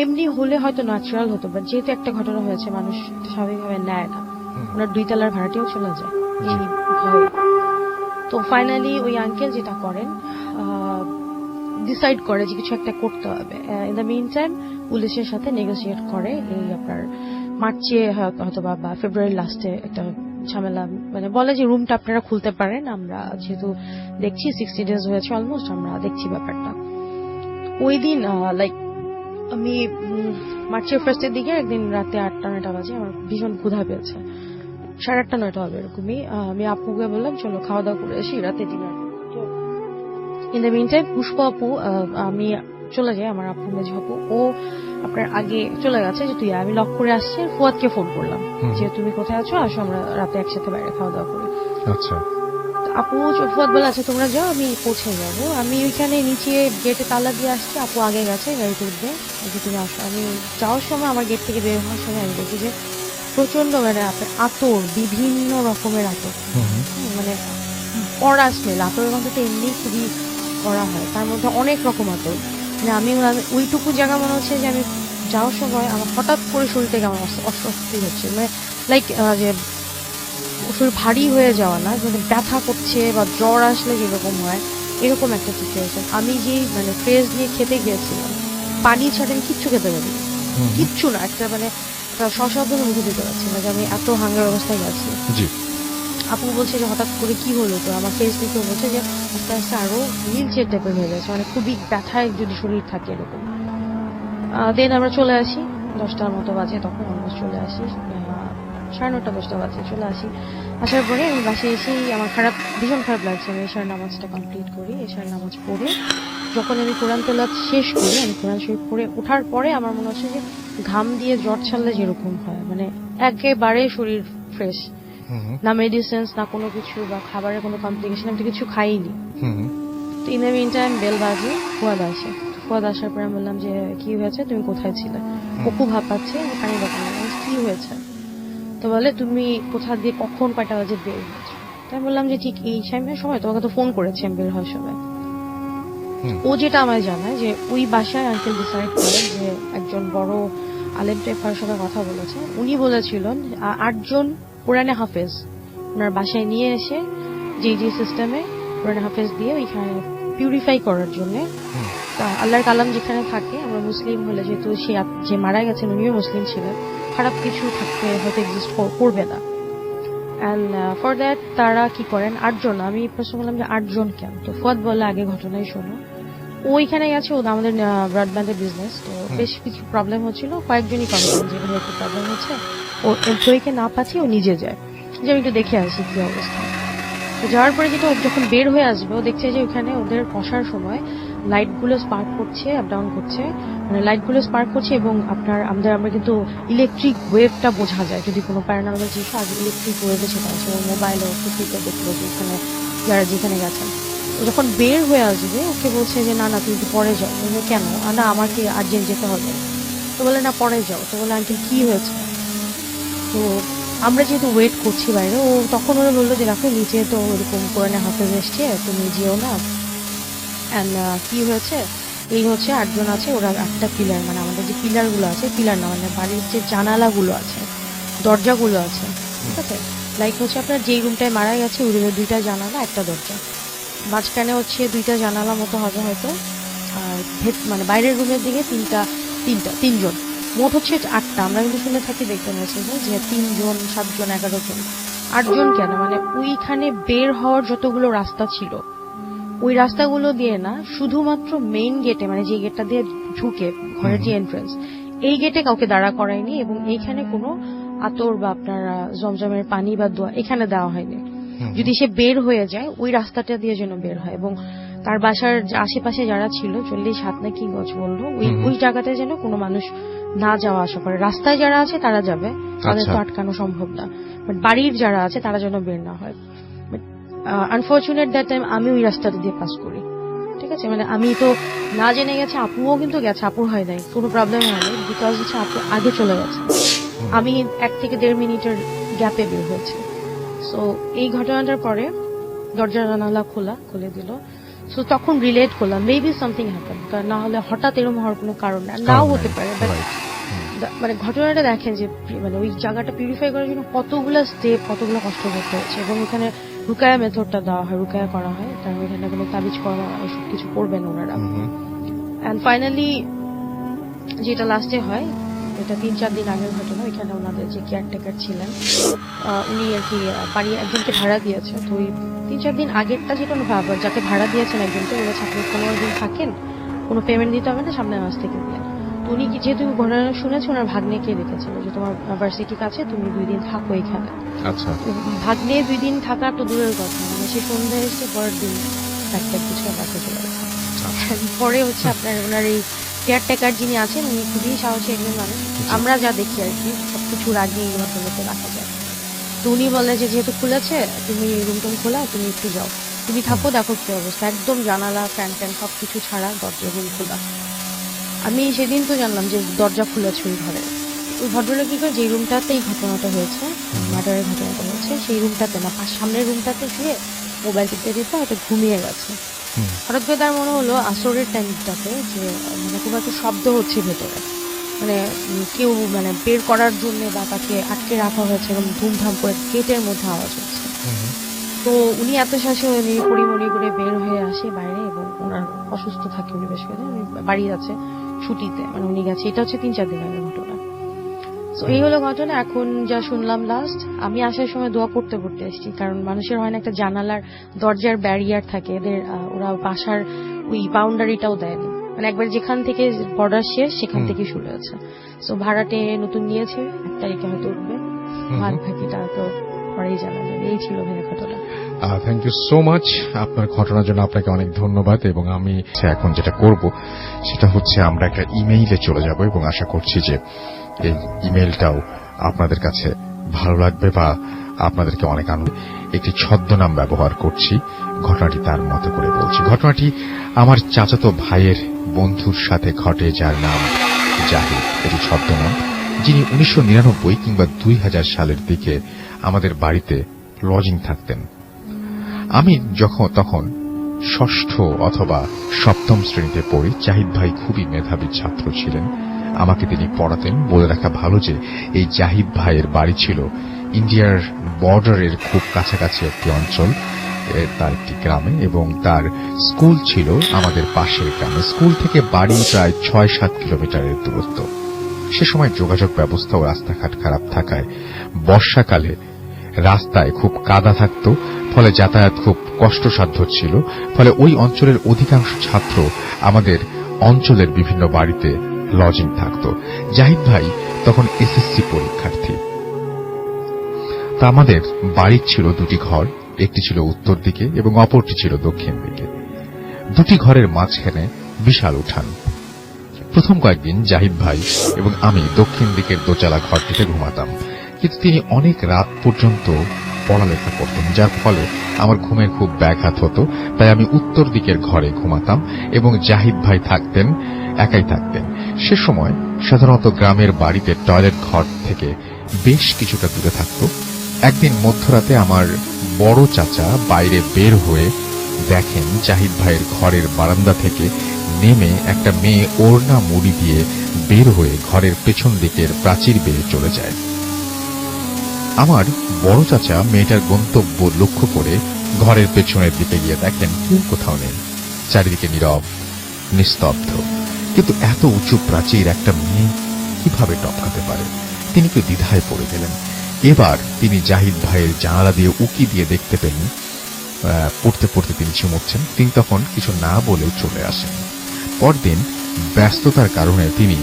এমনি হলে হয়তো ন্যাচারাল হতো, বাট যেহেতু একটা ঘটনা হয়েছে, মানুষ স্বাভাবিকভাবে নেয় না, ওনার 2 তলার ভাড়াটিও চলে যায় এই ভয়ে। তো ফাইনালি ওই আঙ্কেল যেটা করেন, ডিসাইড করে যে কিছু একটা করতে হবে। ইন দ্য মিন টাইম পুলিশের সাথে নেগোসিয়েট করে, এই আপনার মার্চে হয়তো বা ফেব্রুয়ারি লাস্টে একটা ঝামেলা, মানে বলে যে রুমটা আপনারা খুলতে পারেন, আমরা যেহেতু দেখছি 60 days হয়েছে অলমোস্ট, আমরা দেখছি ব্যাপারটা। ওই দিন লাইক আমি মার্চের ফার্স্টের দিকে একদিন রাতে 8-9 বাজে, আমার ভীষণ ক্ষুধা পেয়েছে, 8:30-9 হবে এরকমই। আমি আপুকে বললাম চলো খাওয়া দাওয়া করে আসি, রাতে dinner. In the mean time Pushpa আপু, আমি চলে যাই, আমার আপু মেজ আপু, ও আপনার আগে চলে গেছে, যে তুই, আমি লক করে আসছি। ফুয়াদকে ফোন করলাম যে তুমি কোথায় আছো, আসো আমরা রাতে একসাথে বাইরে খাওয়া দাওয়া করি। আচ্ছা, আপু ফুয়াদ বলে আচ্ছা তোমরা যাও, আমি পৌঁছে যাবো। আমি ওইখানে নিচে গেটে তালা দিয়ে আসছি, আপু আগে গেছে গাড়িতে উঠবে, তুমি আসো। আমি যাওয়ার সময়, আমার গেট থেকে বের হওয়ার সময় আমি দেখি যে প্রচন্ড মানে আপনার আতর, বিভিন্ন রকমের আতর, মানে কড়া স্মেল। আতরের গন্ধটা এমনি খুবই করা হয়, তার মধ্যে অনেক রকম আতর। মানে আমি ওইটুকু জায়গা মনে হচ্ছে যে আমি যাওয়ার সময় আমার হঠাৎ করে শরীর থেকে আমার অস্বস্তি হচ্ছে, মানে লাইক যে শরীর ভারী হয়ে যাওয়া না, মানে ব্যথা করছে বা জ্বর আসলে যেরকম হয়, এরকম একটা সিচুয়েশন। আমি যে মানে ফ্রেশ দিয়ে খেতে গিয়েছিলাম, পানি ছাড়া আমি কিচ্ছু খেতে পারি, কিচ্ছু না, একটা মানে সশব্দ মুখে দিতে পারছি না, যে আমি এত হাঙ্গার অবস্থায় গেছি। আপু বলছে যে হঠাৎ করে কি হলো, তো আমার ফেস দেখে বলছে যে আস্তে আস্তে আরো হুইল চেয়ার টাইপের হয়ে গেছে, মানে খুবই ব্যথায় যদি শরীর থাকে এরকম। দেন আমরা চলে আসি, 10টার মতো বাজে তখন, অলমোস্ট চলে আসি, 9:30-10টা বাজে চলে আসি। আসার পরে আমি বাসায় এসেই আমার ভীষণ খারাপ লাগছে। আমি এশার নামাজটা কমপ্লিট করি, এশার নামাজ পড়ে যখন আমি কোরআন তেলাওয়াত শেষ করি, আমি কোরআন শরীফ পড়ে ওঠার পরে আমার মনে হচ্ছে যে ঘাম দিয়ে জ্বর ছাড়লে যেরকম হয়, মানে একেবারে শরীর ফ্রেশ, না মেডিসিনস না কোনো কিছু বা খাবারের কোনো কমপ্লিকেশন, আমি তো কিছু খাইনি। তো in the mean time bell বাজে, ফুয়াদ আসে। ফুয়াদ আসার পরে আমি বললাম যে কি হয়েছে, তুমি কোথায় ছিলে? অপু ভাবছে পানি বাবা, কি হয়েছে? তো বলে তুমি কোথা দিয়ে কখন কয়টা বাজে বের হয়েছো? তাই বললাম যে ঠিক এই টাইমের সময়, তোমাকে তো ফোন করেছি আমি বের হওয়ার সময়। ও যেটা আমায় জানায় যে ওই বাসায় আঙ্কেল ডিসাইড করেন যে একজন বড় আলেম টেফার সাথে কথা বলেছে, উনি বলেছিলেন 8 জন কোরআনে হাফেজ ওনার বাসায় নিয়ে এসে যে সিস্টেমে কোরআনে হাফেজ দিয়ে ওইখানে পিউরিফাই করার জন্য। আল্লাহর কালাম যেখানে থাকে, আমরা মুসলিম হলে যেহেতু সে যে মারা গেছেন উনিও মুসলিম ছিলেন, খারাপ কিছু থাকতে হয়তো এক্সিস্ট করবে না। অ্যান্ড ফর দ্যাট তারা কি করেন, 8 জন। আমি প্রশ্ন করলাম যে 8 জন কেন? তো ফুয়াদ বলে আগে ঘটনাই শোনো। ওইখানে গেছে, ও আমাদের ব্রডব্যান্ডের বিজনেস, তো বেশ কিছু প্রবলেম হচ্ছিল, কয়েকজনই কমপ্লেন যে এখানে একটু প্রবলেম হচ্ছে, ও এমপ্লয়িকে না পাঠিয়ে ও নিজে যায় যে আমি একটু দেখে আসি কি অবস্থা। তো যাওয়ার পরে যেটা যখন বের হয়ে আসবে, ও দেখছে যে ওখানে ওদের বসার সময় লাইটগুলো স্পার্ক করছে, আপ ডাউন করছে, মানে লাইটগুলো স্পার্ক করছে এবং আমরা কিন্তু ইলেকট্রিক ওয়েভটা বোঝা যায় যদি কোনো প্যারানর্মাল জিনিস আগে ইলেকট্রিক ওয়েভে সেটা আছে। ও মোবাইলে টিভিতে দেখলো যে এখানে যারা যেখানে গেছেন। যখন বের হয়ে আসবে ওকে বলছে যে না না তুমি একটু পরে যাও। বলবে কেন? না আমাকে আর্জেন্ট যেতে হবে। তো বলে না পরে যাও। তো বলে আঙ্কেল কি হয়েছে? তো আমরা যেহেতু ওয়েট করছি বাইরে, ও তখন ওরা বললো যে দেখো নিচে তো ওরকম কোরআনে হাফেজ এসছে, তুমি যেও না। অ্যান্ড কি হয়েছে, এই হচ্ছে 8 জন আছে, ওরা 8টা পিলার, মানে আমাদের যে পিলারগুলো আছে, পিলার না মানে বাড়ির যে জানালাগুলো আছে, দরজাগুলো আছে, ঠিক আছে, লাইক হচ্ছে আপনার যেই রুমটায় মারা গেছে ওই রুমে 2টা জানালা 1টা দরজা, মাঝখানে হচ্ছে 2টা জানালা মতো হবে হয়তো, আর মানে বাইরের রুমের দিকে 3জন, মোট হচ্ছে 8টা। আমরা কিন্তু শুনে থাকি, দেখতে পেয়েছি যে 3 জন 7 জন 11 জন, 8 জন কেন, মানে ওইখানে বের হওয়ার যতগুলো রাস্তা ছিল ওই রাস্তাগুলো দিয়ে না, শুধুমাত্র মেইন গেটে, মানে যে গেটটা দিয়ে ঢুকে ঘরের যে এন্ট্রান্স, এই গেটে কাউকে দাঁড়া করায়নি এবং এইখানে কোনো আতর বা আপনার জমজমের পানি বা দোয়া এখানে দেওয়া হয়নি। যদি সে বের হয়ে যায় ওই রাস্তাটা দিয়ে যেন বের হয়, এবং তার বাসার আশেপাশে যারা ছিল 40 হাত না কি গছ বললো, ওই জায়গাতে যেন কোনো মানুষ না যাওয়া আসা করে। রাস্তায় যারা আছে তারা যাবে, তাদের তো আটকানো সম্ভব না, বাট বাড়ির যারা আছে তারা যেন বের না হয়। আনফর্চুনেট দ্যাট টাইম আমি ওই রাস্তাটা দিয়ে পাস করি, ঠিক আছে, মানে আমি তো না জেনে গেছে, আপুও কিন্তু গেছে, আপুর হয় নাই, কোনো প্রবলেম হয়নি, বিকজ হচ্ছে আপু আগে চলে গেছে, আমি 1 থেকে 1.5 মিনিটের গ্যাপে বের হয়েছে। সো এই ঘটনাটার পরে দরজা জানালা খুলে দিল। সো তখন রিলেট করলাম মেবি সামথিং হ্যাপেন, কারণ না হলে হঠাৎ এরকম হওয়ার কোনো কারণ নাও হতে পারে। মানে ঘটনাটা দেখেন যে মানে ওই জায়গাটা পিউরিফাই করার জন্য কতগুলো স্টেপ, কতগুলো কষ্ট করতে হচ্ছে, এবং এখানে রুকায়া মেথডটা দেওয়া হয়, রুকায়া করা হয়, কারণ এখানে কোনো তাবিজ করা এসব কিছু করবেন ওনারা। অ্যান্ড ফাইনালি যেটা লাস্টে হয়, এটা 3-4 দিন আগের ঘটনা, এখানে ওনাদের যে কেয়ারটেকার ছিলেন উনি আর কি বাড়ি একজনকে ভাড়া দিয়েছে। তো ওই 3-4 দিন আগেরটা যেটা যাকে ভাড়া দিয়েছেন একজনকে বলেছে আপনি 15 দিন থাকেন, কোনো পেমেন্ট দিতে হবে না, সামনের মাস থেকে দিয়ে। তো উনি যেহেতু ঘটনা শুনেছে, ওনার ভাগ্নেকে রেখেছিল যে তোমার ভার্সিটির কাছে, তুমি 2 দিন থাকো এখানে। আচ্ছা, ভাগ্নে 2 দিন থাকার তো দূরের কথা, মানে সে সন্ধ্যায় এসে পরের দিন একটা কিছু বাসে চলে গেছে। পরে হচ্ছে আপনার ওনার এই কেয়ারটেকার যিনি আছেন উনি খুবই সাহসী একজন মানুষ, আমরা যা দেখি আর কি সবকিছুর আগে এই ঘটনাতে রাখা যায়। তো উনি বলে যে যেহেতু খুলেছে, তুমি রুমটুম খোলা, তুমি একটু যাও, তুমি থাকো, দেখো কি অবস্থা, একদম জানালা ফ্যান ট্যান সবকিছু ছাড়া দরজা রুম খোলা। আমি সেদিন তো জানলাম যে দরজা খুলেছে ওই ঘরে। ওই ভদ্রলোক কি করে, যে রুমটাতে এই ঘটনাটা হয়েছে, মার্ডারের ঘটনাটা হয়েছে, সেই রুমটাতে না, সামনের রুমটাতে শুয়ে মোবাইল টিপতে টিপতে হয়তো ঘুমিয়ে গেছে। হঠাৎ করে তার মনে হলো আসরের টাইমটাতে যে মানে খুব একটা শব্দ হচ্ছে ভেতরে, মানে কেউ মানে বের করার জন্য বা তাকে আটকে রাখা হয়েছে, এবং ধুমধাম করে গেটের মধ্যে আওয়াজ হচ্ছে। তো উনি এত শ্বাসে উনি পরিমণি করে বের হয়ে আসে বাইরে, এবং ওনার অসুস্থ থাকে, উনি বেশ করে উনি বাড়ি আছে ছুটিতে, মানে উনি গেছে, এটা হচ্ছে 3-4 দিন আগের ঘটনা। তো এই হলো ঘটনা। এখন যা শুনলাম লাস্ট, আমি আসার সময় দোয়া করতে এসেছি, কারণ মানুষের হয় না একটা জানালার দরজার ব্যারিয়ার থাকে, এদের ওরা বাসার ওই বাউন্ডারিটাও দেয়নি, মানে একবার যেখান থেকে বর্ডার শেষ সেখান থেকে শুরু হয়েছে। সো ভাড়াটে নতুন নিয়েছে, 1 তারিখে হয়তো উঠবে, ভাগ ভাগিটা তো পরেই জানা যাবে। এই ছিল ভাইয়া ঘটনা। থ্যাংক ইউ সো মাচ আপনার ঘটনার জন্য। আপনাকে অনেক ধন্যবাদ। এবং আমি এখন যেটা করব সেটা হচ্ছে আমরা একটা ইমেইলে চলে যাব এবং আশা করছি যে এই ইমেইলটাও আপনাদের কাছে ভালো লাগবে বা আপনাদেরকে অনেক আনন্দ। একটি ছদ্মনাম ব্যবহার করছি, ঘটনাটি তার মতো করে বলছি। ঘটনাটি আমার চাচাতো ভাইয়ের বন্ধুর সাথে ঘটে, যার নাম জাহিদ। এটি ছদ্মনাম, যিনি 1999 কিংবা 2000 সালের দিকে আমাদের বাড়িতে লজিং থাকতেন। আমি তখন ষষ্ঠ অথবা সপ্তম শ্রেণীতে পড়ি। জাহিদ ভাই খুবই মেধাবী ছাত্র ছিলেন, আমাকে তিনি পড়াতেন। বলে রাখা ভালো যে এই জাহিদ ভাইয়ের বাড়ি ছিল ইন্ডিয়ার বর্ডারের খুব কাছাকাছি একটি অঞ্চল, তার একটি গ্রামে, এবং তার স্কুল ছিল আমাদের পাশের গ্রামে। স্কুল থেকে বাড়ি প্রায় 6-7 কিলোমিটারের দূরত্ব। সে সময় যোগাযোগ ব্যবস্থা ও রাস্তাঘাট খারাপ থাকায় বর্ষাকালে রাস্তায় খুব কাদা থাকত, ফলে যাতায়াত খুব কষ্টসাধ্য ছিল। ফলে ওই অঞ্চলের অধিকাংশ ছাত্র আমাদের অঞ্চলের বিভিন্ন বাড়িতে লজিং থাকত। জাহিদ ভাই তখন এসএসসি পরীক্ষার্থী। তা আমাদের বাড়ির ছিল দুটি ঘর, একটি ছিল উত্তর দিকে এবং অপরটি ছিল দক্ষিণ দিকে। দুটি ঘরের মাঝখানে বিশাল উঠান। প্রথম কয়েকদিন জাহিদ ভাই এবং আমি দক্ষিণ দিকের দোতলা ঘরটিতে ঘুমাতাম, কিন্তু তিনি অনেক রাত পর্যন্ত পড়ালেখা করতেন, যার ফলে আমার ঘুমের খুব ব্যাঘাত হতো। তাই আমি উত্তর দিকের ঘরে ঘুমাতাম এবং জাহিদ ভাই একাই থাকতেন। সে সময় সাধারণত গ্রামের বাড়িতে টয়লেট ঘর থেকে বেশ কিছুটা দূরে থাকত। একদিন মধ্যরাতে আমার বড় চাচা বাইরে বের হয়ে দেখেন জাহিদ ভাইয়ের ঘরের বারান্দা থেকে নেমে একটা মেয়ে ওড়না মুড়ি দিয়ে বের হয়ে ঘরের পেছন দিকের প্রাচীর বেয়ে চলে যায়। আমার বড় চাচা মেয়েটার গন্তব্য লক্ষ্য করে ঘরের পেছনের দিকে গিয়ে দেখেন কেউ কোথাও নেই, চারিদিকে নীরব নিস্তব্ধ। কিন্তু এত উঁচু প্রাচীর একটা মেয়ে কিভাবে টপকাতে পারে? তিনি কেউ দ্বিধায় পড়ে গেলেন। এবার তিনি জাহিদ ভাইয়ের জানালা দিয়ে উকি দিয়ে দেখতে পেলেন পড়তে পড়তে তিনি ঝিমুচ্ছেন। তিনি তখন কিছু না বলে চলে আসেন। পরদিন ব্যস্ততার কারণে তিনি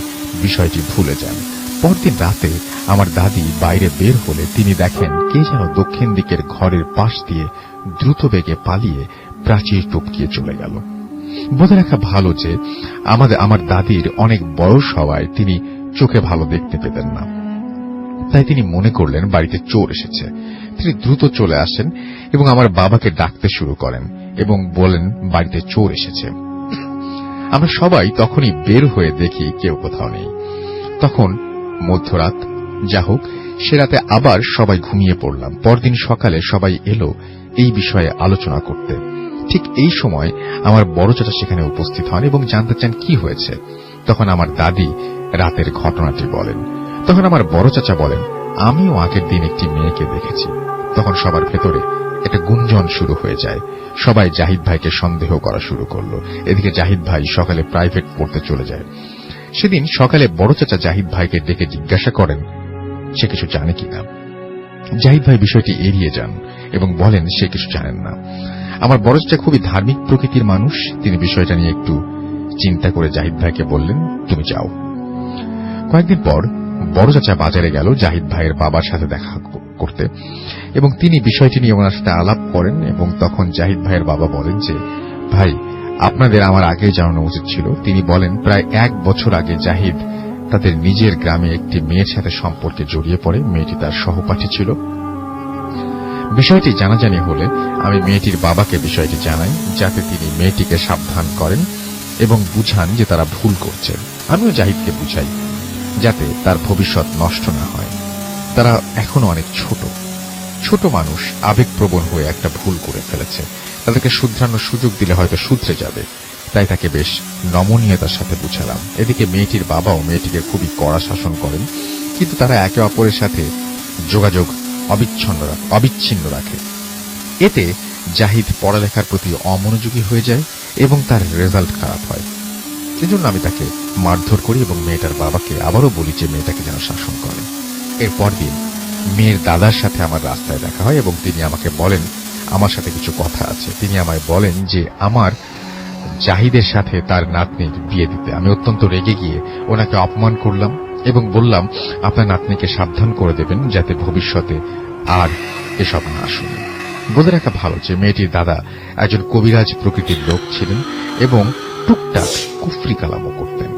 বিষয়টি ভুলে যান। পরদিন রাতে আমার দাদি বাইরে বের হলে তিনি দেখেন কে যেন দক্ষিণ দিকের ঘরের পাশ দিয়ে দ্রুত বেগে পালিয়ে প্রাচীর টপকিয়ে চলে গেল। বলে রাখা ভালো যে আমার দাদির অনেক বয়স হওয়ায় তিনি চোখে ভালো দেখতে পেতেন না। তাই তিনি মনে করলেন বাড়িতে চোর এসেছে। তিনি দ্রুত চলে আসেন এবং আমার বাবাকে ডাকতে শুরু করেন এবং বলেন বাড়িতে চোর এসেছে। আমরা সবাই তখনই বের হয়ে দেখি কেউ কোথাও নেই। তখন মধ্যরাত। যা হোক, সে রাতে আবার সবাই ঘুমিয়ে পড়লাম। পরদিন সকালে সবাই এলো এই বিষয়ে আলোচনা করতে। ঠিক এই সময় আমার বড় চাচা সেখানে উপস্থিত হন এবং জানতে চান কি হয়েছে। তখন আমার দাদি রাতের ঘটনাটি বলেন। তখন আমার বড় চাচা বলেন, আমিও আগের দিন একটি মেয়েকে দেখেছি। তখন সবার ভেতরে একটা গুঞ্জন শুরু হয়ে যায়। সবাই জাহিদ ভাইকে সন্দেহ করা শুরু করলো। এদিকে জাহিদ ভাই সকালে প্রাইভেট পড়তে চলে যায়। সেদিন সকালে বড় চাচা জাহিদ ভাইকে ডেকে জিজ্ঞাসা করেন সে কিছু জানে কিনা। জাহিদ ভাই বিষয়টি এড়িয়ে যান এবং বলেন সে কিছু জানেন না। আমার বড় চাচা খুবই ধার্মিক প্রকৃতির মানুষ। তিনি বিষয়টা নিয়ে একটু চিন্তা করে জাহিদ ভাইকে বললেন, তুমি যাও। কয়েকদিন পর বড় চাচা বাজারে গেল জাহিদ ভাইয়ের বাবার সাথে দেখা করতে এবং তিনি বিষয়টি নিয়ে ওনার সাথে আলাপ করেন। এবং তখন জাহিদ ভাইয়ের বাবা বলেন যে, ভাই, আপনাদের আমার আগে জানানো উচিত ছিল। তিনি বলেন, প্রায় 1 বছর আগে জাহিদ তাদের নিজের গ্রামে একটি মেয়ের সাথে সম্পর্কে জড়িয়ে পড়ে। মেয়েটি তার সহপাঠী ছিল। বিষয়টি জানাজানি হলে আমি মেয়েটির বাবাকে বিষয়টি জানাই, যাতে তিনি মেয়েটিকে সাবধান করেন এবং বুঝান যে তারা ভুল করছে। আমিও জাহিদকে বুঝাই যাতে তার ভবিষ্যৎ নষ্ট না হয়। তারা এখনো অনেক ছোট মানুষ, আবেগপ্রবণ হয়ে একটা ভুল করে ফেলেছে। তাদেরকে শুধরানোর সুযোগ দিলে হয়তো শুধরে যাবে। তাই তাকে বেশ নমনীয়তার সাথে বুঝালাম। এদিকে মেয়েটির বাবাও মেয়েটিকে খুবই কড়া শাসন করেন, কিন্তু তারা একে অপরের সাথে যোগাযোগ অবিচ্ছিন্ন রাখে। এতে জাহিদ পড়ালেখার প্রতি অমনোযোগী হয়ে যায় এবং তার রেজাল্ট খারাপ হয়। সেজন্য আমি তাকে মারধর করি এবং মেয়েটার বাবাকে আবারও বলি যে মেয়েটাকে যেন শাসন করে। এরপর দিন মেয়ের দাদার সাথে আমার রাস্তায় দেখা হয় এবং তিনি আমাকে বলেন আমার সাথে কিছু কথা আছে। তিনি আমায় বলেন যে আমার জাহিদের সাথে তার নাতনির বিয়ে দিতে। আমি অত্যন্ত রেগে গিয়ে ওনাকে অপমান করলাম এবং বললাম আপনার নাতনিকে সাবধান করে দেবেন যাতে ভবিষ্যতে আর এসব না শুনি। বলে রাখা ভালো যে মেয়েটির দাদা একজন কবিরাজ প্রকৃতির লোক ছিলেন এবং টুকটাক কুফরি কালামও করতেন।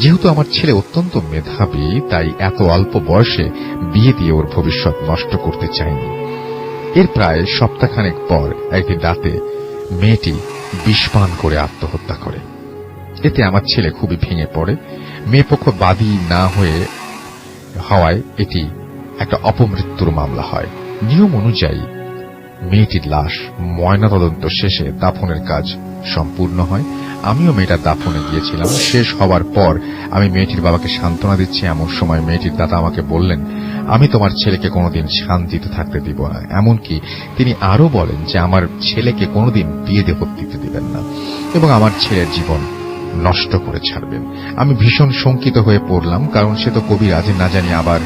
যেহেতু আমার ছেলে অত্যন্ত মেধাবী, তাই এত অল্প বয়সে বিয়ে দিয়ে ওর ভবিষ্যৎ নষ্ট করতে চাইনি। এর প্রায় সপ্তাহখানেক পর একদিন রাতে মেয়েটি বিষপান করে আত্মহত্যা করে। এতে আমার ছেলে খুবই ভেঙে পড়ে। মেয়ে পক্ষ বাদী না হওয়ায় এটি একটা অপমৃত্যুর মামলা হয়। নিয়ম অনুযায়ী মেয়েটির লাশ ময়নাতদন্ত শেষে দাফনের কাজ সম্পূর্ণ হয়। আমিও মেয়েটার দাফনে গিয়েছিলাম। শেষ হওয়ার পর আমি মেয়েটির বাবাকে সান্ত্বনা দিচ্ছি, এমন সময় মেয়েটির দাদা আমাকে বললেন, আমি তোমার ছেলেকে কোনোদিন শান্তিতে থাকতে দিব না। এমনকি তিনি আরো বলেন যে আমার ছেলেকে কোনোদিন বিয়ে দিতে দিবেন না এবং আমার ছেলের জীবন নষ্ট করে ছাড়বেন। আমি ভীষণ শঙ্কিত হয়ে পড়লাম, কারণ সে তো কবিরাজ, না জানি আবার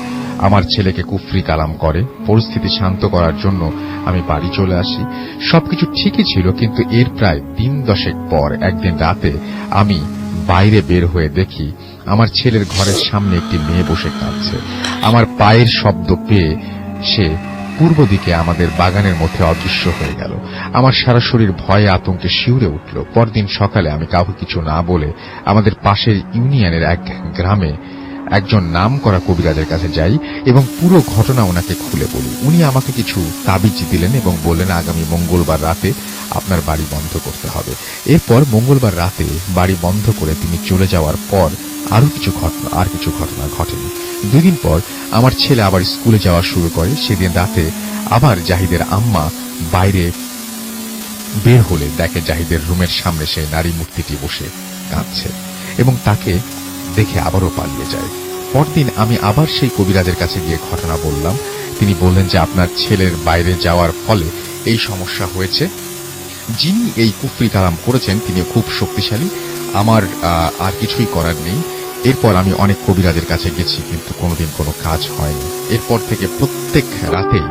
আমার ছেলেকে কুফরি কালাম করে। পরিস্থিতি শান্ত করার জন্য আমি বাড়ি চলে আসি। সবকিছু ঠিকই ছিল, কিন্তু এর প্রায় 3-10 পর একদিন রাতে আমি বাইরে বের হয়ে দেখি আমার ছেলের ঘরের সামনে একটি মেয়ে বসে কাঁদছে। আমার পায়ের শব্দ পেয়ে সে পূর্ব দিকে আমাদের বাগানের মধ্যে অদৃশ্য হয়ে গেল। আমার সারা শরীর ভয়ে আতঙ্কে শিউরে উঠল। পরদিন সকালে আমি কাউকে কিছু না বলে আমাদের পাশের ইউনিয়নের এক গ্রামে একজন নাম করা কবিরাজের কাছে যাই এবং পুরো ঘটনা ওনাকে খুলে বলি। উনি আমাকে কিছু তাবিজ দিলেন এবং বললেন, আগামী মঙ্গলবার রাতে আপনার বাড়ি বন্ধ করতে হবে। এরপর মঙ্গলবার রাতে বাড়ি বন্ধ করে তিনি চলে যাওয়ার পর আর কিছু ঘটনা ঘটেনি। 2 দিন পর আমার ছেলে আবার স্কুলে যাওয়া শুরু করে। সেদিন রাতে আবার জাহিদের আম্মা বাইরে বের হলে দেখে জাহিদের রুমের সামনে সেই নারী মূর্তিটি বসে কাঁদছে এবং তাকে দেখে আবারও পালিয়ে যায়। পরদিন আমি আবার সেই কবিরাজের কাছে গিয়ে ঘটনা বললাম। তিনি বললেন যে আপনার ছেলের বাইরে যাওয়ার ফলে এই সমস্যা হয়েছে। যিনি এই কুফরি কালাম করেছেন তিনি খুব শক্তিশালী, আমার আর কিছুই করার নেই। এরপর আমি অনেক কবিরাজের কাছে গেছি, কিন্তু কোনোদিন কোনো কাজ হয়নি। এরপর থেকে প্রত্যেক রাতেই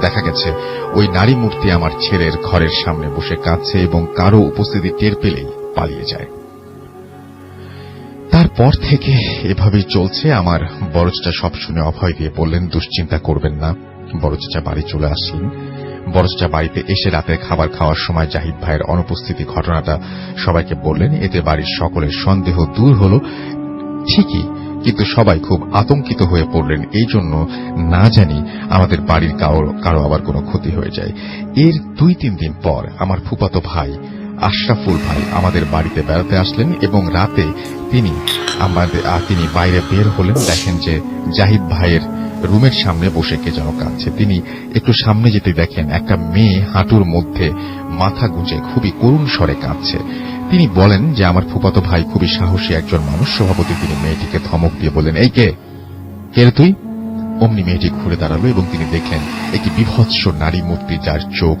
দেখা গেছে ওই নারী মূর্তি আমার ছেলের ঘরের সামনে বসে কাঁদছে এবং কারো উপস্থিতি টের পেলেই পালিয়ে যায়। তারপর থেকে এভাবেই চলছে। আমার বড় চাচা সব শুনে অভয় দিয়ে বললেন, দুশ্চিন্তা করবেন না। বড় চাচা বাড়ি চলে আসলেন। বড় চাচা বাড়িতে এসে রাতের খাবার খাওয়ার সময় জাহিদ ভাইয়ের অনুপস্থিতি ঘটনাটা সবাইকে বললেন। এতে বাড়ির সকলের সন্দেহ দূর হল ঠিকই, কিন্তু সবাই খুব আতঙ্কিত হয়ে পড়লেন, এই জন্য না জানি আমাদের বাড়ির কারো আবার কোনো ক্ষতি হয়ে যায়। এর 2-3 দিন পর আমার ফুফাতো ভাই আশরাফুল ভাই আমাদের বাড়িতে বেড়াতে আসলেন এবং রাতে তিনি বাইরে বের হলেন। দেখেন যে জাহিদ ভাইয়ের রুমের সামনে বসে কে যেন কাঁদছে। তিনি একটু সামনে যেতে দেখেন একটা মেয়ে হাঁটুর মধ্যে মাথা গুঁজে খুবই করুণ স্বরে কাঁদছে। তিনি বলেন যে আমার ফুফাতো ভাই খুবই সাহসী একজন মানুষ, স্বভাবতই তিনি মেয়েটিকে ধমক দিয়ে বললেন, এই কে রে তুই? অমনি মেয়েটি ঘুরে দাঁড়ালো এবং তিনি দেখলেন একটি বিভৎস নারী মূর্তি, যার চোখ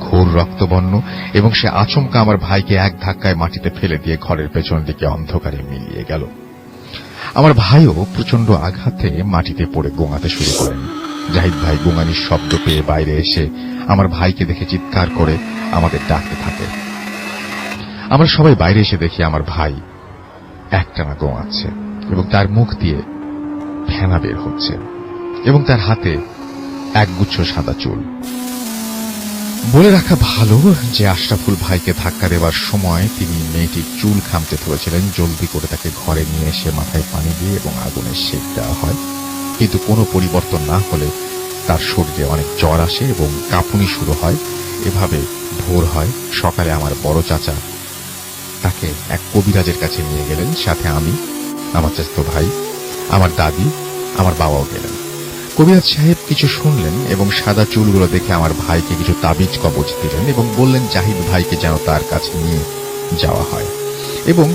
ঘোর রক্তবর্ণ, এবং সে আচমকা আমার ভাইকে এক ধাক্কায় মাটিতে ফেলে দিয়ে ঘরের পেছন দিকে অন্ধকারে মিলিয়ে গেল। আমার ভাইও প্রচন্ড আঘাতে মাটিতে পড়ে গোঙাতে শুরু করেন। জাহিদ ভাই গোঙানির শব্দ পেয়ে বাইরে এসে আমার ভাইকে দেখে চিৎকার করে আমাদের ডাকতে থাকে। আমরা সবাই বাইরে এসে দেখি আমার ভাই একটানা গোঙাচ্ছে এবং তার মুখ দিয়ে ফেনা বের হচ্ছে এবং তার হাতে একগুচ্ছ সাদা চুল। বলে রাখা ভালো যে আশরাফুল ভাইকে ধাক্কা দেওয়ার সময় তিনি মেয়েটির চুল খামতে ধরেছিলেন। জলদি করে তাকে ঘরে নিয়ে এসে মাথায় পানি দিয়ে এবং আগুনের সেক দেওয়া হয়, কিন্তু কোনো পরিবর্তন না হলে তার শরীরে অনেক জ্বর আসে এবং কাঁপুনি শুরু হয়। এভাবে ভোর হয়। সকালে আমার বড় চাচা তাকে এক কবিরাজের কাছে নিয়ে গেলেন, সাথে আমি, আমার চাচাতো ভাই, আমার দাদি, আমার বাবাও গেলেন। কবিরাজ সাহেব কিছু শুনলেন এবং সাদা চুলগুলো দেখে আমার ভাইকে কিছু তাবিজ কবজ দিলেন এবং বললেন জাহিদ ভাইকে যেন তার কাছে নিয়ে যাওয়া হয় এবং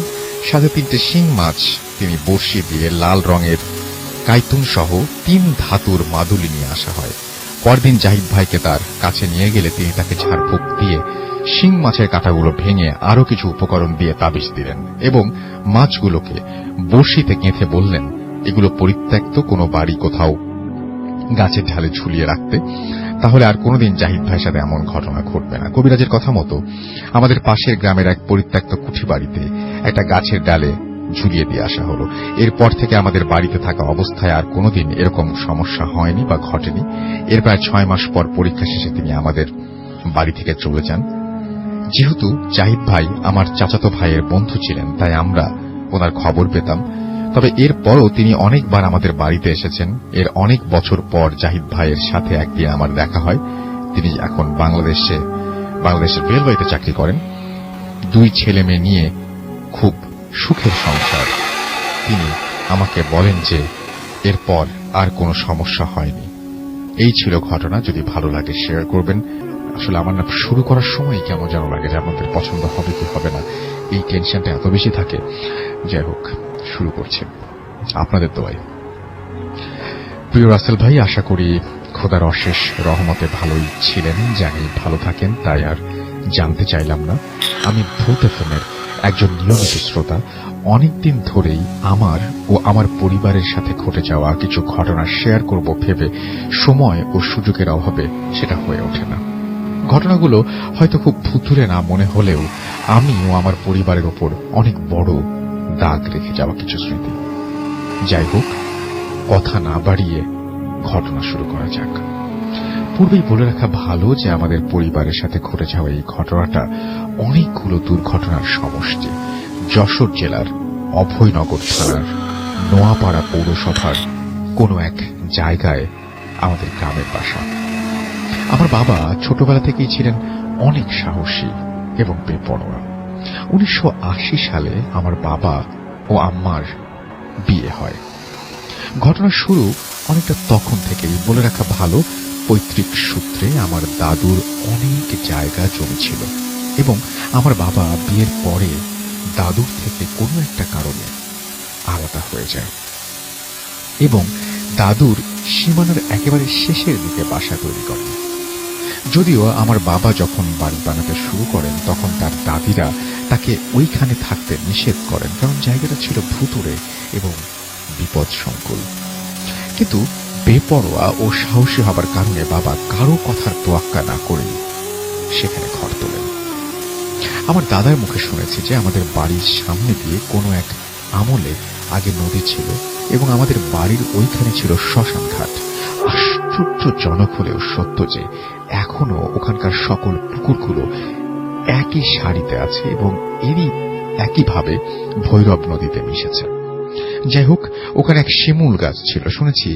সাথে 3টে শিং মাছ তিনি বড়শি দিয়ে লাল রঙের কাইতুন সহ 3 ধাতুর মাদুলি নিয়ে আসা হয়। পরদিন জাহিদ ভাইকে তার কাছে নিয়ে গেলে তিনি তাকে ঝাড়ফুঁক দিয়ে শিং মাছের কাঁটাগুলো ভেঙে আরো কিছু উপকরণ দিয়ে তাবিজ দিলেন এবং মাছগুলোকে বড়শিতে গেঁথে বললেন এগুলো পরিত্যক্ত কোনো বাড়ি কোথাও গাছের ঢালে ঝুলিয়ে রাখতে, তাহলে আর কোনোদিন জাহিদ ভাইয়ের সাথে এমন ঘটনা ঘটবে না। কবিরাজের কথা মতো আমাদের পাশের গ্রামের এক পরিত্যক্ত কুঠি বাড়িতে একটা গাছের ডালে ঝুলিয়ে দিয়ে আসা হলো। এরপর থেকে আমাদের বাড়িতে থাকা অবস্থায় আর কোনোদিন এরকম সমস্যা হয়নি বা ঘটেনি। এর প্রায় 6 মাস পর পরীক্ষা শেষে তিনি আমাদের বাড়ি থেকে চলে যান। যেহেতু জাহিদ ভাই আমার চাচাতো ভাইয়ের বন্ধু ছিলেন, তাই আমরা ওনার খবর পেতাম। তবে এরপরও তিনি অনেকবার আমাদের বাড়িতে এসেছেন। এর অনেক বছর পর জাহিদ ভাইয়ের সাথে একদিন আমার দেখা হয়। তিনি এখন বাংলাদেশের রেলওয়েতে চাকরি করেন। 2 ছেলে মেয়ে নিয়ে খুব সুখের সংসার। তিনি আমাকে বলেন যে এরপর আর কোনো সমস্যা হয়নি। এই ছিল ঘটনা। যদি ভালো লাগে শেয়ার করবেন। আসলে আমার না শুরু করার সময় কেমন যেন লাগে যে আপনাদের পছন্দ হবে কি হবে না, এই টেনশনটা এত বেশি থাকে। যাই হোক, শুরু করছি আপনাদের দোয়ায়। প্রিয় রাসেল ভাই, আশা করি খোদার অশেষ রহমতে ভালোই ছিলেন। জানি ভালো থাকেন, তাই আর জানতে চাইলাম না। আমি ভূত এফএমের একজন নিয়মিত শ্রোতা। অনেকদিন ধরেই আমার ও আমার পরিবারের সাথে ঘটে যাওয়া কিছু ঘটনা শেয়ার করব ভেবে সময় ও সুযোগের অভাবে সেটা হয়ে ওঠে না। ঘটনাগুলো হয়তো খুব ভুতুরে না মনে হলেও আমি ও আমার পরিবারের ওপর অনেক বড় দাগ রেখে যাওয়া কিছু স্মৃতি। যাই হোক, কথা না বাড়িয়ে ঘটনা শুরু করা যাক। পূর্বেই বলে রাখা ভালো যে আমাদের পরিবারের সাথে ঘটে যাওয়া এই ঘটনাটা অনেকগুলো দুর্ঘটনার সমষ্টি। যশোর জেলার অভয়নগর থানার নোয়াপাড়া পৌরসভার কোনো এক জায়গায় আমাদের গ্রামের বাসা। আমার বাবা ছোটবেলা থেকেই ছিলেন অনেক সাহসী এবং বেপরোয়া। 1980 সালে আমার বাবা ও আম্মার বিয়ে হয়। ঘটনার শুরু অনেকটা তখন থেকেই। বলে রাখা ভালো, পৈতৃক সূত্রে আমার দাদুর অনেক জায়গা জমি ছিল এবং আমার বাবা বিয়ের পরে দাদুর থেকে কোনো একটা কারণে আলাদা হয়ে যায় এবং দাদুর সীমানার একেবারে শেষের দিকে বাসা তৈরি করেন। যদিও আমার বাবা যখন বাড়ি বানাতে শুরু করেন তখন তার দাদিরা তাকে ওইখানে থাকতে নিষেধ করেন, কারণ জায়গাটা ছিল ভুতুড়ে এবং বিপদসংকুল। কিন্তু বেপরোয়া ও সাহসী হবার কারণে বাবা কারো কথার তোয়াক্কা না করে সেখানে ঘর তোলেন। আমার দাদার মুখে শুনেছি যে আমাদের বাড়ির সামনে দিয়ে কোনো এক আমলে আগে নদী ছিল এবং আমাদের বাড়ির ওইখানে ছিল শ্মশান ঘাট। আশ্চর্যজনক হলেও সত্য যে এখনো ওখানকার সকল পুকুরগুলো একই সারিতে আছে এবং এরই একইভাবে ভৈরব নদীতে মিশেছে। যাই হোক, ওখানে এক শিমুল গাছ ছিল শুনেছি,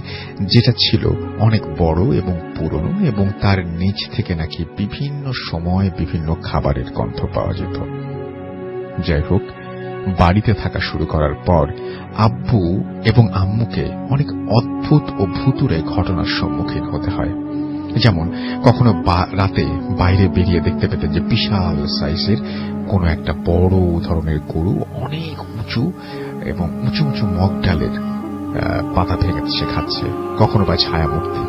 যেটা ছিল অনেক বড় এবং পুরনো এবং তার নিচ থেকে নাকি বিভিন্ন সময় বিভিন্ন খাবারের গন্ধ পাওয়া যেত। যাই হোক, বাড়িতে থাকা শুরু করার পর আব্বু এবং আম্মুকে অনেক অদ্ভুত ও ভুতুড়ে ঘটনার সম্মুখীন হতে হয়। যেমন কখনো রাতে বাইরে বেরিয়ে দেখতে পেতেন যে বিশাল সাইজের কোনো একটা বড় ধরনের গরু অনেক উঁচু এবং উঁচু উঁচু মগ ডালের পাতা ভেঙে সে খাচ্ছে। কখনো বা ছায়ামূর্তি।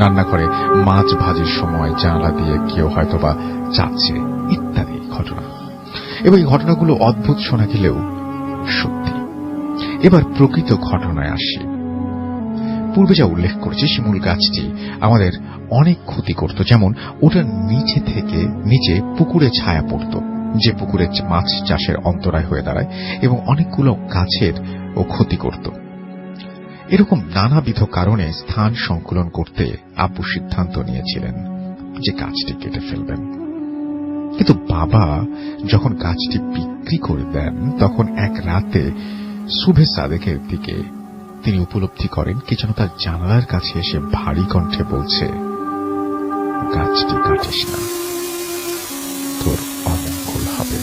রান্নাঘরে মাছ ভাজির সময় জানালা দিয়ে কেউ হয়তোবা যাচ্ছে, ইত্যাদি ঘটনা। এবং এই ঘটনাগুলো অদ্ভুত শোনা গেলেও সত্যি। এবার প্রকৃত ঘটনায় আসি। পূর্বে যা উল্লেখ করেছি, শিমুল গাছটি আমাদের অনেক ক্ষতি করত। যেমন ওটার নিচে পুকুরে ছায়া পড়ত, যে পুকুরে মাছ চাষের অন্তরায় হয়ে দাঁড়ায় এবং অনেকগুলো গাছের ও ক্ষতি করত। এরকম নানাবিধ কারণে স্থান সংকুলন করতে আব্বু সিদ্ধান্ত নিয়েছিলেন যে গাছটি কেটে ফেলবেন। কিন্তু বাবা যখন গাছটি বিক্রি করে দেন তখন এক রাতে শুভে সাদেকের দিকে তিনি উপলব্ধি করেন কি যেন তার জানালার কাছে এসে ভারী কণ্ঠে বলছে, গাছটি কাটিস না, তোর অমঙ্গল হবে।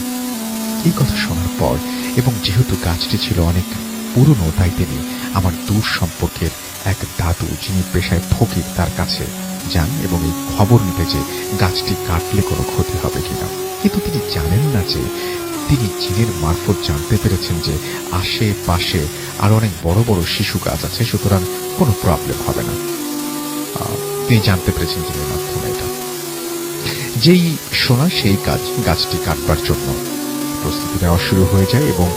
এই কথা শোনার পর এবং যেহেতু গাছটি ছিল অনেক পুরনো, তাই তিনি আমার দূর সম্পর্কের এক দাদু যিনি পেশায় ফকির তার কাছে যান এবং এই খবর নিতে যে গাছটি কাটলে কোনো ক্ষতি হবে কিনা। কিন্তু তিনি জানেন না যে তিনি জিনের মারফত জানতে পেরেছেন যে আশেপাশে আরো অনেক বড় বড় শিশু গাছ আছে, সুতরাং কোনো প্রবলেম হবে না। তিনি জানতে পেরেছেন জিনের মাধ্যমে এটা। যেই শোনা সেই কাজ, গাছটি কাটবার জন্য প্রস্তুতি নেওয়া শুরু হয়ে যায় এবং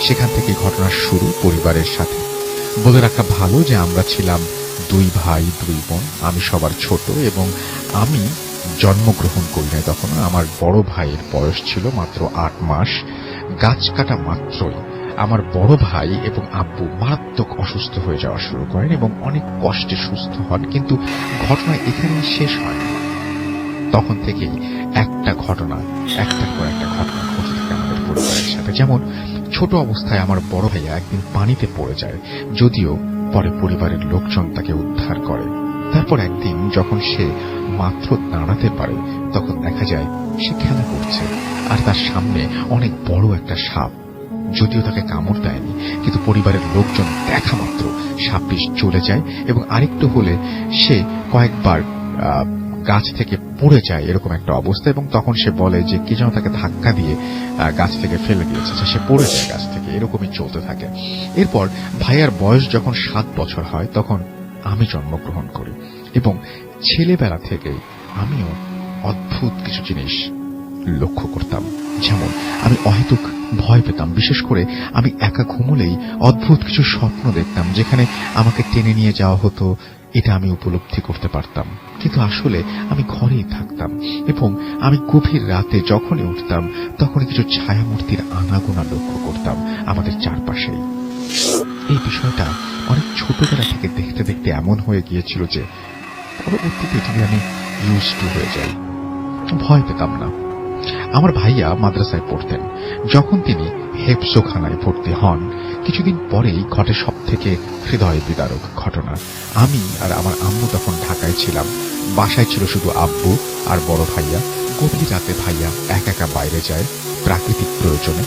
সেখান থেকে ঘটনার শুরু পরিবারের সাথে। বলে রাখা ভালো যে আমরা ছিলাম 2 ভাই 2 বোন। আমি সবার ছোট এবং আমি জন্মগ্রহণ করি নাই তখন। আমার বড় ভাইয়ের বয়স ছিল মাত্র 8 মাস। গাছ কাটা মাত্রই আমার বড় ভাই এবং আব্বু মারাত্মক অসুস্থ হয়ে যাওয়া শুরু করেন এবং অনেক কষ্টে সুস্থ হন, কিন্তু ঘটনা এখানেই শেষ হয় না। তখন থেকেই একটার পর একটা ঘটনা ঘটতে থাকে আমাদের পরিবারের সাথে। যেমন ছোট অবস্থায় আমার বড় ভাইয়া একদিন পানিতে পড়ে যায়, যদিও পরে পরিবারের লোকজন তাকে উদ্ধার করে। তারপর একদিন যখন সে মাত্র দাঁড়াতে পারে, তখন দেখা যায় সে খেলা করছে আর তার সামনে অনেক বড় একটা সাপ। যদিও তাকে কামড় দেয়নি, কিন্তু পরিবারের লোকজন দেখা মাত্র সাপটি চলে যায় এবং আরেকটু হলে সে কয়েকবার গাছ থেকে পড়ে যায়, এরকম একটা অবস্থা। এবং তখন সে বলে যে কি যেন তাকে ধাক্কা দিয়ে গাছ থেকে ফেলে দিয়েছে, সে পড়ে যায় গাছ থেকে। এরকমই চলতে থাকে। এরপর ভাইয়ার বয়স যখন 7 বছর হয়, তখন আমি জন্মগ্রহণ করি এবং ছেলেবেলা থেকে আমিও অদ্ভুত কিছু জিনিস লক্ষ্য করতাম। যেমন আমি অহেতুক ভয় পেতাম, বিশেষ করে আমি একা ঘুমলেই অদ্ভুত কিছু স্বপ্ন দেখতাম, যেখানে আমাকে টেনে নিয়ে যাওয়া হতো। এটা আমি উপলব্ধি করতে পারতাম, কিন্তু আসলে আমি ঘরেই থাকতাম এবং আমি গভীর রাতে যখনই উঠতাম তখনই কিছু ছায়ামূর্তির আনাগোনা লক্ষ্য করতাম আমাদের চারপাশেই। এই বিষয়টা অনেক ছোটবেলা থেকে দেখতে দেখতে এমন হয়ে গিয়েছিল যে পরবর্তীতে যদি আমি ইউজ টু হয়ে যাই, ভয় পেতাম না। আমার ভাইয়া মাদ্রাসায় পড়তেন। যখন তিনি হেফজোখানায় ভর্তি হন, কিছুদিন পরেই ঘটে সব থেকে হৃদয় বিদারক ঘটনা। আমি আর আমার আম্মু তখন ঢাকায় ছিলাম। বাসায় ছিল শুধু আব্বু আর বড় ভাইয়া। গভীর রাতে ভাইয়া একা বাইরে যায় প্রাকৃতিক প্রয়োজনে।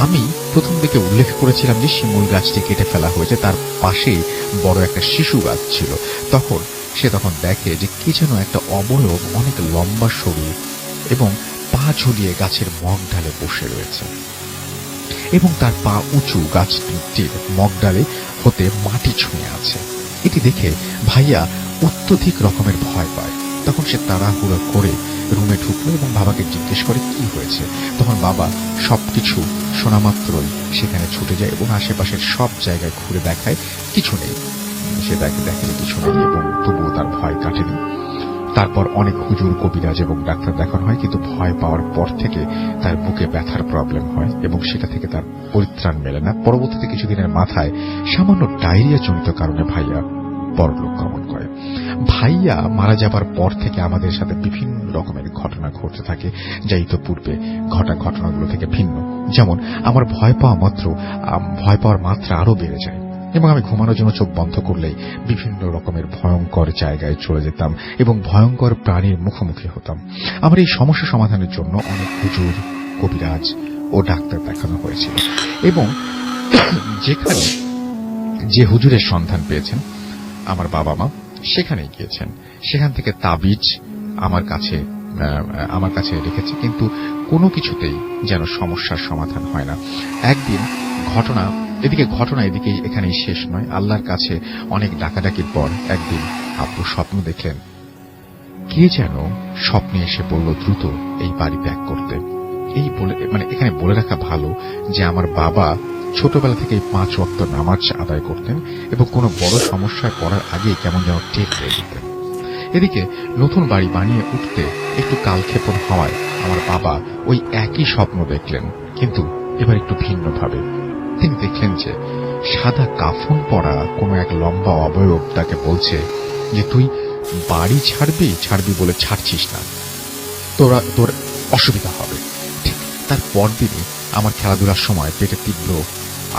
আমি প্রথম দিকে উল্লেখ করেছিলাম যে শিমুল গাছটি কেটে ফেলা হয়েছে, তার পাশেই বড় একটা শিশু গাছ ছিল। সে তখন দেখে যে কি যেন একটা অবয়ব, অনেক লম্বা শরীর এবং পা ঝুলিয়ে গাছের মগ ডালে বসে রয়েছে এবং তার পা উঁচু, গাছটির মগ ডালে হতে মাটি ছুঁয়ে আছে। এটি দেখে ভাইয়া অত্যধিক রকমের ভয় পায়। তখন সে তাড়াহুড়ো করে রুমে ঢুকলো এবং বাবাকে জিজ্ঞেস করে কি হয়েছে। তখন বাবা সবকিছু শোনা মাত্রই সেখানে ছুটে যায় এবং আশেপাশের সব জায়গায় ঘুরে দেখায় কিছু নেই। সে দেখে কিছু নেই এবং তবুও তার ভয় কাটেনি। তারপর অনেক হুজুর, কবিরাজ এবং ডাক্তার দেখানো হয়, কিন্তু ভয় পাওয়ার পর থেকে তার বুকে ব্যথার প্রবলেম হয় এবং সেটা থেকে তার পরিত্রাণ মেলে না। পরবর্তীতে কিছুদিনের মাথায় সামান্য ডায়রিয়া জনিত কারণে ভাইয়া পরলোক গমন করে। ভাইয়া মারা যাবার পর থেকে আমাদের সাথে বিভিন্ন রকমের ঘটনা ঘটতে থাকে, যা ইতোপূর্বে ঘটা ঘটনাগুলো থেকে ভিন্ন। যেমন আমার ভয় পাওয়ার মাত্রা আরো বেড়ে যায় এবং আমি ঘুমানোর জন্য চোখ বন্ধ করলেই বিভিন্ন রকমের ভয়ঙ্কর জায়গায় চলে যেতাম এবং ভয়ঙ্কর প্রাণীর মুখোমুখি হতাম। আমার এই সমস্যা সমাধানের জন্য অনেক হুজুর, কবিরাজ ও ডাক্তার দেখানো হয়েছিল এবং যেখানে যে হুজুরের সন্ধান পেয়েছেন আমার বাবা মা, সেখানে গিয়েছেন। সেখান থেকে তাবিজ আমার কাছে রেখেছে, কিন্তু কোনো কিছুতেই যেন সমস্যার সমাধান হয় না। একদিন ঘটনা এখানেই শেষ নয়। আল্লাহর কাছে অনেক ডাকাডাকির পর একদিন আব্বু স্বপ্ন দেখলেন। কে যেন স্বপ্নে এসে বলল দ্রুত এই বাড়ি ত্যাগ করতে। এখানে বলে রাখা ভালো যে আমার বাবা ছোটবেলা থেকে 5 ওয়াক্ত নামাজ আদায় করতেন এবং কোনো বড় সমস্যায় পড়ার আগে কেমন যেন টের পেয়ে যেতেন। এদিকে নতুন বাড়ি বানিয়ে উঠতে একটু কালক্ষেপণ হওয়ায় আমার বাবা ওই একই স্বপ্ন দেখলেন, কিন্তু এবার একটু ভিন্নভাবে। তিনি দেখলেন যে সাদা কাফন পরা কোনো এক লম্বা অবয়ব তাকে বলছে যে তুই বাড়ি ছাড়বি বলে ছাড়ছিস না, তোর অসুবিধা হবে। ঠিক তার পরদিনই আমার খেলাধুলার সময় পেটে তীব্র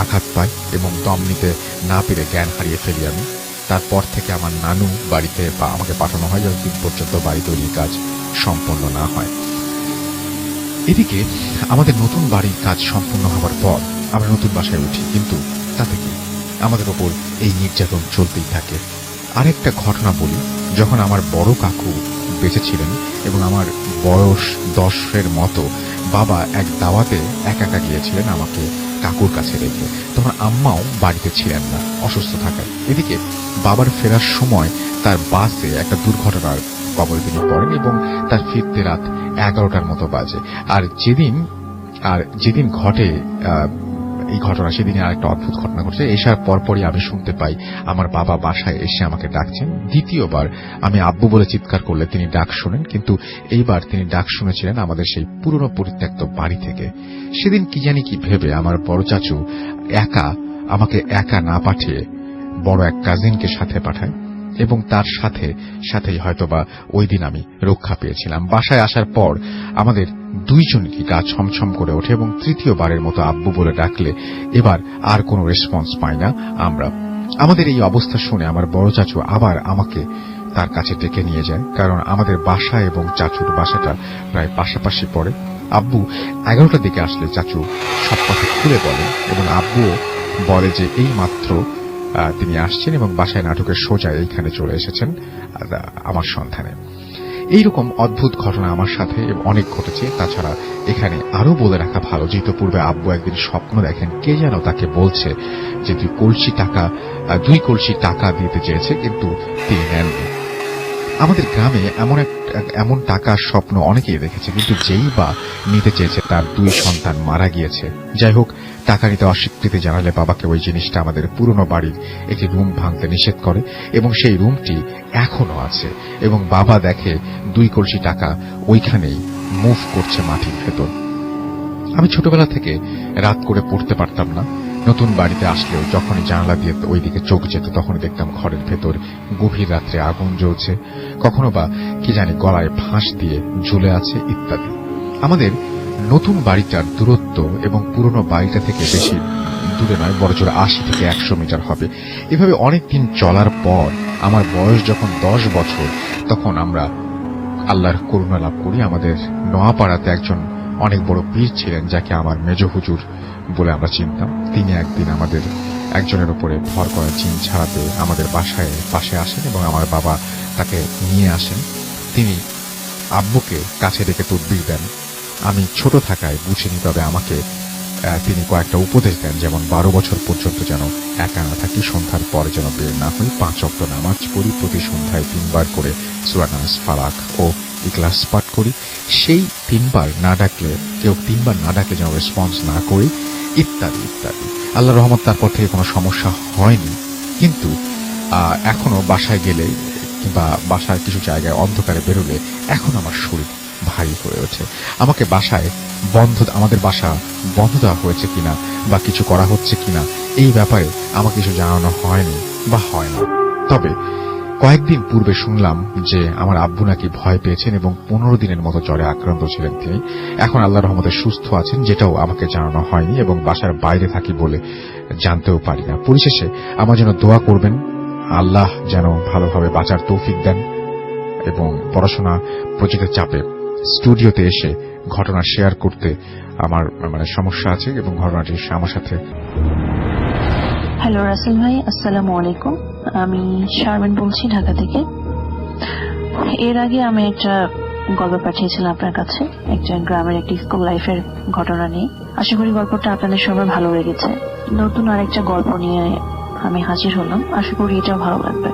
আঘাত পায় এবং দম নিতে না পেরে জ্ঞান হারিয়ে ফেলি আমি। তারপর থেকে আমার নানু বাড়িতে আমাকে পাঠানো হয় যতদিন পর্যন্ত বাড়ি তৈরির কাজ সম্পন্ন না হয়। এদিকে আমাদের নতুন বাড়ির কাজ সম্পূর্ণ হওয়ার পর আমরা নতুন বাসায় উঠি, কিন্তু তাতে কি আমাদের ওপর এই নির্যাতন চলতেই থাকে। আরেকটা ঘটনা বলি, যখন আমার বড় কাকু বেঁচে ছিলেন এবং আমার বয়স 10-এর মতো, বাবা এক দাওয়াতে একা গিয়েছিলেন আমাকে কাকুর কাছে রেখে। তখন আম্মাও বাড়িতে ছিলেন না অসুস্থ থাকায়। এদিকে বাবার ফেরার সময় তার বাসে একটা দুর্ঘটনার কবলে তিনি পড়েন এবং তার ফিরতে রাত 11টার মতো বাজে। আর যেদিন ঘটে এই ঘটনা সেদিনে আরেকটা অদ্ভুত ঘটনা ঘটছে। এসার পরপরই আমি শুনতে পাই আমার বাবা বাসায় এসে আমাকে ডাকছেন। দ্বিতীয়বার আমি আব্বু বলে চিৎকার করলে তিনি ডাক শোনেন, কিন্তু এইবার তিনি ডাক শুনেছিলেন আমাদের সেই পুরনো পরিত্যক্ত বাড়ি থেকে। সেদিন কি জানি কি ভেবে আমার বড় চাচু আমাকে একা না পাঠিয়ে বড় এক কাজিনকে সাথে পাঠায় এবং তার সাথেই হয়তোবা ওই দিন আমি রক্ষা পেয়েছিলাম। বাসায় আসার পর আমাদের দুইজনকে গা ছমছম করে ওঠে এবং তৃতীয়বারের মতো আব্বু বলে ডাকলে এবার আর কোনো রেসপন্স পাই না আমরা। আমাদের এই অবস্থা শুনে আমার বড় চাচু আবার আমাকে তার কাছে ডেকে নিয়ে যায়, কারণ আমাদের বাসা এবং চাচুর বাসাটা প্রায় পাশাপাশি পড়ে। আব্বু 11টার দিকে আসলে চাচু সব কথা খুলে বলে এবং আব্বুও বলে যে এই মাত্র তিনি আসছেন এবং বাসায় নাটকের সোজা এইখানে চলে এসেছেন আমার সন্ধানে। এইরকম অদ্ভুত ঘটনা আমার সাথে অনেক ঘটেছে। তাছাড়া এখানে আরো বলে রাখা ভালো, যেহেতু পূর্বে আব্বু একদিন স্বপ্ন দেখেন কে যেন তাকে বলছে যে 2 কলসি টাকা দিতে চেয়েছে, কিন্তু তিনি নেননি। আমাদের গ্রামে এমন টাকার স্বপ্ন অনেকেই দেখেছে, কিন্তু যেই বা নিতে চেয়েছে তার 2 সন্তান মারা গিয়েছে। যাই হোক, টাকা নিতে অস্বীকৃতি জানালে বাবাকে ওই জিনিসটা আমাদের পুরনো বাড়ির একটি রুম ভাঙতে নিষেধ করে এবং সেই রুমটি এখনো আছে এবং বাবা দেখে 2 কলসি টাকা ওইখানেই মুভ করছে মাটির ভেতর। আমি ছোটবেলা থেকে রাত করে পড়তে পারতাম না। নতুন বাড়িতে আসলেও যখনই জানালা দিয়ে ওই দিকে চোখ যেত তখন দেখতাম ঘরের ভেতর গভীর রাত্রে আগুন জ্বলছে, কখনো বা কি জানি গলায় ফাঁস দিয়ে ঝুলে আছে ইত্যাদি। আমাদের নতুন বাড়িটার দূরত্ব এবং পুরনো বাড়িটা থেকে বেশি দূরে নয়, বড়জোর 80 থেকে 100 মিটার হবে। এভাবে অনেকদিন চলার পর আমার বয়স যখন 10 বছর, তখন আমরা আল্লাহর করুণা লাভ করি। আমাদের নোয়াপাড়াতে একজন অনেক বড় পীর ছিলেন যাকে আমার মেজ হুজুর বলে আমরা চিনতাম। তিনি একদিন আমাদের একজনের উপরে ভর করা জিন ছাড়াতে আমাদের পাশে আসেন এবং আমার বাবা তাকে নিয়ে আসেন। তিনি আব্বুকে কাছে ডেকে তদবির দেন। আমি ছোট থাকায় বুঝিনি, তবে আমাকে তিনি কয়েকটা উপদেশ দেন, যেমন 12 বছর পর্যন্ত যেন একা না থাকি, সন্ধ্যার পরে যেন বের না হই, 5 ওয়াক্ত নামাজ পড়ি, প্রতি সন্ধ্যায় 3 বার করে সূরা নাস, ফালাক ও ইখলাস পাঠ করি, সেই 3 বার না ডাকলে যেন রেসপন্স না করি, ইত্যাদি ইত্যাদি। আল্লাহর রহমত তারপর থেকে কোনো সমস্যা হয়নি, কিন্তু এখনো বাসায় গেলে কিংবা বাসার কিছু জায়গায় অন্ধকারে বেরোলে এখন আমার শরীর ভারী হয়ে ওঠে। আমাদের বাসা বন্ধ দেওয়া হয়েছে কিনা বা কিছু করা হচ্ছে কিনা এই ব্যাপারে আমাকে কিছু জানানো হয়নি বা হয় না। তবে কয়েকদিন পূর্বে শুনলাম যে আমার আব্বু নাকি ভয় পেয়েছেন এবং 15 দিনের মতো জ্বরে আক্রান্ত ছিলেন তিনি। এখন আল্লাহর রহমতে সুস্থ আছেন, যেটাও আমাকে জানানো হয়নি এবং বাসার বাইরে থাকি বলে জানতেও পারি না। পরিশেষে আমার জন্য দোয়া করবেন, আল্লাহ যেন ভালোভাবে বাঁচার তৌফিক দেন এবং পড়াশোনা প্রজেক্টের চাপে স্টুডিওতে এসে ঘটনা শেয়ার করতে আমার সমস্যা আছে এবং ঘটনাটি আমার সাথে। হ্যালো রাসেল ভাই, আসসালামু আলাইকুম। আমি শারমিন বলছি ঢাকা থেকে। এর আগে আমি একটা গল্প পাঠিয়েছিলাম আপনার কাছে, একটা গ্রামের একটি স্কুল লাইফের ঘটনা নিয়ে। আশা করি গল্পটা আপনাদের সবার ভালো লেগেছে। নতুন আরেকটা গল্প নিয়ে আমি হাজির হলাম, আশা করি এটাও ভালো লাগবে।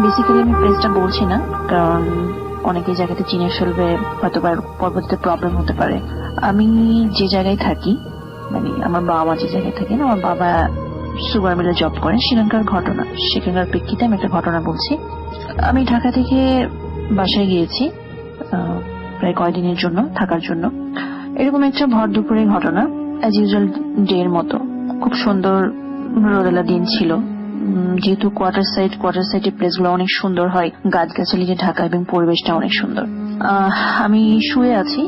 বেসিক্যালি আমি প্লেসটা বলছি না, কারণ অনেকে জায়গাতে চিনে ফেলবে, হয়তো পরবর্তীতে প্রবলেম হতে পারে। আমি যে জায়গায় থাকি, মানে আমার বাবা যে জায়গায় থাকেন, আমার বাবা সুগার মিলে জব করেন, সেখানকার ঘটনা, সেখানকার প্রেক্ষিতে আমি একটা ঘটনা বলছি। আমি ঢাকা থেকে বাসায় গিয়েছি প্রায় কয়েকদিনের জন্য থাকার জন্য। এরকম একটা ভর দুপুরের ঘটনা, অ্যাজ ইউজুয়াল ডে এর মতো। খুব সুন্দর রোদেলা দিন ছিল, যেহেতু কোয়ার্টার সাইডে প্লেসগুলো অনেক সুন্দর হয়, গাছগাছালি দিয়ে ঢাকা এবং পরিবেশটা অনেক সুন্দর। আমি শুয়ে আছি,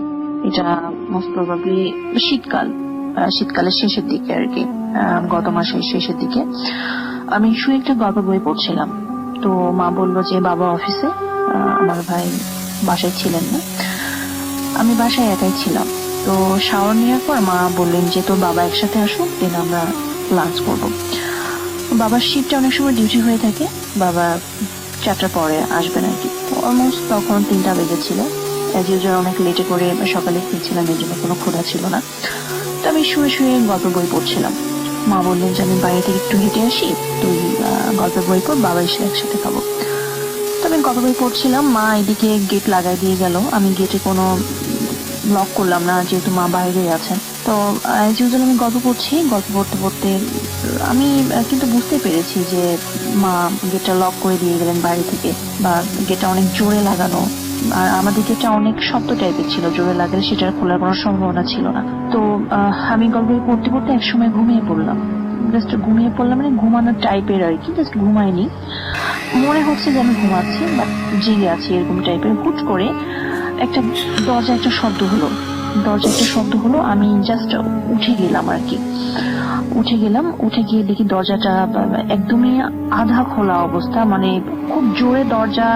এটা মোস্ট প্রবাবলি শীতকালের শেষের দিকে আর কি, গত মাসের শেষের দিকে। আমি শুয়ে একটা গল্প বই পড়ছিলাম, তো মা বললো যে বাবা অফিসে, আমার ভাই বাসায় ছিলেন না, আমি বাসায় একাই ছিলাম। তো শাওয়ার নেওয়ার পর মা বললেন যে তোর বাবা একসাথে আসুক, দেন আমরা লাঞ্চ করবো। বাবার শিফটে অনেক সময় ডিউটি হয়ে থাকে, বাবা 4টার পরে আসবেন আর কি। অলমোস্ট তখন 3টা বেজেছিল। অ্যাজ ইউজুয়াল অনেক লেটে করে সকালে খেয়েছিলাম, এই জন্য কোনো ক্ষুধা ছিল না। তো আমি শুয়ে গল্প বই পড়ছিলাম। মা বললেন যে আমি বাইরে থেকে একটু হেঁটে আসি, তুই গল্পের বই পড়, বাবা এসে একসাথে খাবো। তো আমি গল্প বই পড়ছিলাম, মা এদিকে গেট লাগাই দিয়ে গেল। আমি গেটে কোনো লক করলাম না, যেহেতু মা বাইরে আছেন। তো অ্যাজ ইউজুয়াল আমি গল্প পড়ছি, গল্প পড়তে পড়তে আমি কিন্তু বুঝতে পেরেছি যে মা গেটটা লক করে দিয়ে গেলেন বাইরে থেকে, বা গেটটা অনেক জোরে লাগানো, আর আমাদের গেটটা অনেক শব্দ টাইপের ছিল, জোরে লাগালে সেটার খোলার কোনো সম্ভাবনা ছিল না। তো আমি গল্প পড়তে পড়তে একসময় ঘুমিয়ে পড়লাম। জাস্ট ঘুমিয়ে পড়লাম, মানে ঘুমানোর টাইপের আর কি, জাস্ট ঘুমাইনি, মনে হচ্ছে যে আমি ঘুমাচ্ছি বাট জেগে আছি এরকম টাইপের। হুট করে একটা দরজা একটা শব্দ হলো, আমি জাস্ট উঠে গেলাম আর কি। উঠে গিয়ে দেখি দরজাটা একদমই আধা খোলা অবস্থা, মানে খুব জোরে দরজা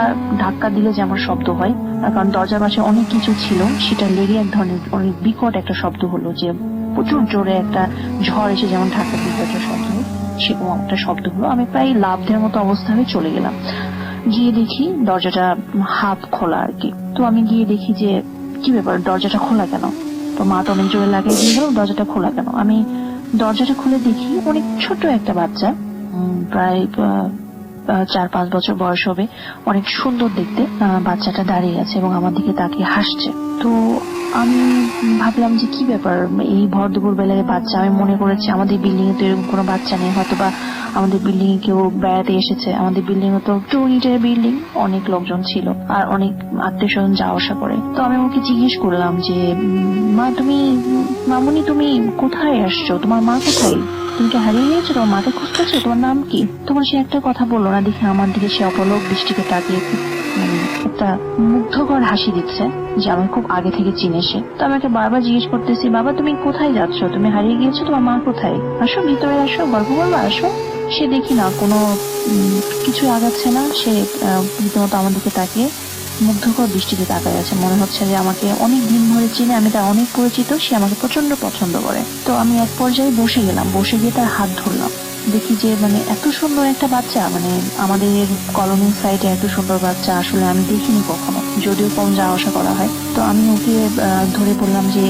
ধাক্কা দিলে যেমন শব্দ হয়, কারণ দরজার পাশে অনেক কিছু ছিল, সেটা লেগে এক ধরনের অনেক বিকট একটা শব্দ হলো, যে প্রচুর জোরে একটা ঝড় এসে যেমন ধাক্কা দিতে একটা শব্দ হয়, সেরকম একটা শব্দ হলো। আমি প্রায় লাফ দেওয়ার মতো অবস্থা হয়ে চলে গেলাম, গিয়ে দেখি দরজাটা হাফ খোলা আর কি। তো আমি গিয়ে দেখি যে কি ব্যাপার, দরজাটা খোলা কেন? তো মা তো অনেক জোরে লাগিয়ে দিয়ে গেল, দরজাটা খোলা কেন? আমি দরজাটা খুলে দেখি অনেক ছোট একটা বাচ্চা, প্রায় 4-5 বছর বয়স হবে, অনেক সুন্দর দেখতে বাচ্চাটা দাঁড়িয়ে আছে এবং আমার দিকে তাকিয়ে হাসছে। তো আমি ভাবলাম যে কি ব্যাপার, এই ভর দুপুর বেলায় বাচ্চা। আমি মনে করেছি আমাদের বিল্ডিং এ তো এরকম কোনো বাচ্চা নেই, হয়তো বা আমাদের বিল্ডিং এ কেউ বেড়াতে এসেছে। আমাদের বিল্ডিং এ তো 2 ইটের বিল্ডিং, অনেক লোকজন ছিল আর অনেক আত্মীয় স্বজন যাওয়া আসা করে। তো আমি ওকে জিজ্ঞেস করলাম যে মা, মামুনি তুমি কোথায় আসছো, তোমার মা কোথায়, তুমি কি হারিয়ে গিয়েছো, তোমার মাকে খুঁজতেছো, তোমার নাম কি? তখন সে একটা কথা বললো না, দেখে আমার দিকে সে অপলক দৃষ্টিকে তাকিয়ে একটা মুগ্ধকর হাসি দিচ্ছে, যে আমি খুব আগে থেকে চিনে সে। তো আমাকে বারবার জিজ্ঞেস করতেছি, বাবা তুমি কোথায় যাচ্ছ, তুমি হারিয়ে গিয়েছো, তোমার মা কোথায়, আসো ভিতরে আসো, গল্প বলবো, আসো। সে দেখি না কোনো কিছু আগাচ্ছে না, সে রীতিমতো আমার দিকে তাকিয়ে মুগ্ধকর দৃষ্টিতে তাকায় আছে। মনে হচ্ছে যে আমাকে অনেক দিন ধরে চিনে, আমি তার অনেক পরিচিত, সে আমাকে প্রচন্ড পছন্দ করে। তো আমি এক পর্যায়ে বসে গেলাম, বসে গিয়ে তার হাত ধরলাম। দেখি যে মানে এত সুন্দর একটা বাচ্চা, মানে আমাদের কলোনির সাইডে এত সুন্দর বাচ্চা আসলে আমি দেখিনি কখনো, যদিও কম যাওয়া আসা করা হয়। তো আমি ওকে ধরে বললাম যে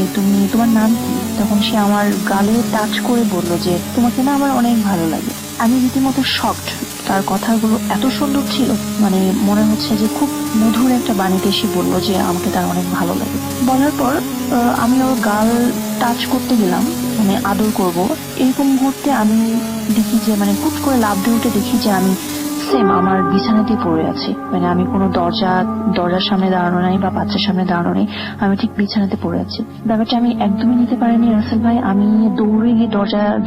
তোমার নাম কি? তখন সে আমার গালে টাচ করে বলল যে তোমাকে না আমার অনেক ভালো লাগে। আমি রীতিমতো শকড, তার কথাগুলো এত সুন্দর ছিল, মানে মনে হচ্ছে যে খুব মধুর একটা বাণীতে এসে বললো যে আমাকে তার অনেক ভালো লাগে। বলার পর আমি ওর গাল টাচ করতে গেলাম, মানে আদর করব, এরকম মুহূর্তে আমি দেখি যে মানে হুট করে লাফ দিয়ে উঠে দেখি যে আমি সেম আমার বিছানাতেই পড়ে আছি। মানে আমি কোনো দরজার সামনে দাঁড়ানো নাই বা বাচ্চার সামনে দাঁড়ানো নেই, আমি ঠিক বিছানাতে পড়ে আছি। ব্যাপারটা আমি একদমই নিতে পারিনি রাসেল ভাই। আমি দৌড়ে গিয়ে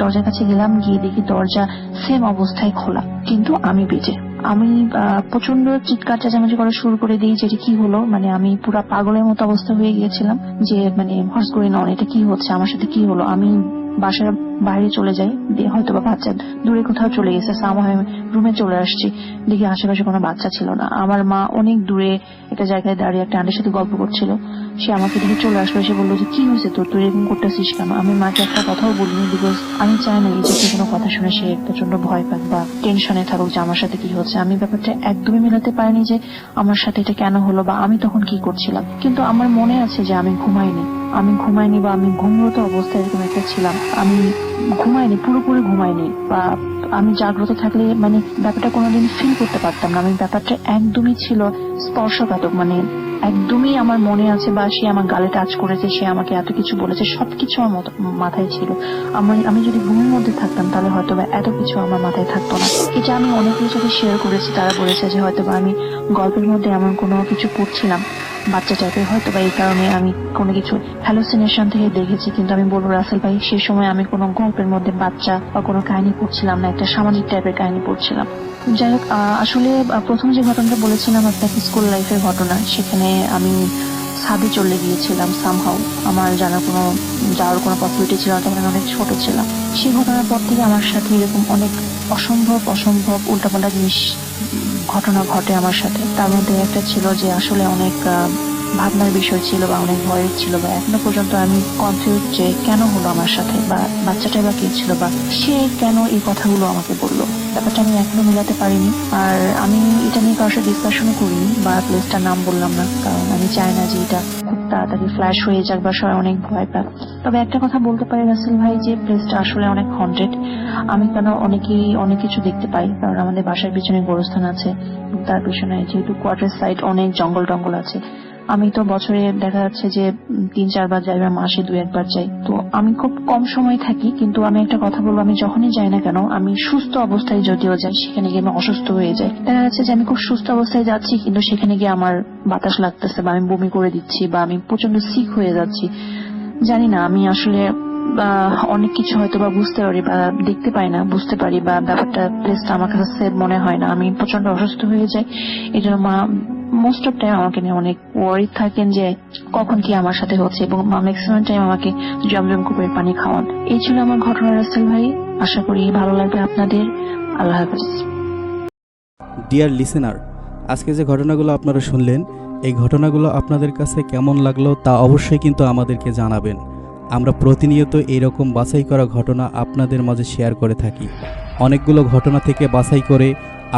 দরজার কাছে গেলাম, গিয়ে দেখি দরজা সেম অবস্থায় খোলা, কিন্তু আমি বেঁচে। আমি প্রচন্ড চিৎকার চেঁচামেচি করা শুরু করে দিই, যেটা কি হলো, মানে আমি পুরো পাগলের মতো অবস্থা হয়ে গিয়েছিলাম, যে মানে হোয়াটস গোইং অন, এটা কি হচ্ছে, আমার সাথে কি হলো। আমি বাসার বাইরে চলে যাই, হয়তো বা বাচ্চা দূরে কোথাও চলে গেছে, আমি রুমে চলে আসছি, দেখি আশেপাশে কোনো বাচ্চা ছিল না। আমার মা অনেক দূরে একটা জায়গায় দাঁড়িয়ে একটা আন্টির সাথে গল্প করছিল, সে আমাকে দেখে চলে আসলো, এসে বললো যে কি হয়েছে তোর, তুই এরকম করতেছিস কেন? আমি মাকে একটা কথাও বলিনি, বিকজ আমি চাই না এই যে কোনো কথা শুনে সে প্রচন্ড ভয় পাক বা টেনশনে থাকুক যে আমার সাথে কি হচ্ছে। আমি ব্যাপারটা একদমই মেলাতে পারিনি যে আমার সাথে এটা কেন হলো বা আমি তখন কি করছিলাম। কিন্তু আমার মনে আছে যে আমি ঘুমাইনি বা আমি ঘুমরত অবস্থায় এরকম একটা ছিলাম। আমি ঘুমাইনি, পুরোপুরি ঘুমাইনি, বা আমি জাগ্রত থাকলে মানে ব্যাপারটা কোনোদিন ফিল করতে পারতাম না। আমি ব্যাপারটা একদমই ছিল স্পর্শকাতক, মানে একদমই আমার মনে আছে, বা সে আমার গালে টাচ করেছে, সে আমাকে এত কিছু বলেছে, সবকিছু আমার মাথায় ছিল। আমি যদি ঘুমের মধ্যে থাকতাম তাহলে হয়তো বা এত কিছু আমার মাথায় থাকতো না। এটা আমি অনেকের সাথে শেয়ার করেছি, তারা বলেছে যে হয়তো বা আমি গল্পের মধ্যে এমন কোনো কিছু পড়ছিলাম বাচ্চা টাইপের, হয়তো বা এই কারণে আমি কোনো কিছু হ্যালোসিনেশন থেকে দেখেছি। কিন্তু আমি বলবো রাসেল ভাই, সেই সময় আমি কোনো গল্পের মধ্যে বাচ্চা বা কোনো কাহিনী পড়ছিলাম না, একটা সামাজিক টাইপের কাহিনী পড়ছিলাম। যাই হোক, আসলে প্রথম যে ঘটনাটা বলেছিলাম আপনাকে স্কুল লাইফের ঘটনা, সেখানে আমি ছাদে চলে গিয়েছিলাম সামহাউ। আমার যাওয়ার কোনো পসিবিলিটি ছিল না, তখন আমি অনেক ছোট ছিলাম। সেই ঘটনার পর থেকে আমার সাথে এরকম অনেক অসম্ভব উল্টাপাল্টা জিনিস ঘটনা ঘটে আমার সাথে। তার মধ্যে একটা ছিল যে আসলে অনেক ভাবনার বিষয় ছিল বা অনেক ভয়ের ছিল, বা এখনো পর্যন্ত আমি কনফিউজ যে কেন হলো আমার সাথে, বা বাচ্চাটাই বা কে ছিল, বা সে কেন এই কথাগুলো আমাকে বললো। ব্যাপারটা আমি এখনো মেলাতে পারিনি। আর আমি এটা নিয়ে কারোর সাথে ডিসকাশনও করিনি বা প্লেসটার নাম বললাম না, কারণ আমি চাই না যে এটা খুব তাড়াতাড়ি ফ্ল্যাশ হয়ে যাক বা সবাই অনেক ভয় পাক। তবে একটা কথা বলতে পারি রাসেল ভাই, যে প্লেসটা আসলে অনেক হন্টেড। আমি কেন অনেক কিছু দেখতে পাই, কারণ আমাদের বাসার পিছনে গোরস্থান আছে, তার পিছনে যেহেতু কোয়ার্টার সাইড অনেক জঙ্গল আছে, আমি তো বছরে দেখা যাচ্ছে যে 3-4 বার যাই বা মাসে 2-1 বার যাই। তো আমি খুব কম সময় থাকি, কিন্তু আমি একটা কথা বলবো, আমি যখনই যাই না কেন, আমি সুস্থ অবস্থায় যদিও যাই, সেখানে গিয়ে আমি অসুস্থ হয়ে যাই। দেখা যাচ্ছে যে আমি খুব সুস্থ অবস্থায় যাচ্ছি, কিন্তু সেখানে গিয়ে আমার বাতাস লাগতেছে বা আমি বমি করে দিচ্ছি বা আমি প্রচন্ড সিক হয়ে যাচ্ছি। জানি না, আমি আসলে অনেক কিছু হয়তো বা বুঝতে পারি বা দেখতে পাই না, বুঝতে পারি বা ব্যাপারটা প্লেসটা আমার কাছে সেফ মনে হয় না। আমি প্রচন্ড অসুস্থ হয়ে যাই। এই জন্য মা মোস্ট অফ টাইম আমাকে নিয়ে অনেক ওয়ারিড থাকেন যে কখন কি আমার সাথে হচ্ছে, এবং মা ম্যাক্সিমাম টাইম আমাকে জমজম কুপের পানি খাওয়ান। এই ছিল আমার ঘটনা রাসেল ভাই, আশা করি ভালো লাগবে আপনাদের। আল্লাহ হাফেজ। ডিয়ার লিসেনার, আজকে যে ঘটনাগুলো আপনারা শুনলেন, এই ঘটনাগুলো আপনাদের কাছে কেমন লাগলো তা অবশ্যই কিন্তু আমাদেরকে জানাবেন। আমরা প্রতিনিয়ত এইরকম বাছাই করা ঘটনা আপনাদের মাঝে শেয়ার করে থাকি। অনেকগুলো ঘটনা থেকে বাছাই করে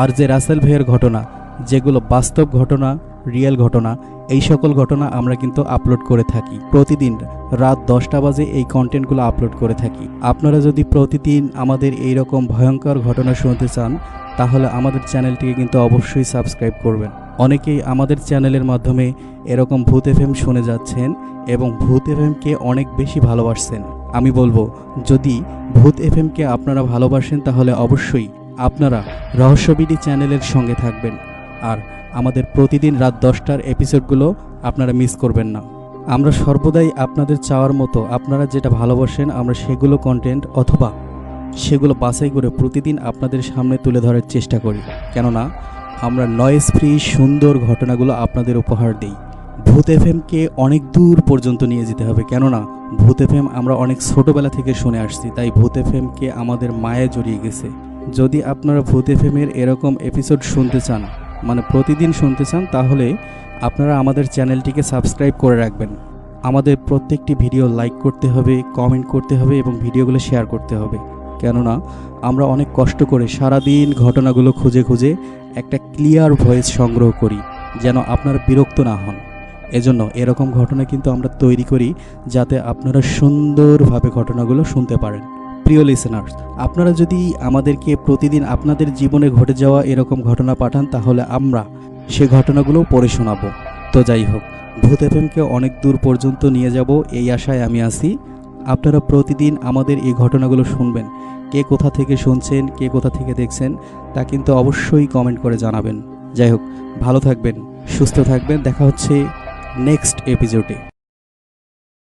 আর যে রাসেল ভাইয়ের ঘটনা, যেগুলো বাস্তব ঘটনা, রিয়েল ঘটনা, এই সকল ঘটনা আমরা কিন্তু আপলোড করে থাকি। প্রতিদিন রাত 10টা বাজে এই কন্টেন্টগুলো আপলোড করে থাকি। আপনারা যদি প্রতিদিন আমাদের এইরকম ভয়ঙ্কর ঘটনা শুনতে চান, তাহলে আমাদের চ্যানেলটিকে কিন্তু অবশ্যই সাবস্ক্রাইব করবেন। অনেকেই আমাদের চ্যানেলের মাধ্যমে এরকম ভূত এফএম শুনে যাচ্ছেন এবং ভূত এফএমকে অনেক বেশি ভালোবাসছেন। আমি বলবো, যদি ভূত এফএমকে আপনারা ভালোবাসেন তাহলে অবশ্যই আপনারা রহস্যবিডি চ্যানেলের সঙ্গে থাকবেন, আর আমাদের প্রতিদিন রাত 10টার এপিসোডগুলো আপনারা মিস করবেন না। আমরা সর্বদাই আপনাদের চাওয়ার মতো আপনারা যেটা ভালোবাসেন আমরা সেগুলো কন্টেন্ট অথবা সেগুলো বাছাই করে প্রতিদিন আপনাদের সামনে তুলে ধরার চেষ্টা করি, কেননা আমরা নয়েজ ফ্রি সুন্দর ঘটনাগুলো আপনাদের উপহার দিই। ভূত এফএমকে অনেক দূর পর্যন্ত নিয়ে যেতে হবে, কেননা ভূত এফএম আমরা অনেক ছোটোবেলা থেকে শুনে আসছি, তাই ভূত এফএমকে আমাদের মায়ে জড়িয়ে গেছে। যদি আপনারা ভূত এফএমের এরকম এপিসোড শুনতে চান, মানে প্রতিদিন শুনতে চান, তাহলে আপনারা আমাদের চ্যানেলটিকে সাবস্ক্রাইব করে রাখবেন। আমাদের প্রত্যেকটি ভিডিও লাইক করতে হবে, কমেন্ট করতে হবে এবং ভিডিওগুলো শেয়ার করতে হবে, কেননা আমরা অনেক কষ্ট করে সারাদিন ঘটনাগুলো খুঁজে খুঁজে একটা ক্লিয়ার ভয়েস সংগ্রহ করি, যেন আপনারা বিরক্ত না হন। এজন্য এরকম ঘটনা কিন্তু আমরা তৈরি করি যাতে আপনারা সুন্দরভাবে ঘটনাগুলো শুনতে পারেন। প্রিয় লিসেনার্স, আপনারা যদি আমাদেরকে প্রতিদিন আপনাদের জীবনে ঘটে যাওয়া এরকম ঘটনা পাঠান, তাহলে আমরা সে ঘটনাগুলো পড়ে শোনাবো। তো যাই হোক, ভূত এফএমকে অনেক দূর পর্যন্ত নিয়ে যাব এই আশায় আমি আছি। আপনারা প্রতিদিন আমাদের এই ঘটনাগুলো শুনবেন। কে কোথা থেকে শুনছেন, কে কোথা থেকে দেখছেন, তা কিন্তু অবশ্যই কমেন্ট করে জানাবেন। যাই হোক, ভালো থাকবেন, সুস্থ থাকবেন, দেখা হচ্ছে নেক্সট এপিসোডে।